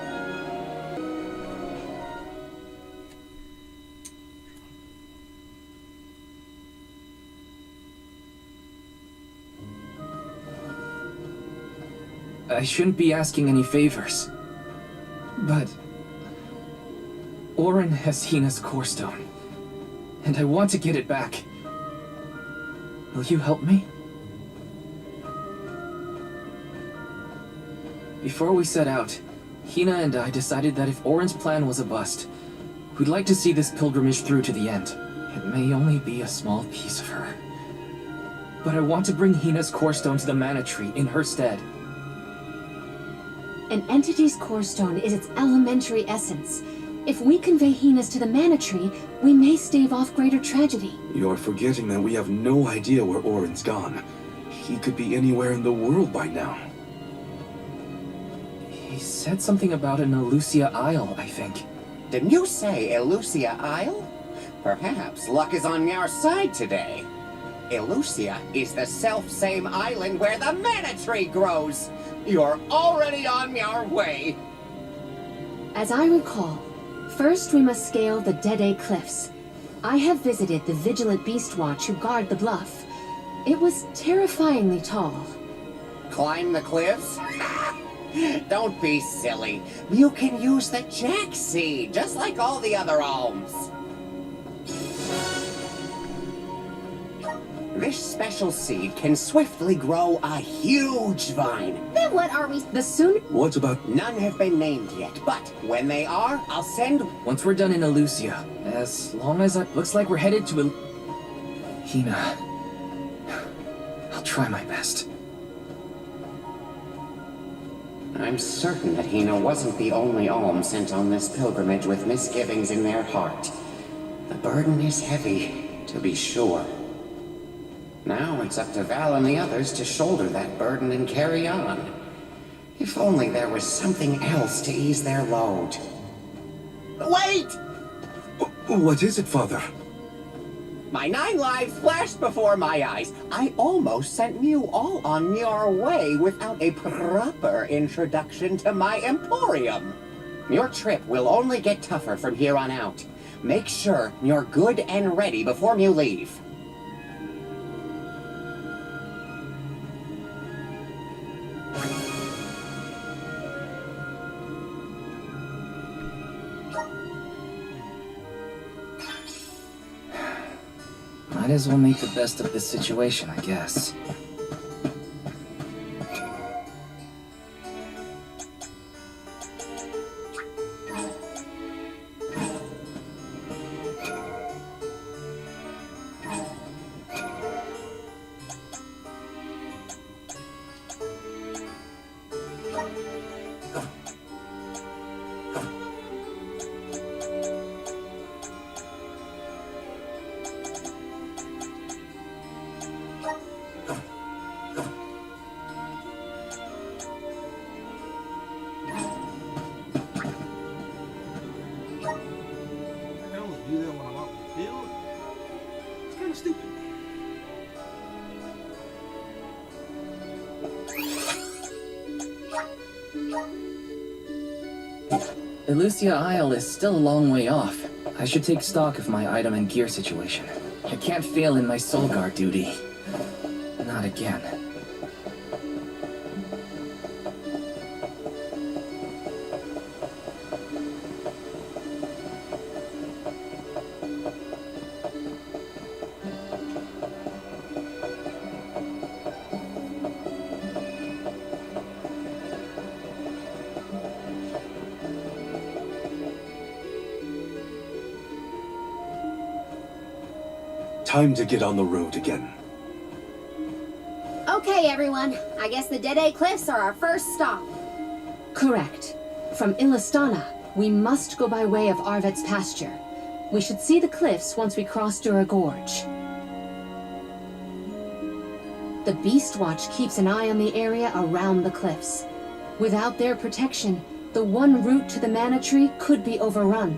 I shouldn't be asking any favors, but Auron has Hina's core stone, and I want to get it back. Will you help me? Before we set out, Hina and I decided that if Auron's plan was a bust, we'd like to see this pilgrimage through to the end. It may only be a small piece of her, but I want to bring Hina's core stone to the Mana Tree in her stead. An entity's core stone is its elementary essence. If we convey Hina's to the Mana Tree, we may stave off greater tragedy. You're forgetting that we have no idea where Auron's gone. He could be anywhere in the world by now. He said something about an Elusia Isle, I think. Didn't you say Elusia Isle? Perhaps luck is on our side today. Elusia is the self-same island where the Mana Tree grows. You're already on your way. As I recall, first we must scale the Dede Cliffs. I have visited the Vigilant Beast Watch who guard the bluff. It was terrifyingly tall. Climb the cliffs? Don't be silly. You can use the Jack Seed, just like all the other alms. This special seed can swiftly grow a huge vine. Then what are we? The soon... What about... None have been named yet, but when they are, I'll send... Once we're done in Elusia, as long as it looks like we're headed to Hina. I'll try my best. I'm certain that Hina wasn't the only alm sent on this pilgrimage with misgivings in their heart. The burden is heavy, to be sure. Now it's up to Val and the others to shoulder that burden and carry on. If only there was something else to ease their load. Wait! What is it, Father? My 9 lives flashed before my eyes. I almost sent you all on your way without a proper introduction to my emporium. Your trip will only get tougher from here on out. Make sure you're good and ready before you leave. Might as well make the best of this situation, I guess. Elusia Isle is still a long way off. I should take stock of my item and gear situation. I can't fail in my Soul Guard duty. Not again. Time to get on the road again. Okay, everyone. I guess the Dede Cliffs are our first stop. Correct. From Illistana, we must go by way of Arvet's pasture. We should see the cliffs once we cross Dura Gorge. The Beast Watch keeps an eye on the area around the cliffs. Without their protection, the one route to the Mana Tree could be overrun.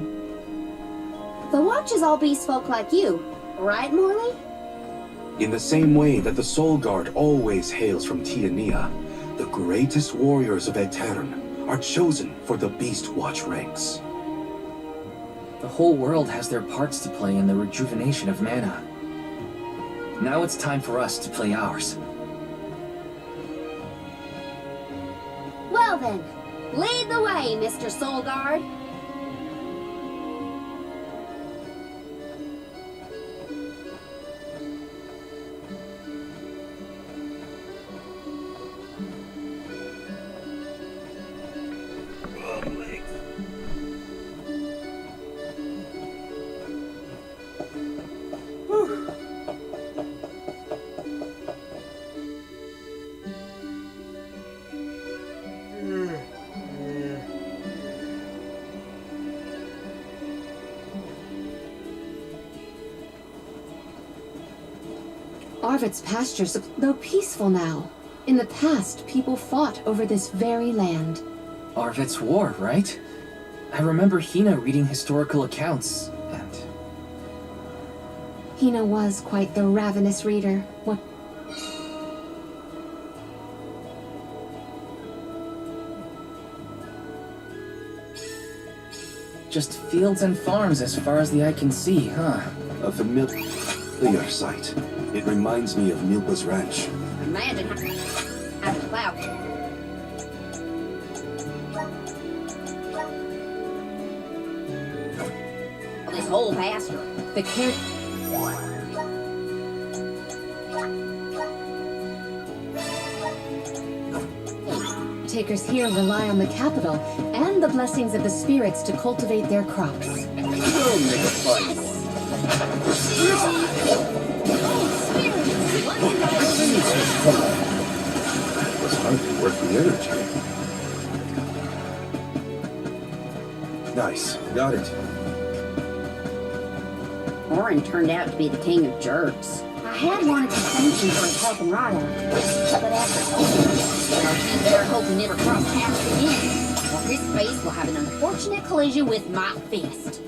The Watch is all beast folk like you. Right, Morley? In the same way that the Soul Guard always hails from Tiania, the greatest warriors of Aetern are chosen for the Beast Watch ranks. The whole world has their parts to play in the rejuvenation of mana. Now it's time for us to play ours. Well then, lead the way, Mr. Soul Guard. Arvet's pastures, though peaceful now. In the past, people fought over this very land. Arvet's war, right? I remember Hina reading historical accounts, and... Hina was quite the ravenous reader. What? Just fields and farms as far as the eye can see, huh? A familiar sight. It reminds me of Milpa's ranch. Imagine having to plow. This whole pasture. The care... Takers here rely on the capital and the blessings of the spirits to cultivate their crops. Don't make a fun one. That was hardly worth the energy. Nice. Got it. Orin turned out to be the king of jerks. I had wanted to thank him for his help in Rada, but after all, he better hope we never cross paths again, or his face will have an unfortunate collision with my fist.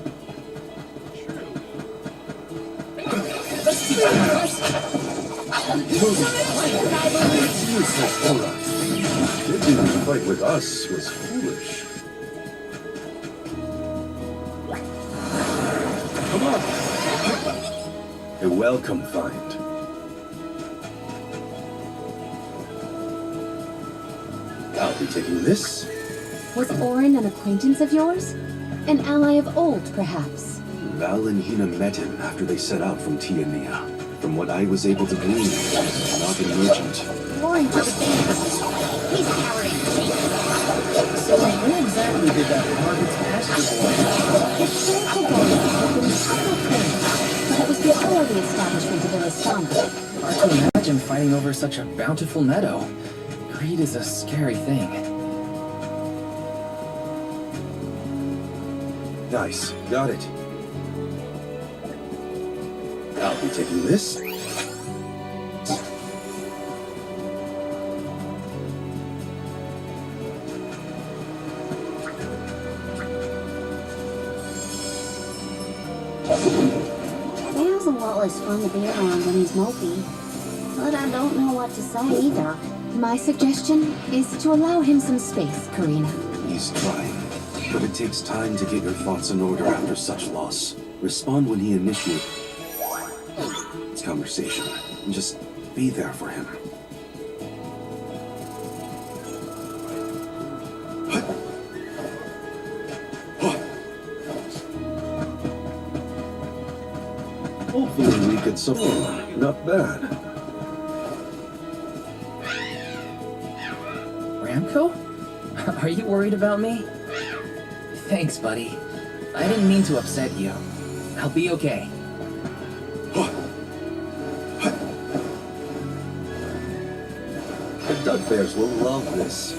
Didn't even fight with us was foolish. Come on. A welcome find. I'll be taking this. Was Orin an acquaintance of yours? An ally of old, perhaps? Val and Hina met him after they set out from Tiania. From what I was able to glean, he was not a merchant. Orin took advantage. He's a coward and cheat. So when exactly did that Margaret's pasture boy? His spiritual body had been several things, but it was before the establishment of Illistana. Hard to imagine fighting over such a bountiful meadow. Greed is a scary thing. Nice. Got it. I'll be taking this. Feels a lot less fun to be around when he's mopey. But I don't know what to say either. My suggestion is to allow him some space, Karina. He's trying, but it takes time to get your thoughts in order after such loss. Respond when he initiates conversation, and just be there for him. Hopefully we get something not bad. Ramco? Are you worried about me? Thanks, buddy. I didn't mean to upset you. I'll be okay. The duck bears will love this.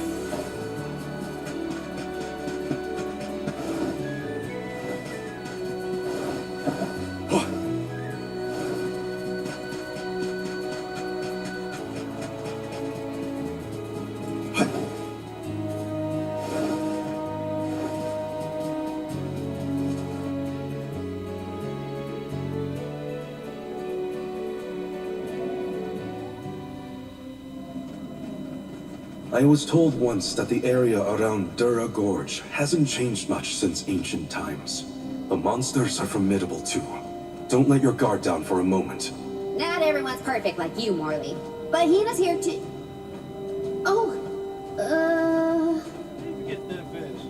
I was told once that the area around Dura Gorge hasn't changed much since ancient times. The monsters are formidable too. Don't let your guard down for a moment. Not everyone's perfect like you, Morley. But Hina's here to... Oh, Get that fish.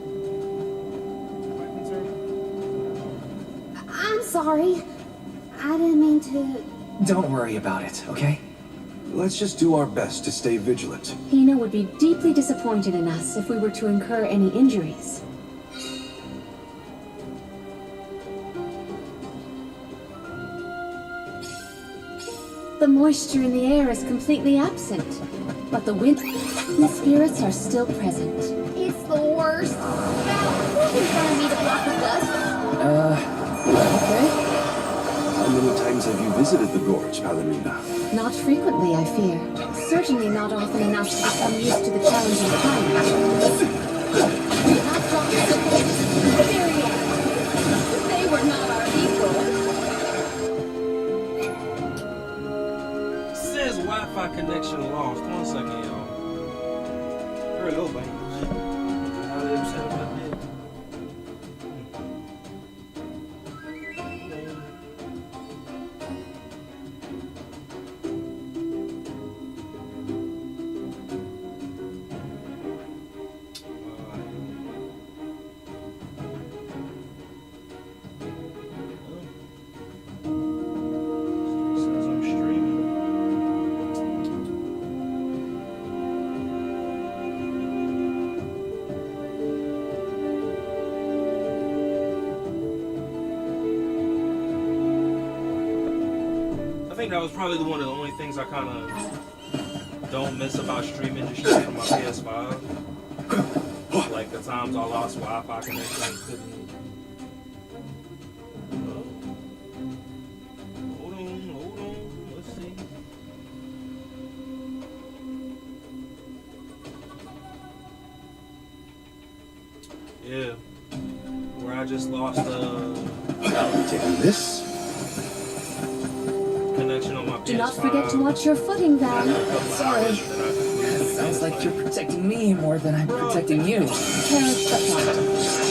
I'm sorry. I didn't mean to... Don't worry about it, okay? Let's just do our best to stay vigilant. Hina would be deeply disappointed in us if we were to incur any injuries. The moisture in the air is completely absent, but the wind and the spirits are still present. It's the worst. Val, move in front of me to block the dust. Okay? How many times have you visited the gorge, Palomina? Not frequently, I fear. Certainly not often enough to become used to the challenging climate. They were not our equal. Says Wi-Fi connection lost. 1 second, y'all. Hurry up, baby. How did it set up like that? Says I'm streaming. think that was probably one of the only things I kind of don't miss about streaming just straight from my PS5. Like the times I lost Wi-Fi connection and couldn't. Hold on. Let's see. Yeah, where I just lost I'll be taking this. connection on my PS5. Do not forget to watch your footing, Val. Sorry. Sounds like you're protecting me more than I'm protecting you. Carrots but not.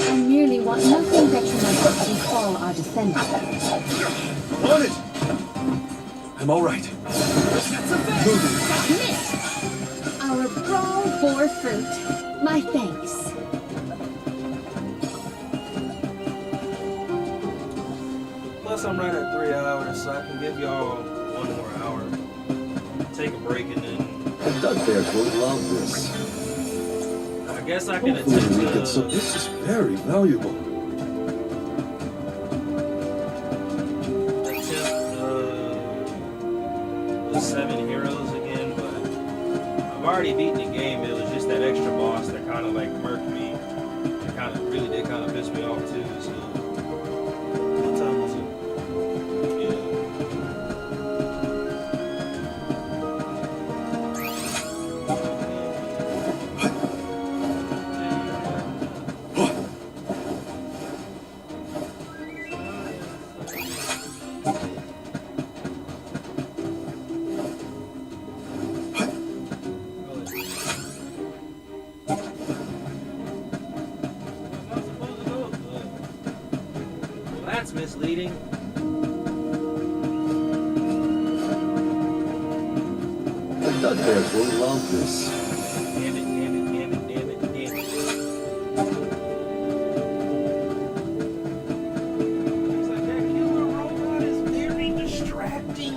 I merely want nothing detrimental to all our defenders. On it! I'm all right. Missed! Our brawl bore fruit. My thanks. Plus, I'm right at 3 hours, so I can give y'all 1 more hour. Take a break and then. The Dugbears will love this. I guess I can Hopefully attempt we get to. some. This is very valuable. Attempt the 7 heroes again, but I've already beaten the game. It was just that extra boss that kind of like murked me. It kind of really did kind of piss me off too. So what time was it? That's misleading. The Dugbears will love this. Damn it. He's like, that killer robot is very distracting.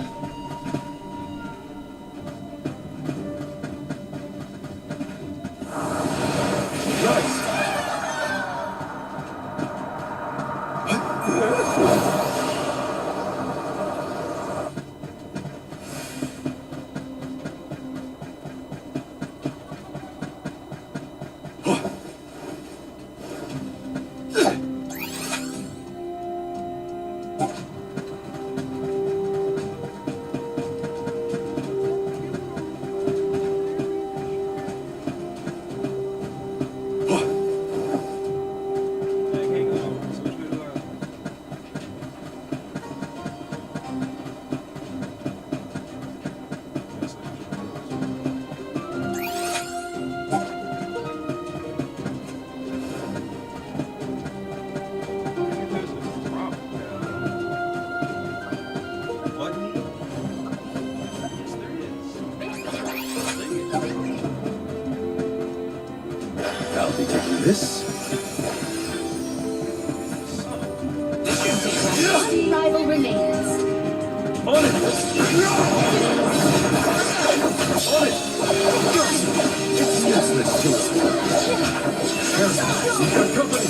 I'll be taking this. One rival remains. On it! It's useless to us. You've got company!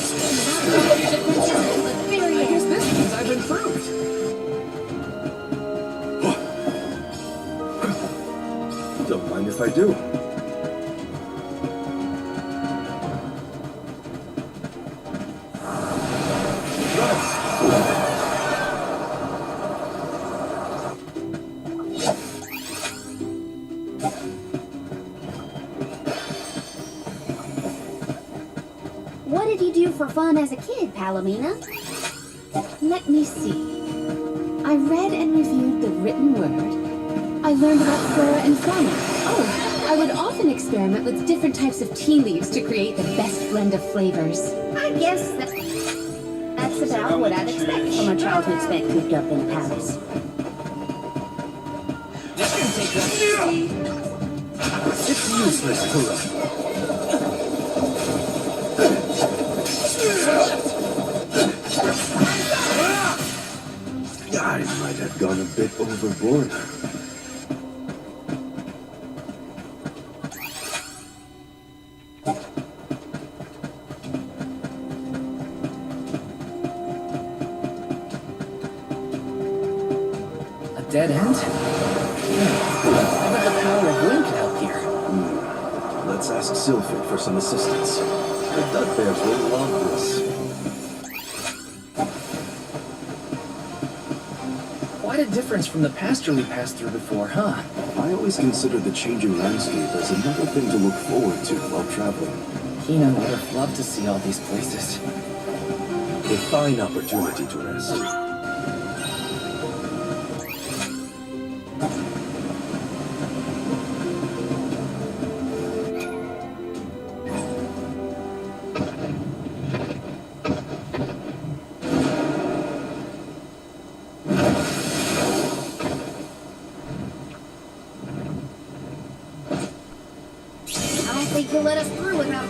I guess this means I've improved. Don't mind if I do. What did you do for fun as a kid, Palomina? Let me see. I read and reviewed the written word. I learned about flora and fauna. Oh, I would often experiment with different types of tea leaves to create the best blend of flavors. I guess that's about what I'd expect from a childhood spent cooped up in a palace. It's useless to us. I might have gone a bit overboard. A dead end? I bet the power of wind could help here. Let's ask Sylphid for some assistance. The Dud Bears will love this. Quite a difference from the pasture we passed through before, huh? I always consider the changing landscape as another thing to look forward to while traveling. Hina would have loved to see all these places. A fine opportunity to rest. I don't think he'll let us through without.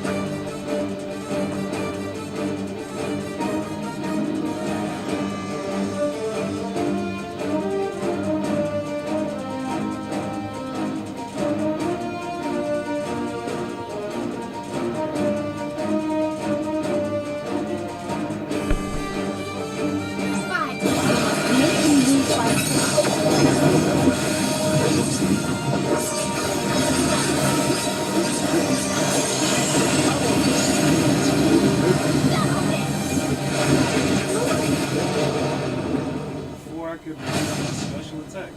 Fine. Make him lose by. Before I could release my special attack.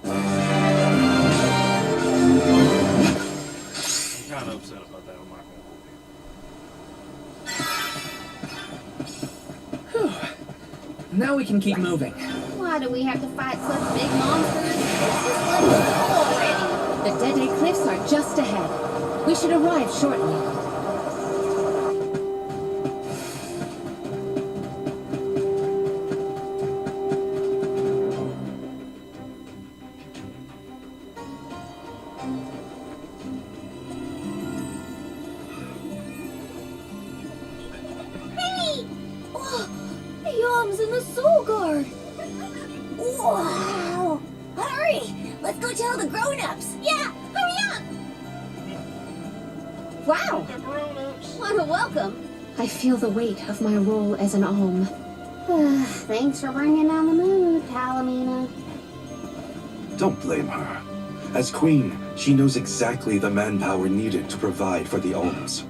I'm kind of upset about that. I'm not gonna hold you. Now we can keep moving. Why do we have to fight such big monsters? Just let us go already. The Dede Cliffs are just ahead. We should arrive shortly. Hey! Oh, the arms in the Soul Guard! Wow! Hurry! Let's go tell the grown-ups! Yeah, hurry up! Wow! What a welcome! I feel the weight of my role as an Alm. Thanks for bringing down the mood, Talamina. Don't blame her. As queen, she knows exactly the manpower needed to provide for the Alms.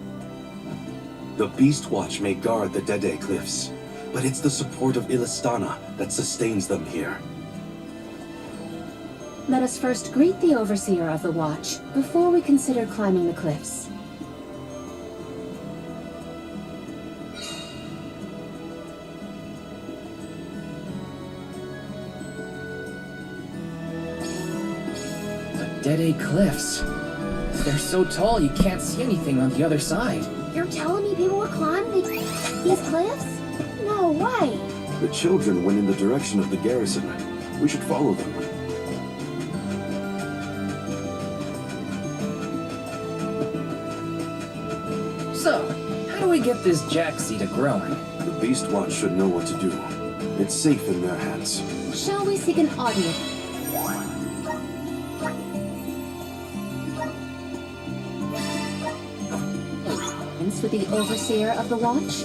The Beast Watch may guard the Dede Cliffs, but it's the support of Illistana that sustains them here. Let us first greet the Overseer of the Watch before we consider climbing the cliffs. Dede Cliffs. They're so tall you can't see anything on the other side. You're telling me people will climb these cliffs? No way! The children went in the direction of the garrison. We should follow them. So, how do we get this jack seat a growing? The Beast Watch should know what to do. It's safe in their hands. Shall we seek an audience? With the Overseer of the Watch?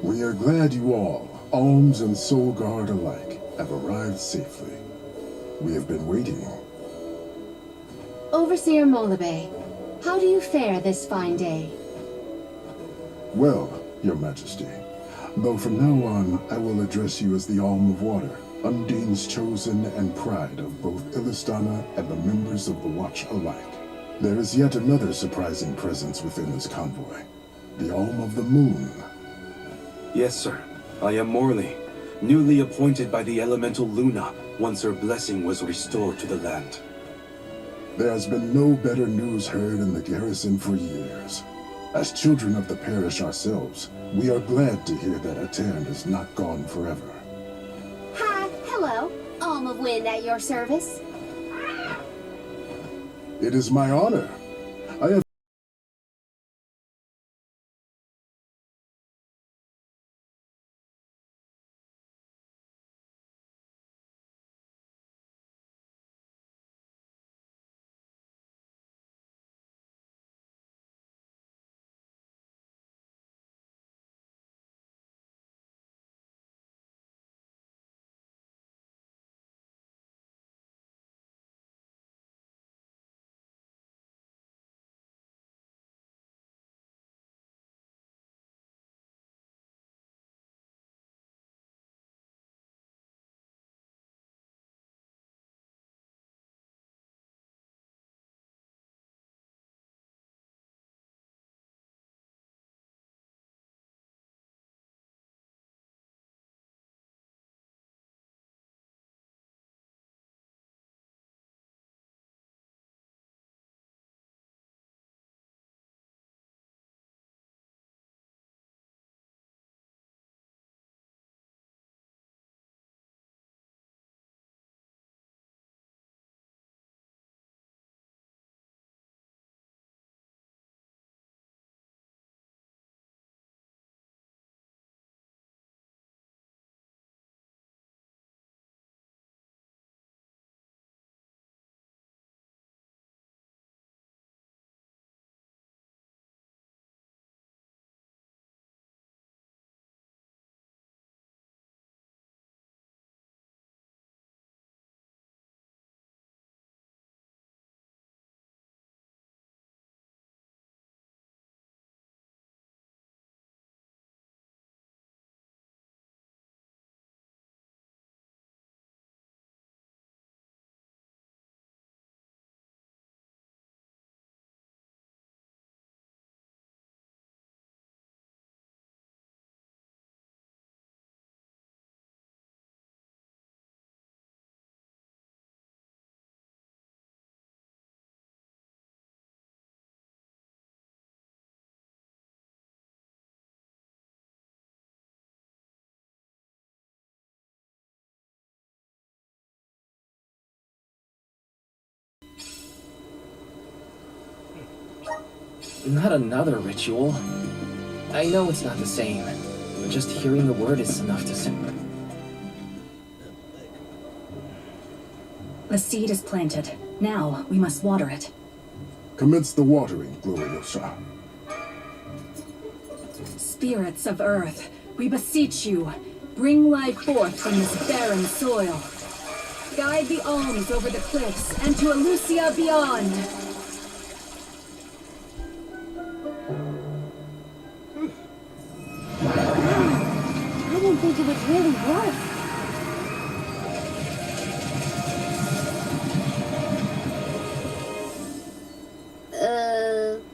We are glad you all, Alms and Soul Guard alike, have arrived safely. We have been waiting. Overseer Molabe, how do you fare this fine day? Well, Your Majesty. Though from now on, I will address you as the Alm of Water, Undine's chosen and pride of both Illistana and the members of the Watch alike. There is yet another surprising presence within this convoy, the Alm of the Moon. Yes, sir. I am Morley, newly appointed by the elemental Luna once her blessing was restored to the land. There has been no better news heard in the garrison for years. As children of the parish ourselves, we are glad to hear that Aetern is not gone forever. Hi, hello. Alm of Wind at your service. It is my honor. I have Not another ritual. I know it's not the same, but just hearing the word is enough to sing. The seed is planted. Now, we must water it. Commence the watering, Gloriosa. Spirits of Earth, we beseech you, bring life forth from this barren soil. Guide the alms over the cliffs and to Elusia beyond. I didn't think it would really work.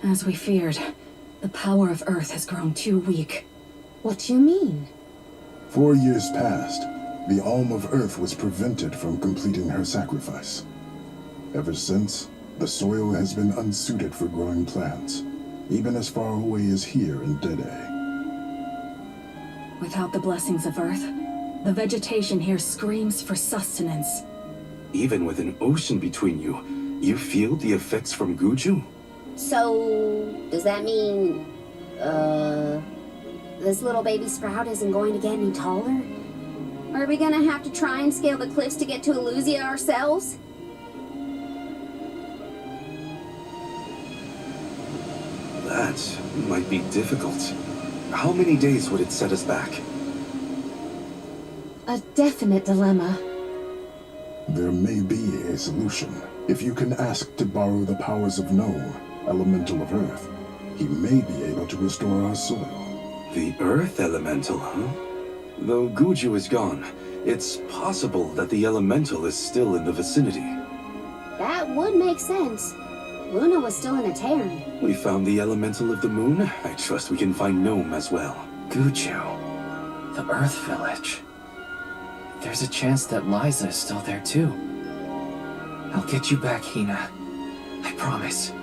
As we feared, the power of Earth has grown too weak. What do you mean? 4 years passed. The Alm of Earth was prevented from completing her sacrifice. Ever since, the soil has been unsuited for growing plants, even as far away as here in Dede. Without the blessings of Earth, the vegetation here screams for sustenance. Even with an ocean between you, you feel the effects from Guju? So, does that mean, this little baby sprout isn't going to get any taller? Are we gonna have to try and scale the cliffs to get to Elusia ourselves? That might be difficult. How many days would it set us back? A definite dilemma. There may be a solution. If you can ask to borrow the powers of Gnome, Elemental of Earth, he may be able to restore our soil. The Earth Elemental, huh? Though Guju is gone, it's possible that the Elemental is still in the vicinity. That would make sense. Luna was still in a Terran. We found the Elemental of the Moon. I trust we can find Gnome as well. Guju. The Earth Village. There's a chance that Liza is still there too. I'll get you back, Hina. I promise.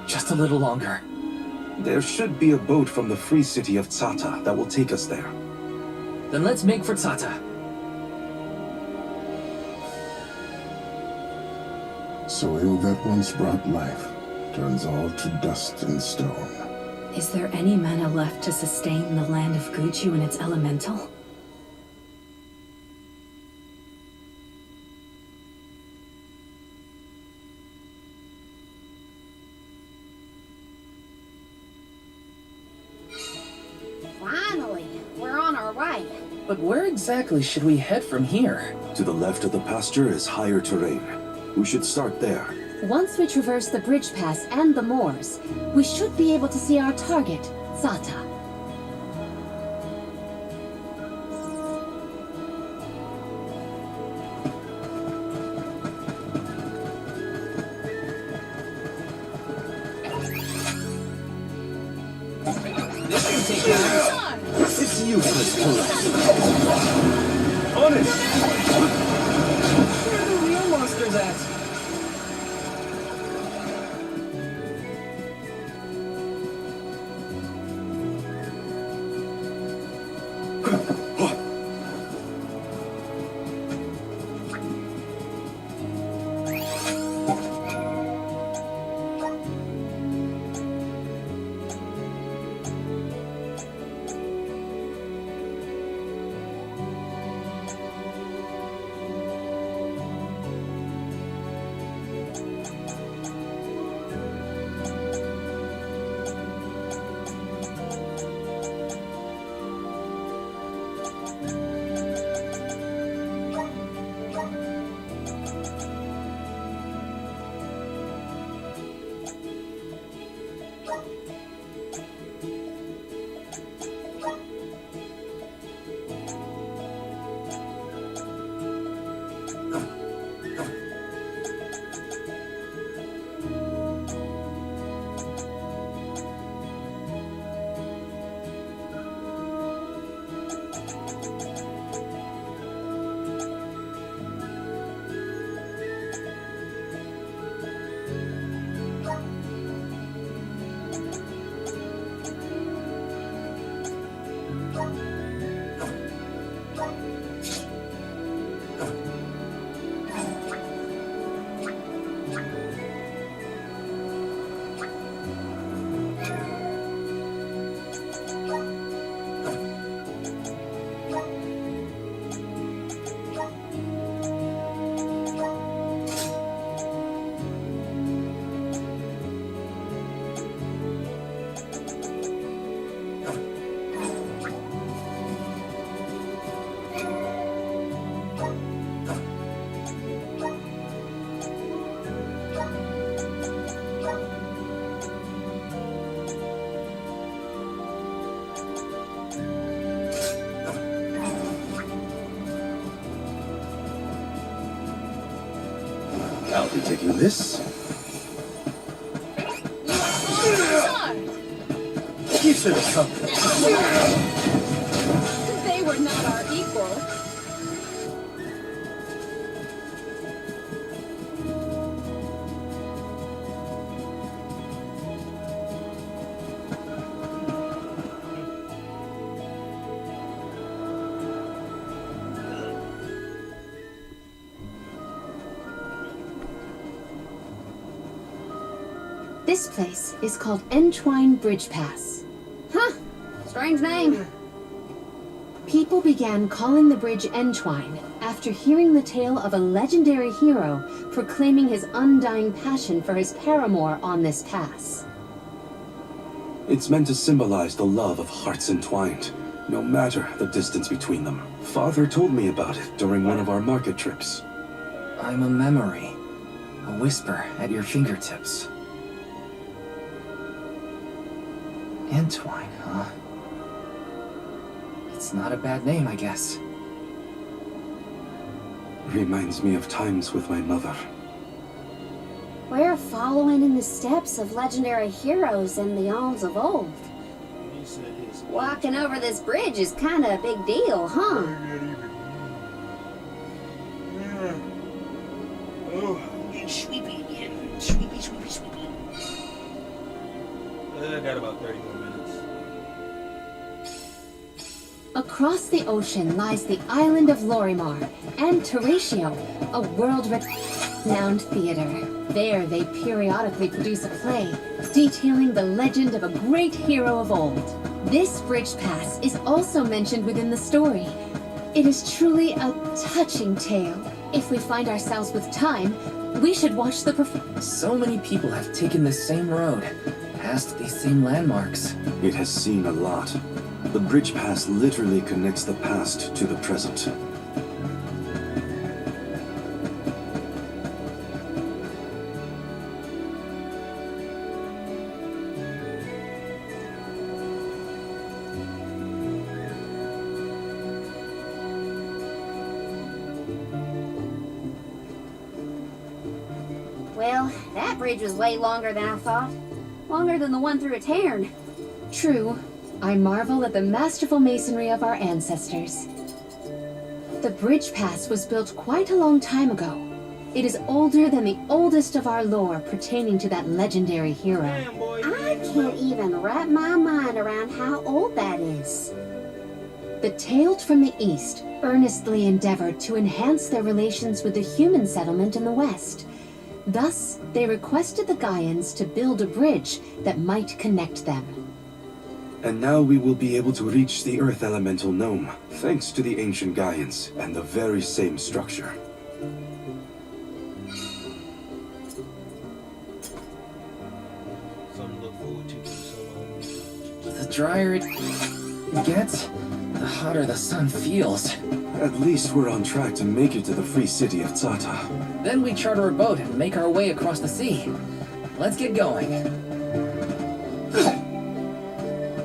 Just a little longer. There should be a boat from the free city of Tsata that will take us there. Then let's make for Tsata. Soil that once brought life turns all to dust and stone. Is there any mana left to sustain the land of Guju and its elemental? Finally, we're on our way. But where exactly should we head from here? To the left of the pasture is higher terrain. We should start there. Once we traverse the bridge pass and the moors, we should be able to see our target, Zata. This can take time. It's useless, Tourette. On it! Where are the real monsters at? I'll be taking this. You should have come. They were not our equal. This place is called Entwine Bridge Pass. Huh. Strange name. People began calling the bridge Entwine after hearing the tale of a legendary hero proclaiming his undying passion for his paramour on this pass. It's meant to symbolize the love of hearts entwined, no matter the distance between them. Father told me about it during one of our market trips. I'm a memory. A whisper at your fingertips. Entwine, huh? It's not a bad name, I guess. Reminds me of times with my mother. We're following in the steps of legendary heroes in the Alms of old. Walking over this bridge is kind of a big deal, huh? Oh, getting sleepy again. Sleepy, sleepy, sleepy. I got about 30 more minutes. Across the ocean lies the island of Lorimar and Teratio, a world-renowned theater. There they periodically produce a play detailing the legend of a great hero of old. This bridge pass is also mentioned within the story. It is truly a touching tale. If we find ourselves with time, we should watch the performance. So many people have taken this same road, past these same landmarks. It has seen a lot. The bridge pass literally connects the past to the present. Well, that bridge was way longer than I thought. Longer than the one through a Tairn. True. I marvel at the masterful masonry of our ancestors. The bridge pass was built quite a long time ago. It is older than the oldest of our lore pertaining to that legendary hero. I can't even wrap my mind around how old that is. The Tailed from the East earnestly endeavored to enhance their relations with the human settlement in the West. Thus, they requested the Gaians to build a bridge that might connect them. And now we will be able to reach the Earth Elemental Gnome, thanks to the ancient Gaians and the very same structure. Something to look forward to for so long. The drier it gets, the hotter the sun feels. At least we're on track to make it to the free city of Tzata. Then we charter a boat and make our way across the sea. Let's get going.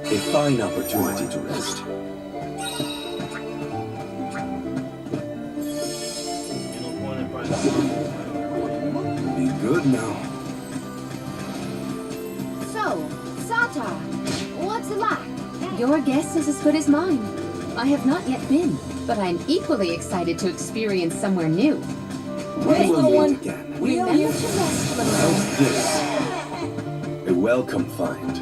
A fine opportunity to rest. Be good now. So, Sata, what's it like? Your guess is as good as mine. I have not yet been, but I'm equally excited to experience somewhere new. We will meet again. Remember to rest, little one. How's this? A welcome find.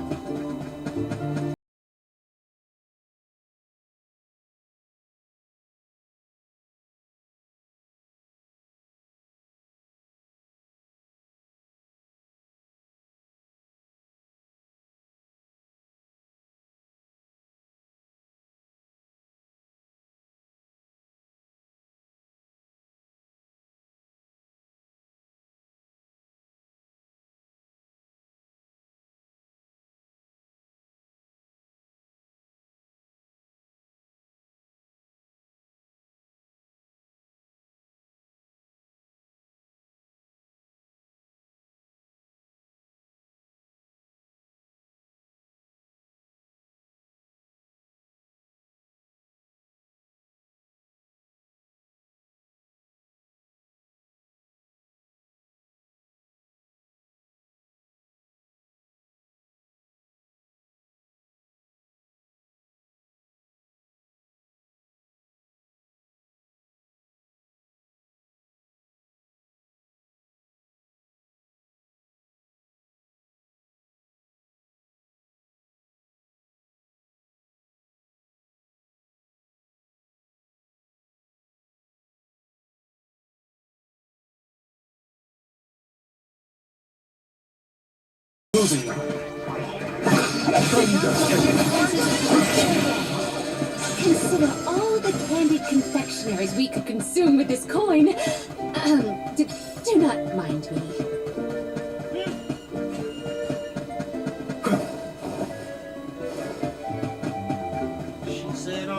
clothing line. Consider all the candied confectionaries we could consume with this coin. Do not mind me. She said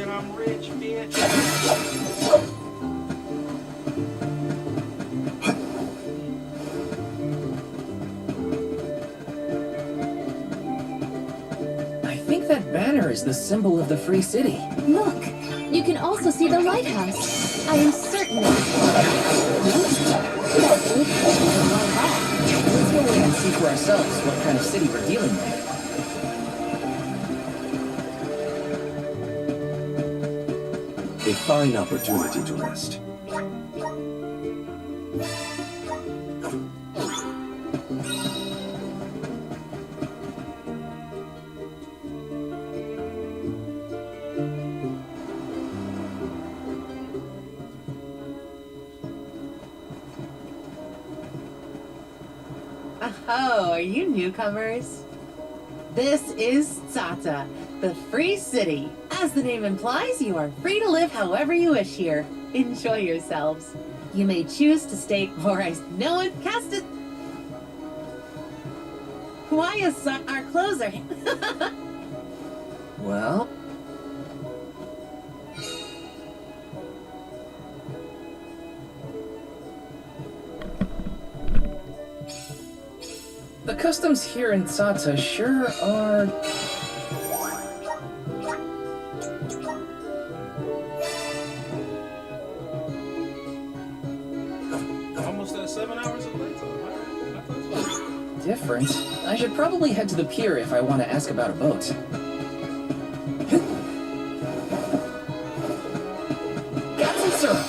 I'm rich, bitch. I think that banner is the symbol of the Free City. Look, you can also see the lighthouse. I am certain Let's go in and see for ourselves what kind of city we're dealing with. A fine opportunity to rest. Oh, are you newcomers? This is Tsata, the Free City. As the name implies, you are free to live however you wish here. Enjoy yourselves. You may choose to stay, or as no one cast it. Why is our closer? Well... the customs here in Tsata sure are... Almost at 7 hours of playtime. different. I should probably head to the pier if I want to ask about a boat. Got some syrup!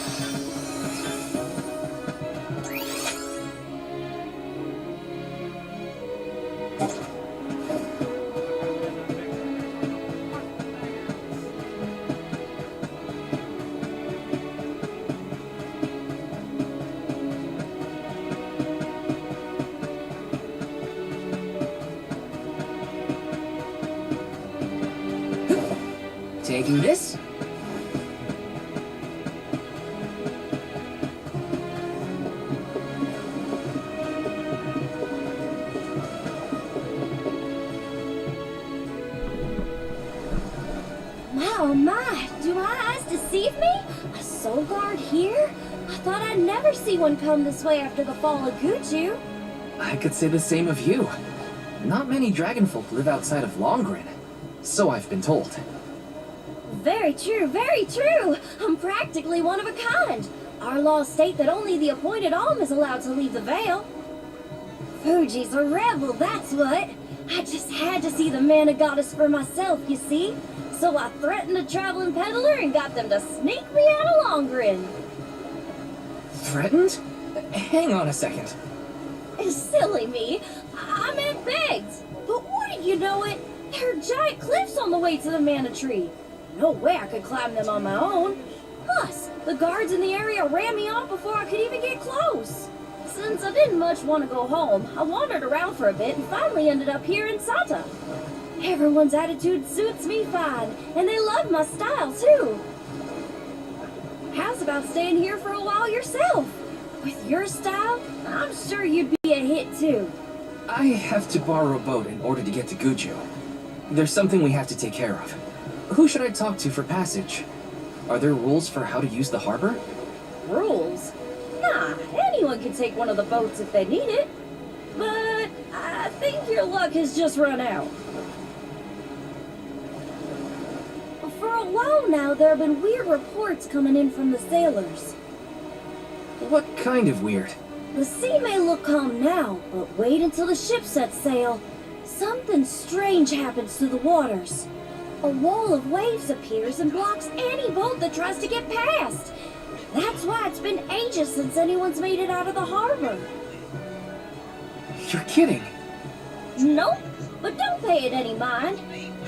Taking this? Oh my, do my eyes deceive me? A soul guard here? I thought I'd never see one come this way after the fall of Guju. I could say the same of you. Not many dragonfolk live outside of Longren. So I've been told. Very true, very true. I'm practically one of a kind. Our laws state that only the appointed Alm is allowed to leave the Vale. Fuji's a rebel, that's what. I just had to see the mana goddess for myself, you see. So I threatened a traveling peddler and got them to sneak me out of Longren. Threatened? Hang on a second. It's silly me. I meant begged. But wouldn't you know it? There are giant cliffs on the way to the mana tree. No way I could climb them on my own. Plus, the guards in the area ran me off before I could even get close. Since I didn't much want to go home, I wandered around for a bit and finally ended up here in Tsata. Everyone's attitude suits me fine, and they love my style too. How's about staying here for a while yourself? With your style, I'm sure you'd be a hit too. I have to borrow a boat in order to get to Guju. There's something we have to take care of. Who should I talk to for passage? Are there rules for how to use the harbor? Rules? Nah, anyone can take one of the boats if they need it. But I think your luck has just run out. For a while now, there have been weird reports coming in from the sailors. What kind of weird? The sea may look calm now, but wait until the ship sets sail. Something strange happens to the waters. A wall of waves appears and blocks any boat that tries to get past. That's why it's been ages since anyone's made it out of the harbor. You're kidding. Nope, but don't pay it any mind.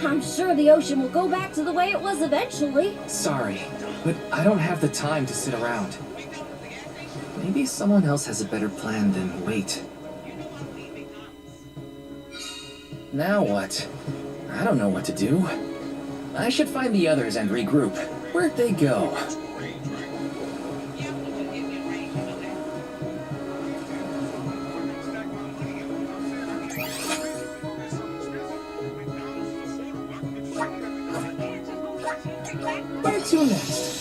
I'm sure the ocean will go back to the way it was eventually. Sorry, but I don't have the time to sit around. Maybe someone else has a better plan than wait. Now what? I don't know what to do. I should find the others and regroup. Where'd they go? Where to next?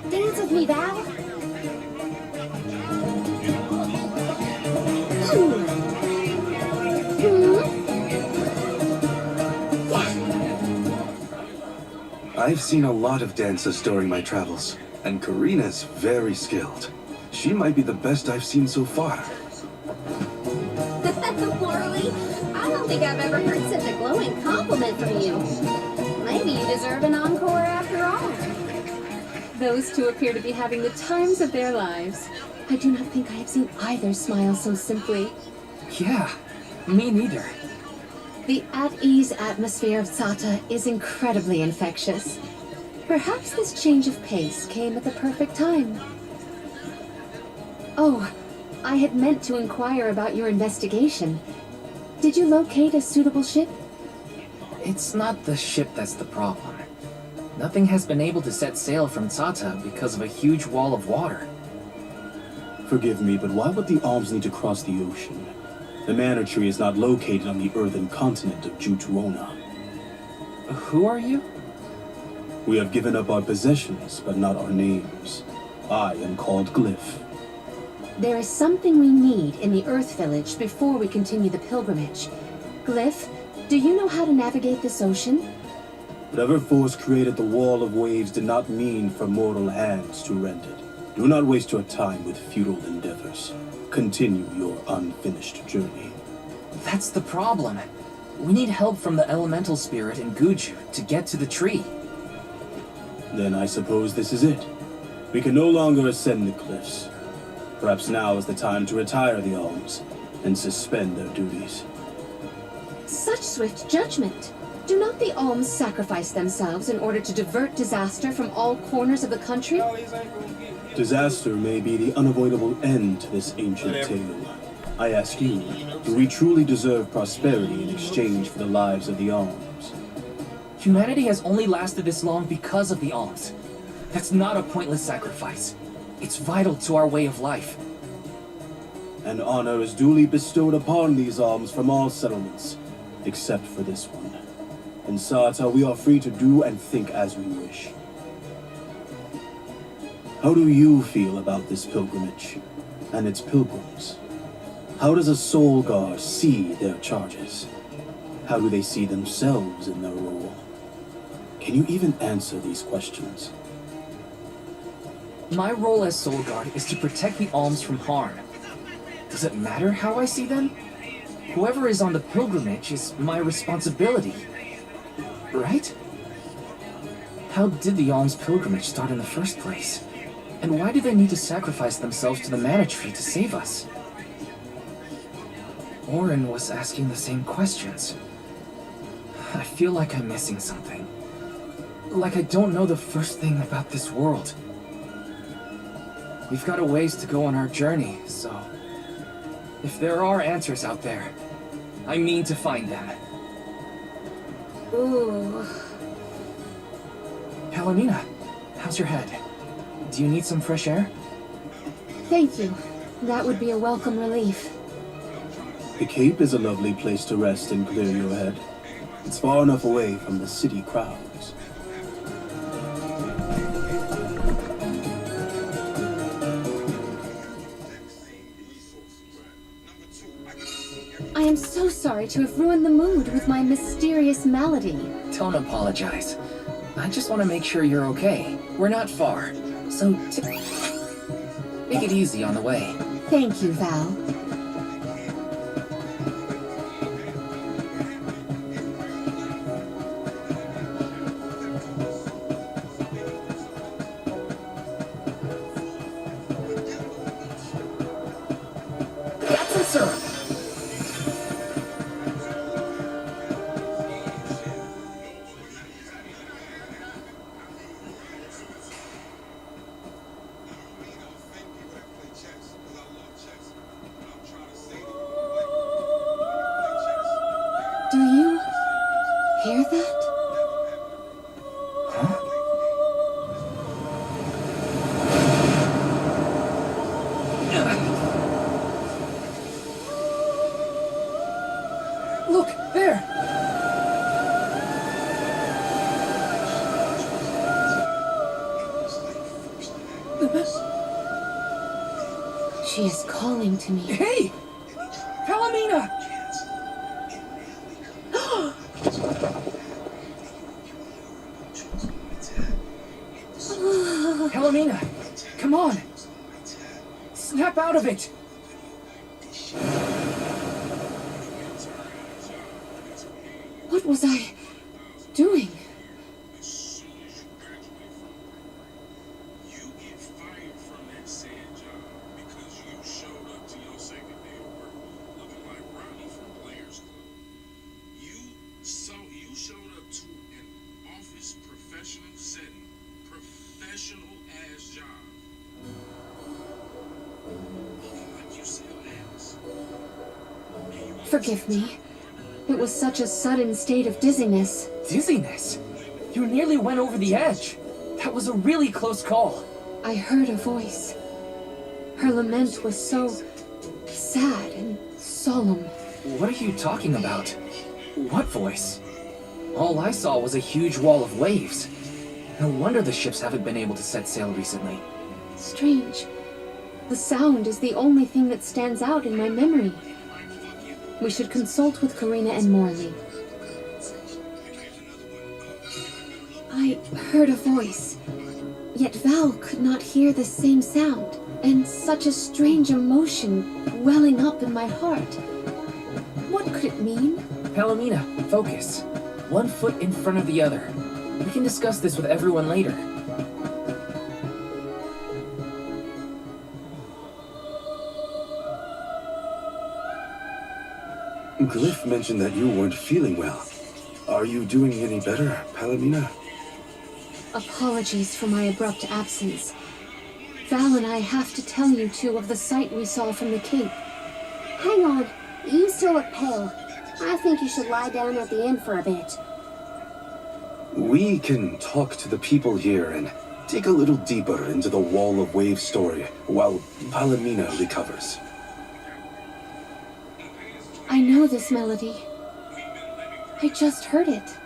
Dance with me, Val. I've seen a lot of dances during my travels, and Karina's very skilled. She might be the best I've seen so far. Morley, I don't think I've ever heard such a glowing compliment from you. Maybe you deserve an encore after all. Those two appear to be having the times of their lives. I do not think I have seen either smile so simply. Yeah, me neither. The at-ease atmosphere of Sata is incredibly infectious. Perhaps this change of pace came at the perfect time. Oh, I had meant to inquire about your investigation. Did you locate a suitable ship? It's not the ship that's the problem. Nothing has been able to set sail from Sata because of a huge wall of water. Forgive me, but why would the Alms need to cross the ocean? The Manor Tree is not located on the earthen continent of Jutuona. Who are you? We have given up our possessions, but not our names. I am called Glyph. There is something we need in the Earth Village before we continue the pilgrimage. Glyph, do you know how to navigate this ocean? Whatever force created the wall of waves did not mean for mortal hands to rend it. Do not waste your time with futile endeavors. Continue your unfinished journey. That's the problem. We need help from the elemental spirit in Guju to get to the tree. Then I suppose this is it. We can no longer ascend the cliffs. Perhaps now is the time to retire the Alms and suspend their duties. Such swift judgment! Do not the Alms sacrifice themselves in order to divert disaster from all corners of the country? Disaster may be the unavoidable end to this ancient tale. I ask you, do we truly deserve prosperity in exchange for the lives of the Alms? Humanity has only lasted this long because of the Alms. That's not a pointless sacrifice. It's vital to our way of life. And honor is duly bestowed upon these Alms from all settlements, except for this one. In Sata, we are free to do and think as we wish. How do you feel about this pilgrimage and its pilgrims? How does a Soul Guard see their charges? How do they see themselves in their role? Can you even answer these questions? My role as Soul Guard is to protect the Alms from harm. Does it matter how I see them? Whoever is on the pilgrimage is my responsibility. Right? How did the Alms pilgrimage start in the first place? And why do they need to sacrifice themselves to the Mana Tree to save us? Orin was asking the same questions. I feel like I'm missing something. Like I don't know the first thing about this world. We've got a ways to go on our journey, so... if there are answers out there, I mean to find them. Ooh. Palamina, how's your head? Do you need some fresh air? Thank you. That would be a welcome relief. The Cape is a lovely place to rest and clear your head. It's far enough away from the city crowds. I am so sorry to have ruined the mood with my mysterious malady. Don't apologize. I just want to make sure you're okay. We're not far, so take it easy on the way. Thank you, Val. hear that? Look, there! She is calling to me. Hey! Palomina! Palomina, come on! Snap out of it! What was I doing? You showed up to an office professional setting, professional ass job. Looking like you sell ass. Forgive me. It was such a sudden state of dizziness. Dizziness? You nearly went over the edge. That was a really close call. I heard a voice. Her lament was so sad and solemn. What are you talking about? What voice? All I saw was a huge wall of waves. No wonder the ships haven't been able to set sail recently. Strange. The sound is the only thing that stands out in my memory. We should consult with Karina and Morley. I heard a voice, yet Val could not hear the same sound, and such a strange emotion welling up in my heart. What could it mean? Palomina, focus. One foot in front of the other. We can discuss this with everyone later. Glyph mentioned that you weren't feeling well. Are you doing any better, Palomina? Apologies for my abrupt absence. Val and I have to tell you two of the sight we saw from the Cape. Hang on. You still look pale. I think you should lie down at the inn for a bit. We can talk to the people here and dig a little deeper into the Wall of Waves story while Palomina recovers. I know this melody. I just heard it.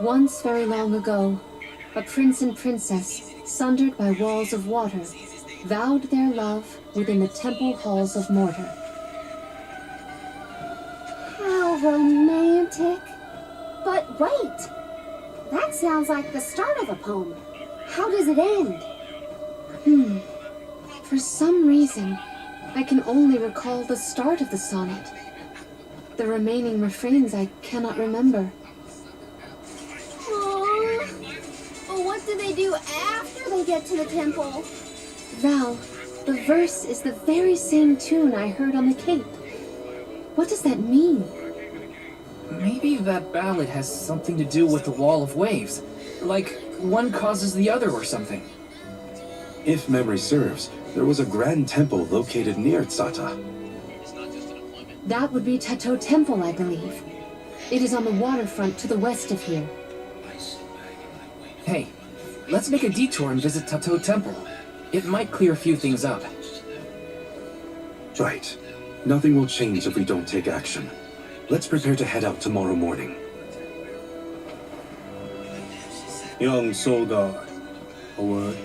Once very long ago, a prince and princess, sundered by walls of water, vowed their love within the temple halls of Mordor. How romantic. But wait! That sounds like the start of a poem. How does it end? For some reason, I can only recall the start of the sonnet. The remaining refrains I cannot remember. But what do they do after they get to the temple? Val, the verse is the very same tune I heard on the Cape. What does that mean? Maybe that ballad has something to do with the Wall of Waves. Like, one causes the other or something. If memory serves, there was a grand temple located near Tsata. That would be Tato Temple, I believe. It is on the waterfront to the west of here. Hey, let's make a detour and visit Tato Temple. It might clear a few things up. Right. Nothing will change if we don't take action. Let's prepare to head out tomorrow morning. Young Solgar, a word.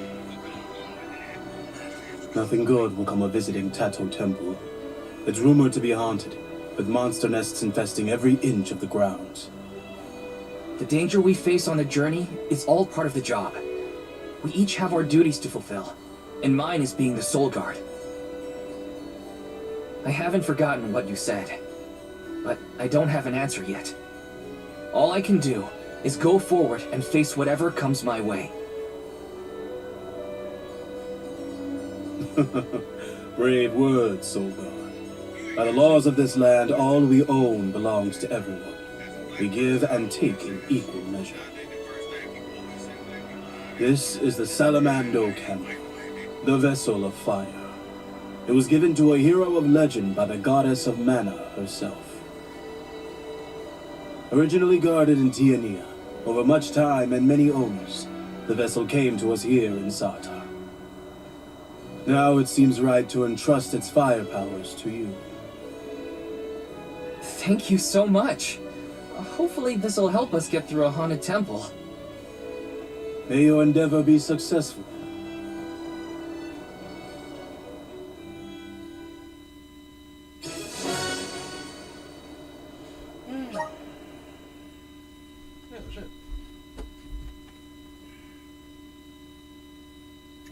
Nothing good will come of visiting Tato Temple. It's rumored to be haunted, with monster nests infesting every inch of the grounds. The danger we face on the journey is all part of the job. We each have our duties to fulfill, and mine is being the Soul Guard. I haven't forgotten what you said, but I don't have an answer yet. All I can do is go forward and face whatever comes my way. Brave words, Solgar. By the laws of this land, all we own belongs to everyone. We give and take in equal measure. This is the Salamando Camel, the vessel of fire. It was given to a hero of legend by the goddess of mana herself. Originally guarded in Tiania, over much time and many owners, the vessel came to us here in Sartar. Now it seems right to entrust its fire powers to you. Thank you so much. Hopefully this'll help us get through a haunted temple. May your endeavor be successful.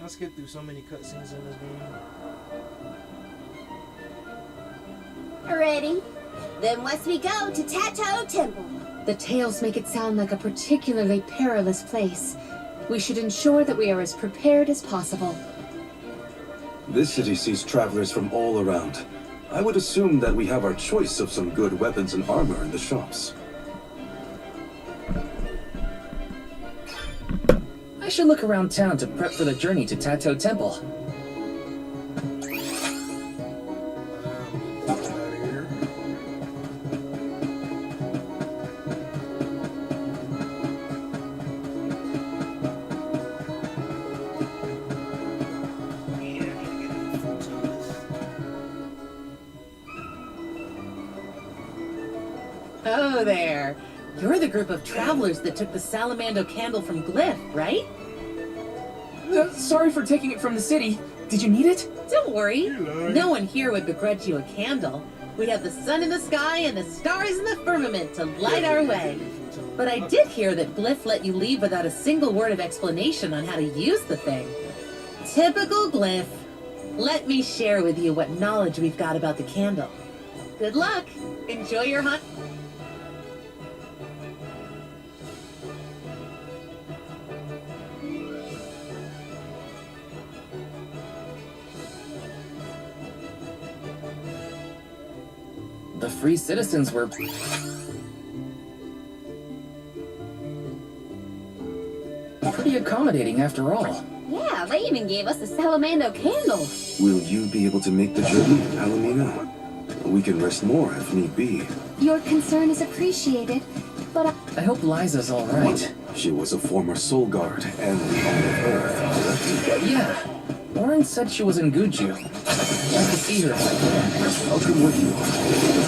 I skipped through so many cutscenes in this game. Ready? Then must we go to Tato Temple? The tales make it sound like a particularly perilous place. We should ensure that we are as prepared as possible. This city sees travelers from all around. I would assume that we have our choice of some good weapons and armor in the shops. I should look around town to prep for the journey to Tato Temple. Oh, there. You're the group of travelers that took the Salamando candle from Glyph, right? Sorry for taking it from the city. Did you need it? Don't worry. No one here would begrudge you a candle. We have the sun in the sky and the stars in the firmament to light our way. But I did hear that Glyph let you leave without a single word of explanation on how to use the thing. Typical Glyph. Let me share with you what knowledge we've got about the candle. Good luck. Enjoy your hunt. The free citizens were... pretty accommodating after all. Yeah, they even gave us a Salamando candle. Will you be able to make the journey, Palomina? We can rest more if need be. Your concern is appreciated, but I hope Liza's all right. She was a former soul guard and the Arm of Earth, correct? Yeah. Warren said she was in Guju. I'd like to see her if I can. I'll come with you. To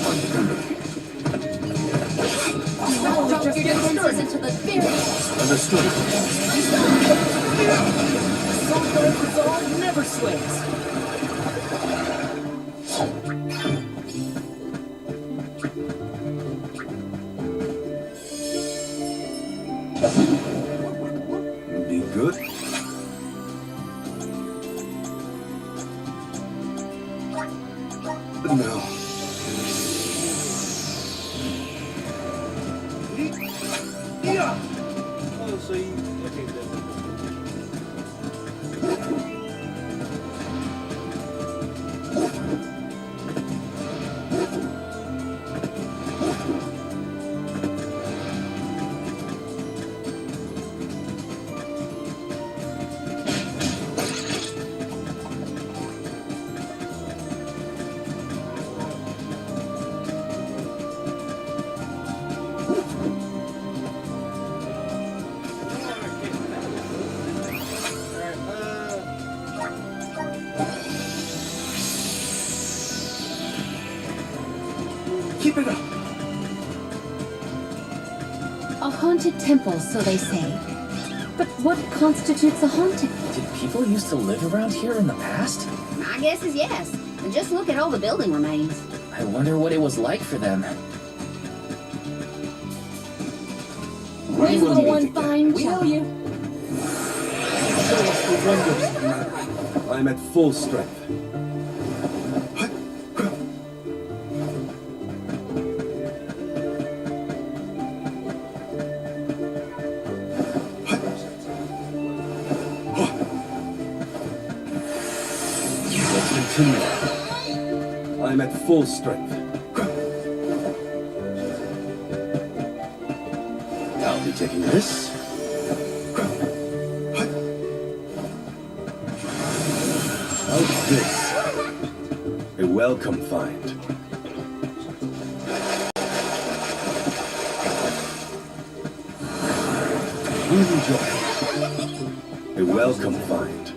find the company. Don't get started into the very... Understood. Soul Guard resolve never sways. Be good. No. Yeah. Oh, so you... Okay, then. Keep it up. A haunted temple, so they say. But what constitutes a haunted? Did people used to live around here in the past? My guess is yes. And just look at all the building remains. I wonder what it was like for them. We will one fine Will you? I'm at full strength. I'm at full strength. I'll be taking this. How's this? welcome find. A welcome find.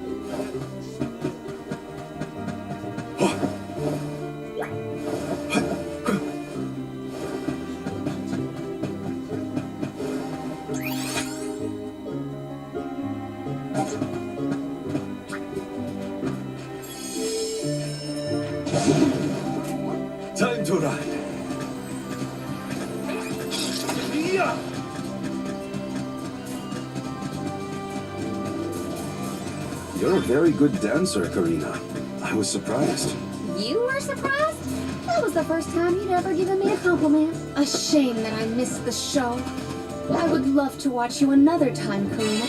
Time to ride. You're a very good dancer, Karina. I was surprised. You were surprised? That was the first time you'd ever given me a compliment. A shame that I missed the show. I would love to watch you another time, Karina.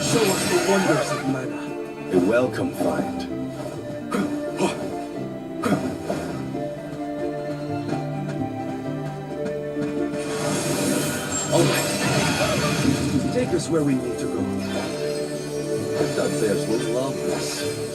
Show us the wonders of mana. A welcome find. All right. Take us where we need to go. The Dugbears will love this.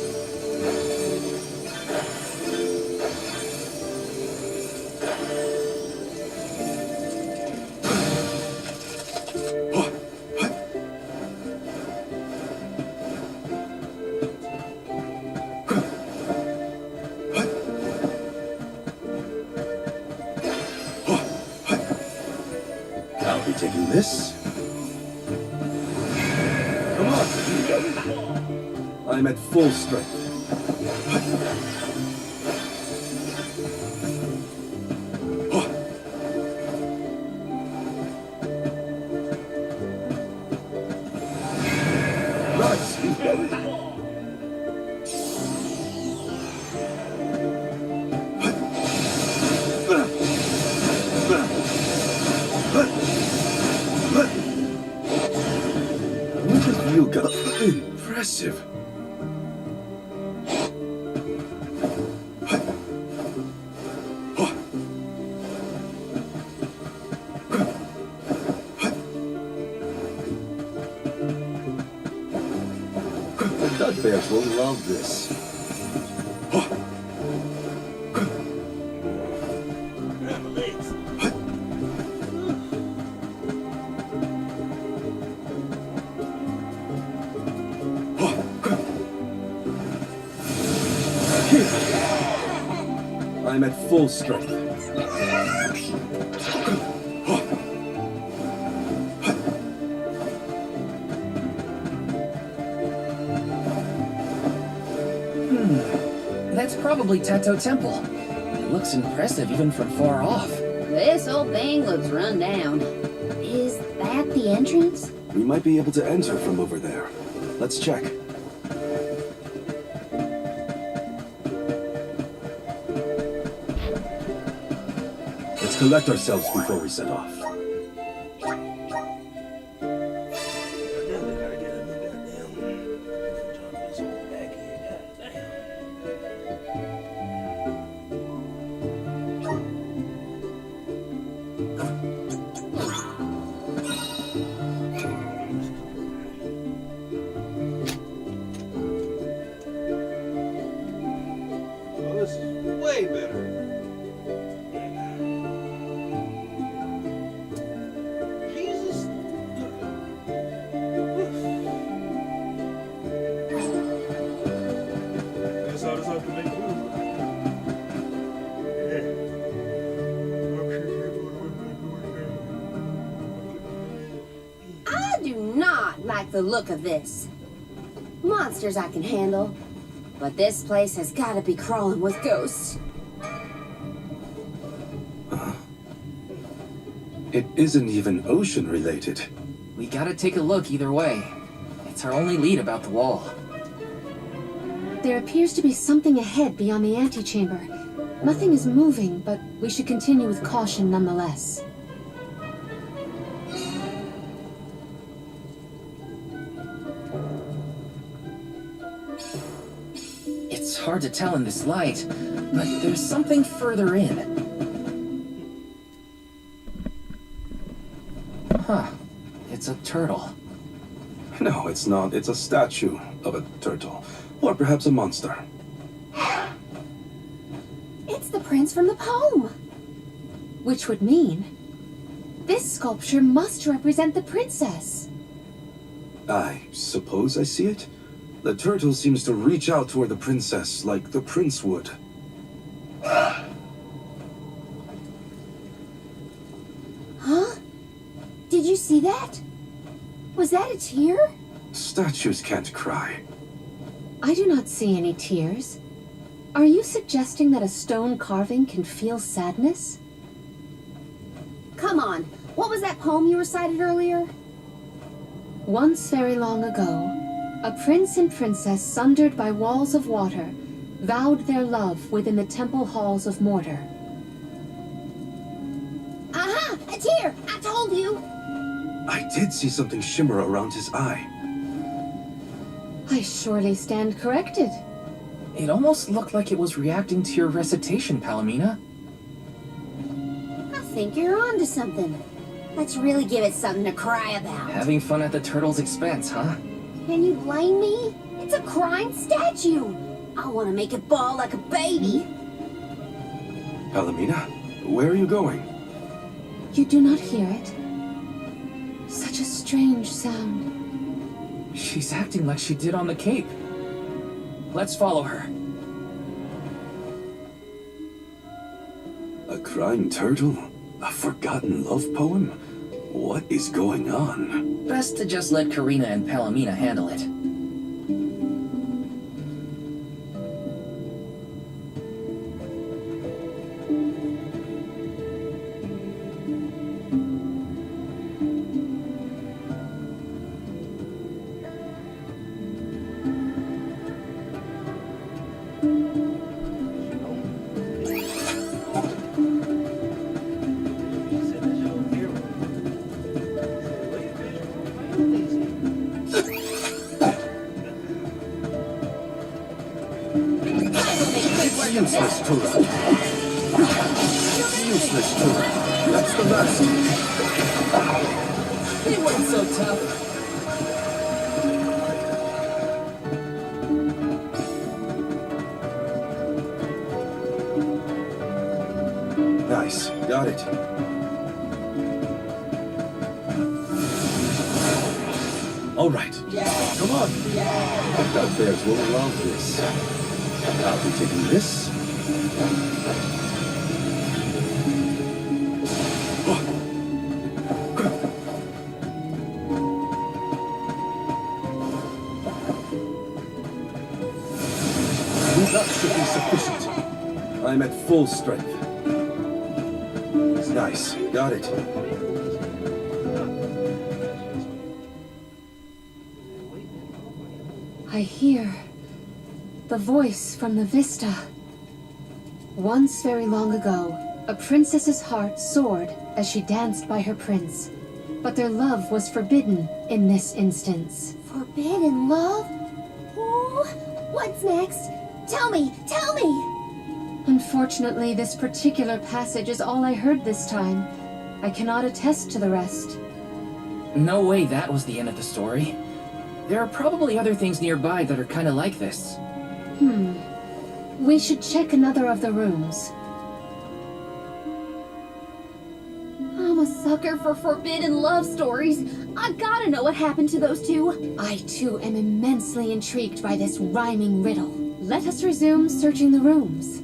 I'll be taking this. Come on! I'm at full strength. Nice! impressive. The Dugbears will love this. I'm at full strength. That's probably Tato Temple. It looks impressive even from far off. This whole thing looks run down. Is that the entrance? We might be able to enter from over there. Let's check. Let's collect ourselves before we set off. Oh, this is way better. Jesus. Guess I'll just have to make I do not like the look of this. Monsters I can handle, but this place has got to be crawling with ghosts. It isn't even ocean related. We gotta take a look either way. It's our only lead about the wall. There appears to be something ahead beyond the antechamber. Nothing is moving, but we should continue with caution nonetheless. It's hard to tell in this light, but there's something further in. Huh. It's a turtle. No, it's not. It's a statue of a turtle. Or perhaps a monster. It's the prince from the poem. Which would mean this sculpture must represent the princess. I suppose I see it. The turtle seems to reach out toward the princess like the prince would. Huh? Did you see that? Was that a tear? Statues can't cry. I do not see any tears. Are you suggesting that a stone carving can feel sadness? Come on. What was that poem you recited earlier? Once very long ago, a prince and princess sundered by walls of water vowed their love within the temple halls of Mordor. Aha! A tear! I told you! I did see something shimmer around his eye. I surely stand corrected. It almost looked like it was reacting to your recitation, Palomina. I think you're onto something. Let's really give it something to cry about. Having fun at the turtle's expense, huh? Can you blame me? It's a crying statue. I want to make it bawl like a baby. Palomina, where are you going? You do not hear it? Such a strange sound. She's acting like she did on the Cape. Let's follow her. A crying turtle? A forgotten love poem? What is going on? Best to just let Karina and Palomina handle it. Tura. Useless Tura. That's the last. They weren't so tough. Nice. Got it. All right. Come on. The bugbears will love this. I'll be taking this. That should be sufficient. I'm at full strength. Nice. Got it. I hear the voice from the vista. Once very long ago, a princess's heart soared as she danced by her prince. But their love was forbidden in this instance. Forbidden love? Ooh, what's next? Tell me! Tell me! Unfortunately, this particular passage is all I heard this time. I cannot attest to the rest. No way that was the end of the story. There are probably other things nearby that are kind of like this. We should check another of the rooms. I'm a sucker for forbidden love stories. I gotta know what happened to those two. I too am immensely intrigued by this rhyming riddle. Let us resume searching the rooms.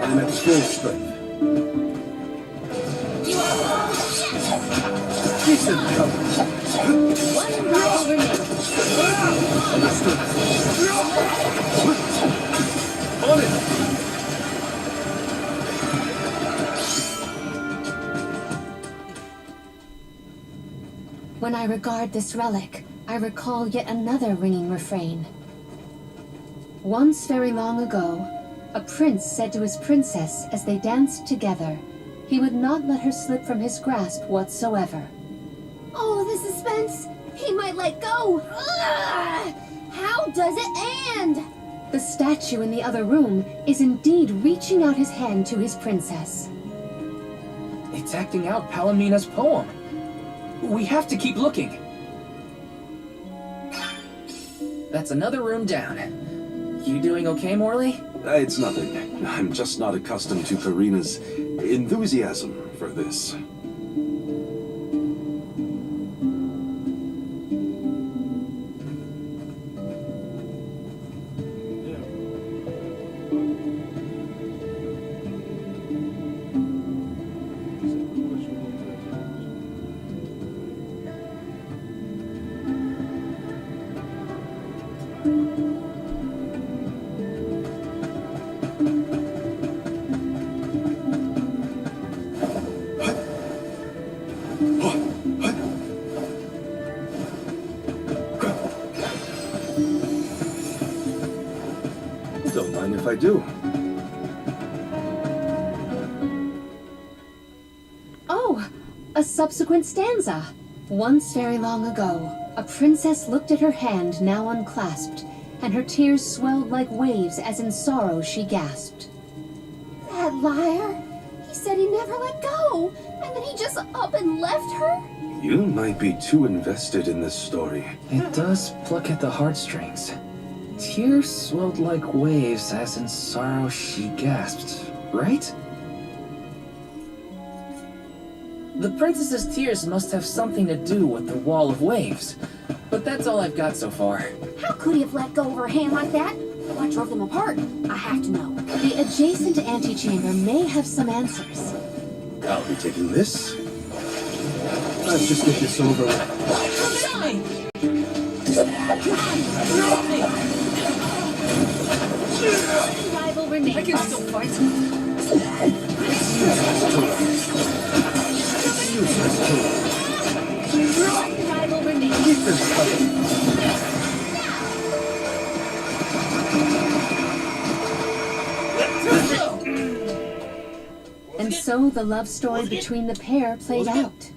I'm at full strength. Decent cover. One battle remains. Understood. On it! When I regard this relic, I recall yet another ringing refrain. Once very long ago, a prince said to his princess as they danced together, he would not let her slip from his grasp whatsoever. Oh, the suspense! He might let go! Ugh! How does it end? The statue in the other room is indeed reaching out his hand to his princess. It's acting out Palamina's poem. We have to keep looking. That's another room down. You doing okay, Morley? It's nothing. I'm just not accustomed to Karina's enthusiasm for this. Don't mind if I do. Oh, a subsequent stanza. Once very long ago, a princess looked at her hand now unclasped, and her tears swelled like waves as in sorrow she gasped. That liar! He said he never let go, and then he just up and left her? You might be too invested in this story. It does pluck at the heartstrings. Tears swelled like waves as in sorrow she gasped, right? The princess's tears must have something to do with the wall of waves. But that's all I've got so far. How could he have let go of her hand like that? What drove them apart? I have to know. The adjacent antechamber may have some answers. I'll be taking this. Let's just get this over with. Rival remains. I can still fight. Rival remains. Keep this coming. And so the love story between the pair played out.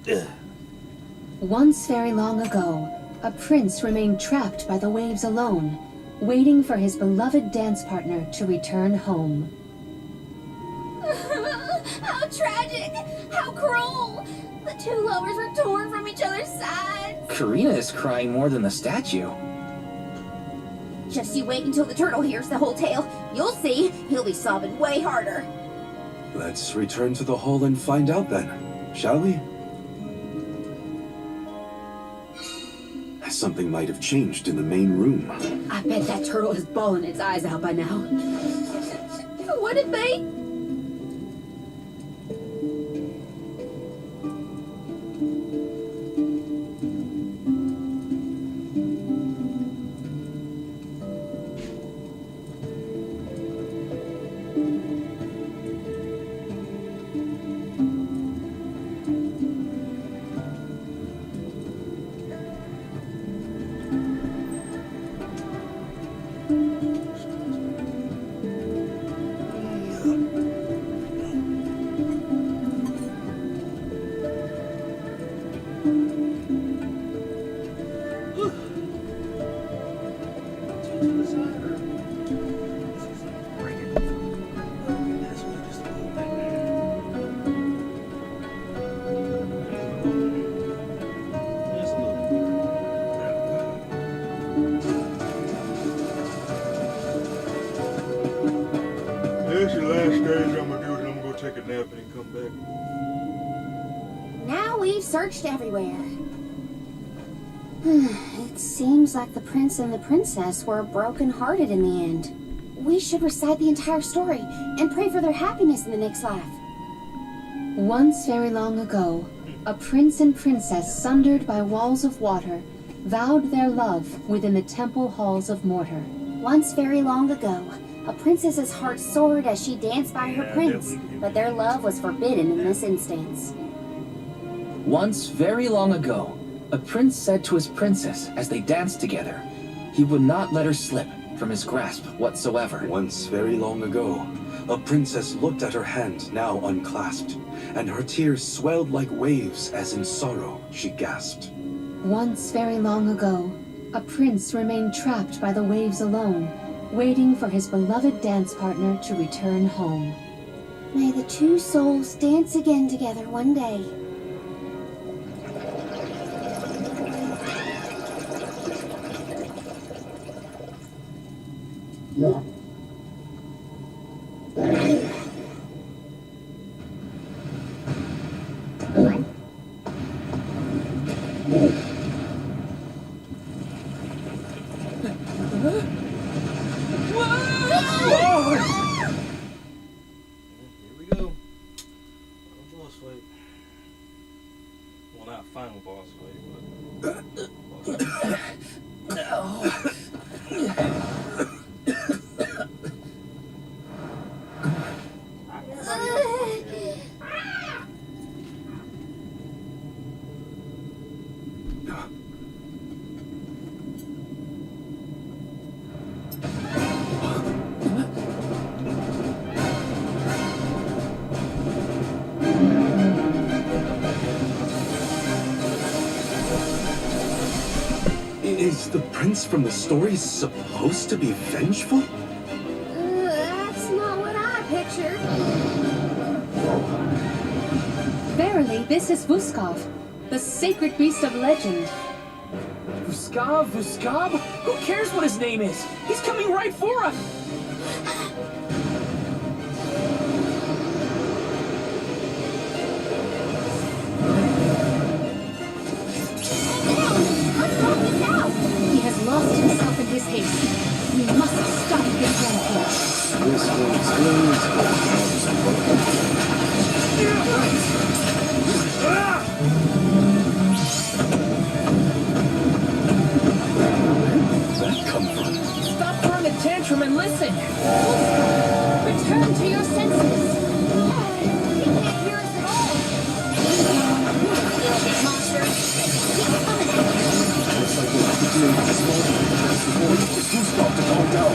Once very long ago, a prince remained trapped by the waves alone, waiting for his beloved dance partner to return home. How tragic! How cruel! The two lovers were torn from each other's sides. Karina is crying more than the statue. Just you wait until the turtle hears the whole tale. You'll see, he'll be sobbing way harder. Let's return to the hall and find out then, shall we? Something might have changed in the main room. I bet that turtle is bawling its eyes out by now. What did they? This is the last stage I'm gonna do it, and I'm gonna take a nap and then come back. Now we've searched everywhere. It seems like the prince and the princess were broken-hearted in the end. We should recite the entire story and pray for their happiness in the next life. Once very long ago, a prince and princess sundered by walls of water vowed their love within the temple halls of mortar. Once very long ago, a princess's heart soared as she danced by her prince, but their love was forbidden in this instance. Once very long ago, a prince said to his princess as they danced together, he would not let her slip from his grasp whatsoever. Once very long ago, a princess looked at her hand now unclasped, and her tears swelled like waves as in sorrow she gasped. Once very long ago, a prince remained trapped by the waves alone, waiting for his beloved dance partner to return home. May the two souls dance again together one day. Here we go. Final boss fight. Well, not final boss fight, Is the prince from the story supposed to be vengeful? That's not what I pictured. Verily, this is Vuskov, the sacred beast of legend. Vuskov? Who cares what his name is? He's coming right for us! He has lost himself in his haste. We must stop this rampage. This one's That come from? Stop throwing a tantrum and listen! Return to your senses. He can't hear us at all. Little monster. Keep coming at us. Looks like we'll have to deal with this one before we get Gustav to calm down.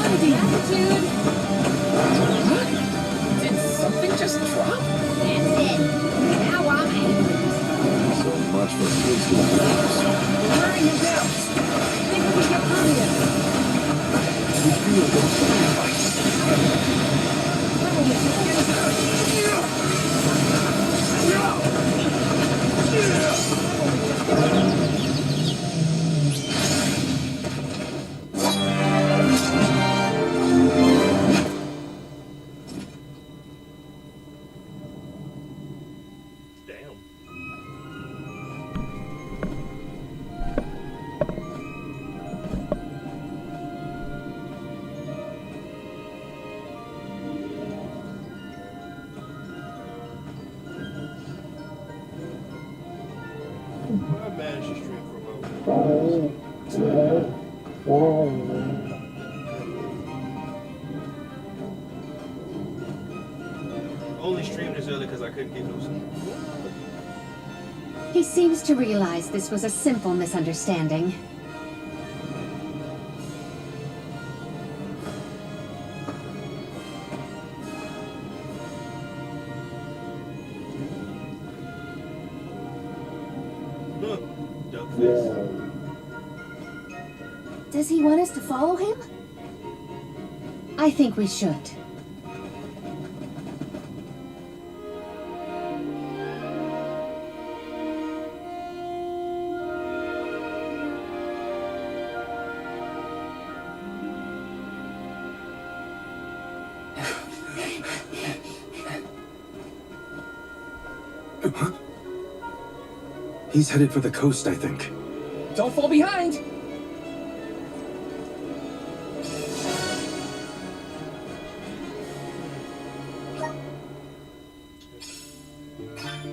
Undi attitude. Did something just drop? That's it. Now I'm angry. So much for tasting flavors. We're wearing him down! Think we can get through here! We feel the flame bites. Damn. I managed to stream for a moment. Only streamed this early because I couldn't get no sleep. He seems to realize this was a simple misunderstanding. Duck face. Does he want us to follow him? I think we should. He's headed for the coast, I think. Don't fall behind!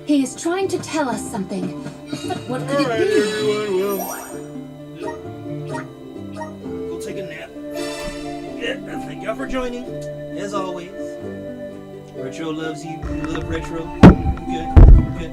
He is trying to tell us something. But what could Alright, it be? everyone, well. Go take a nap. Yeah, and thank y'all for joining. As always. Retro loves you. Love Retro. Good. Good.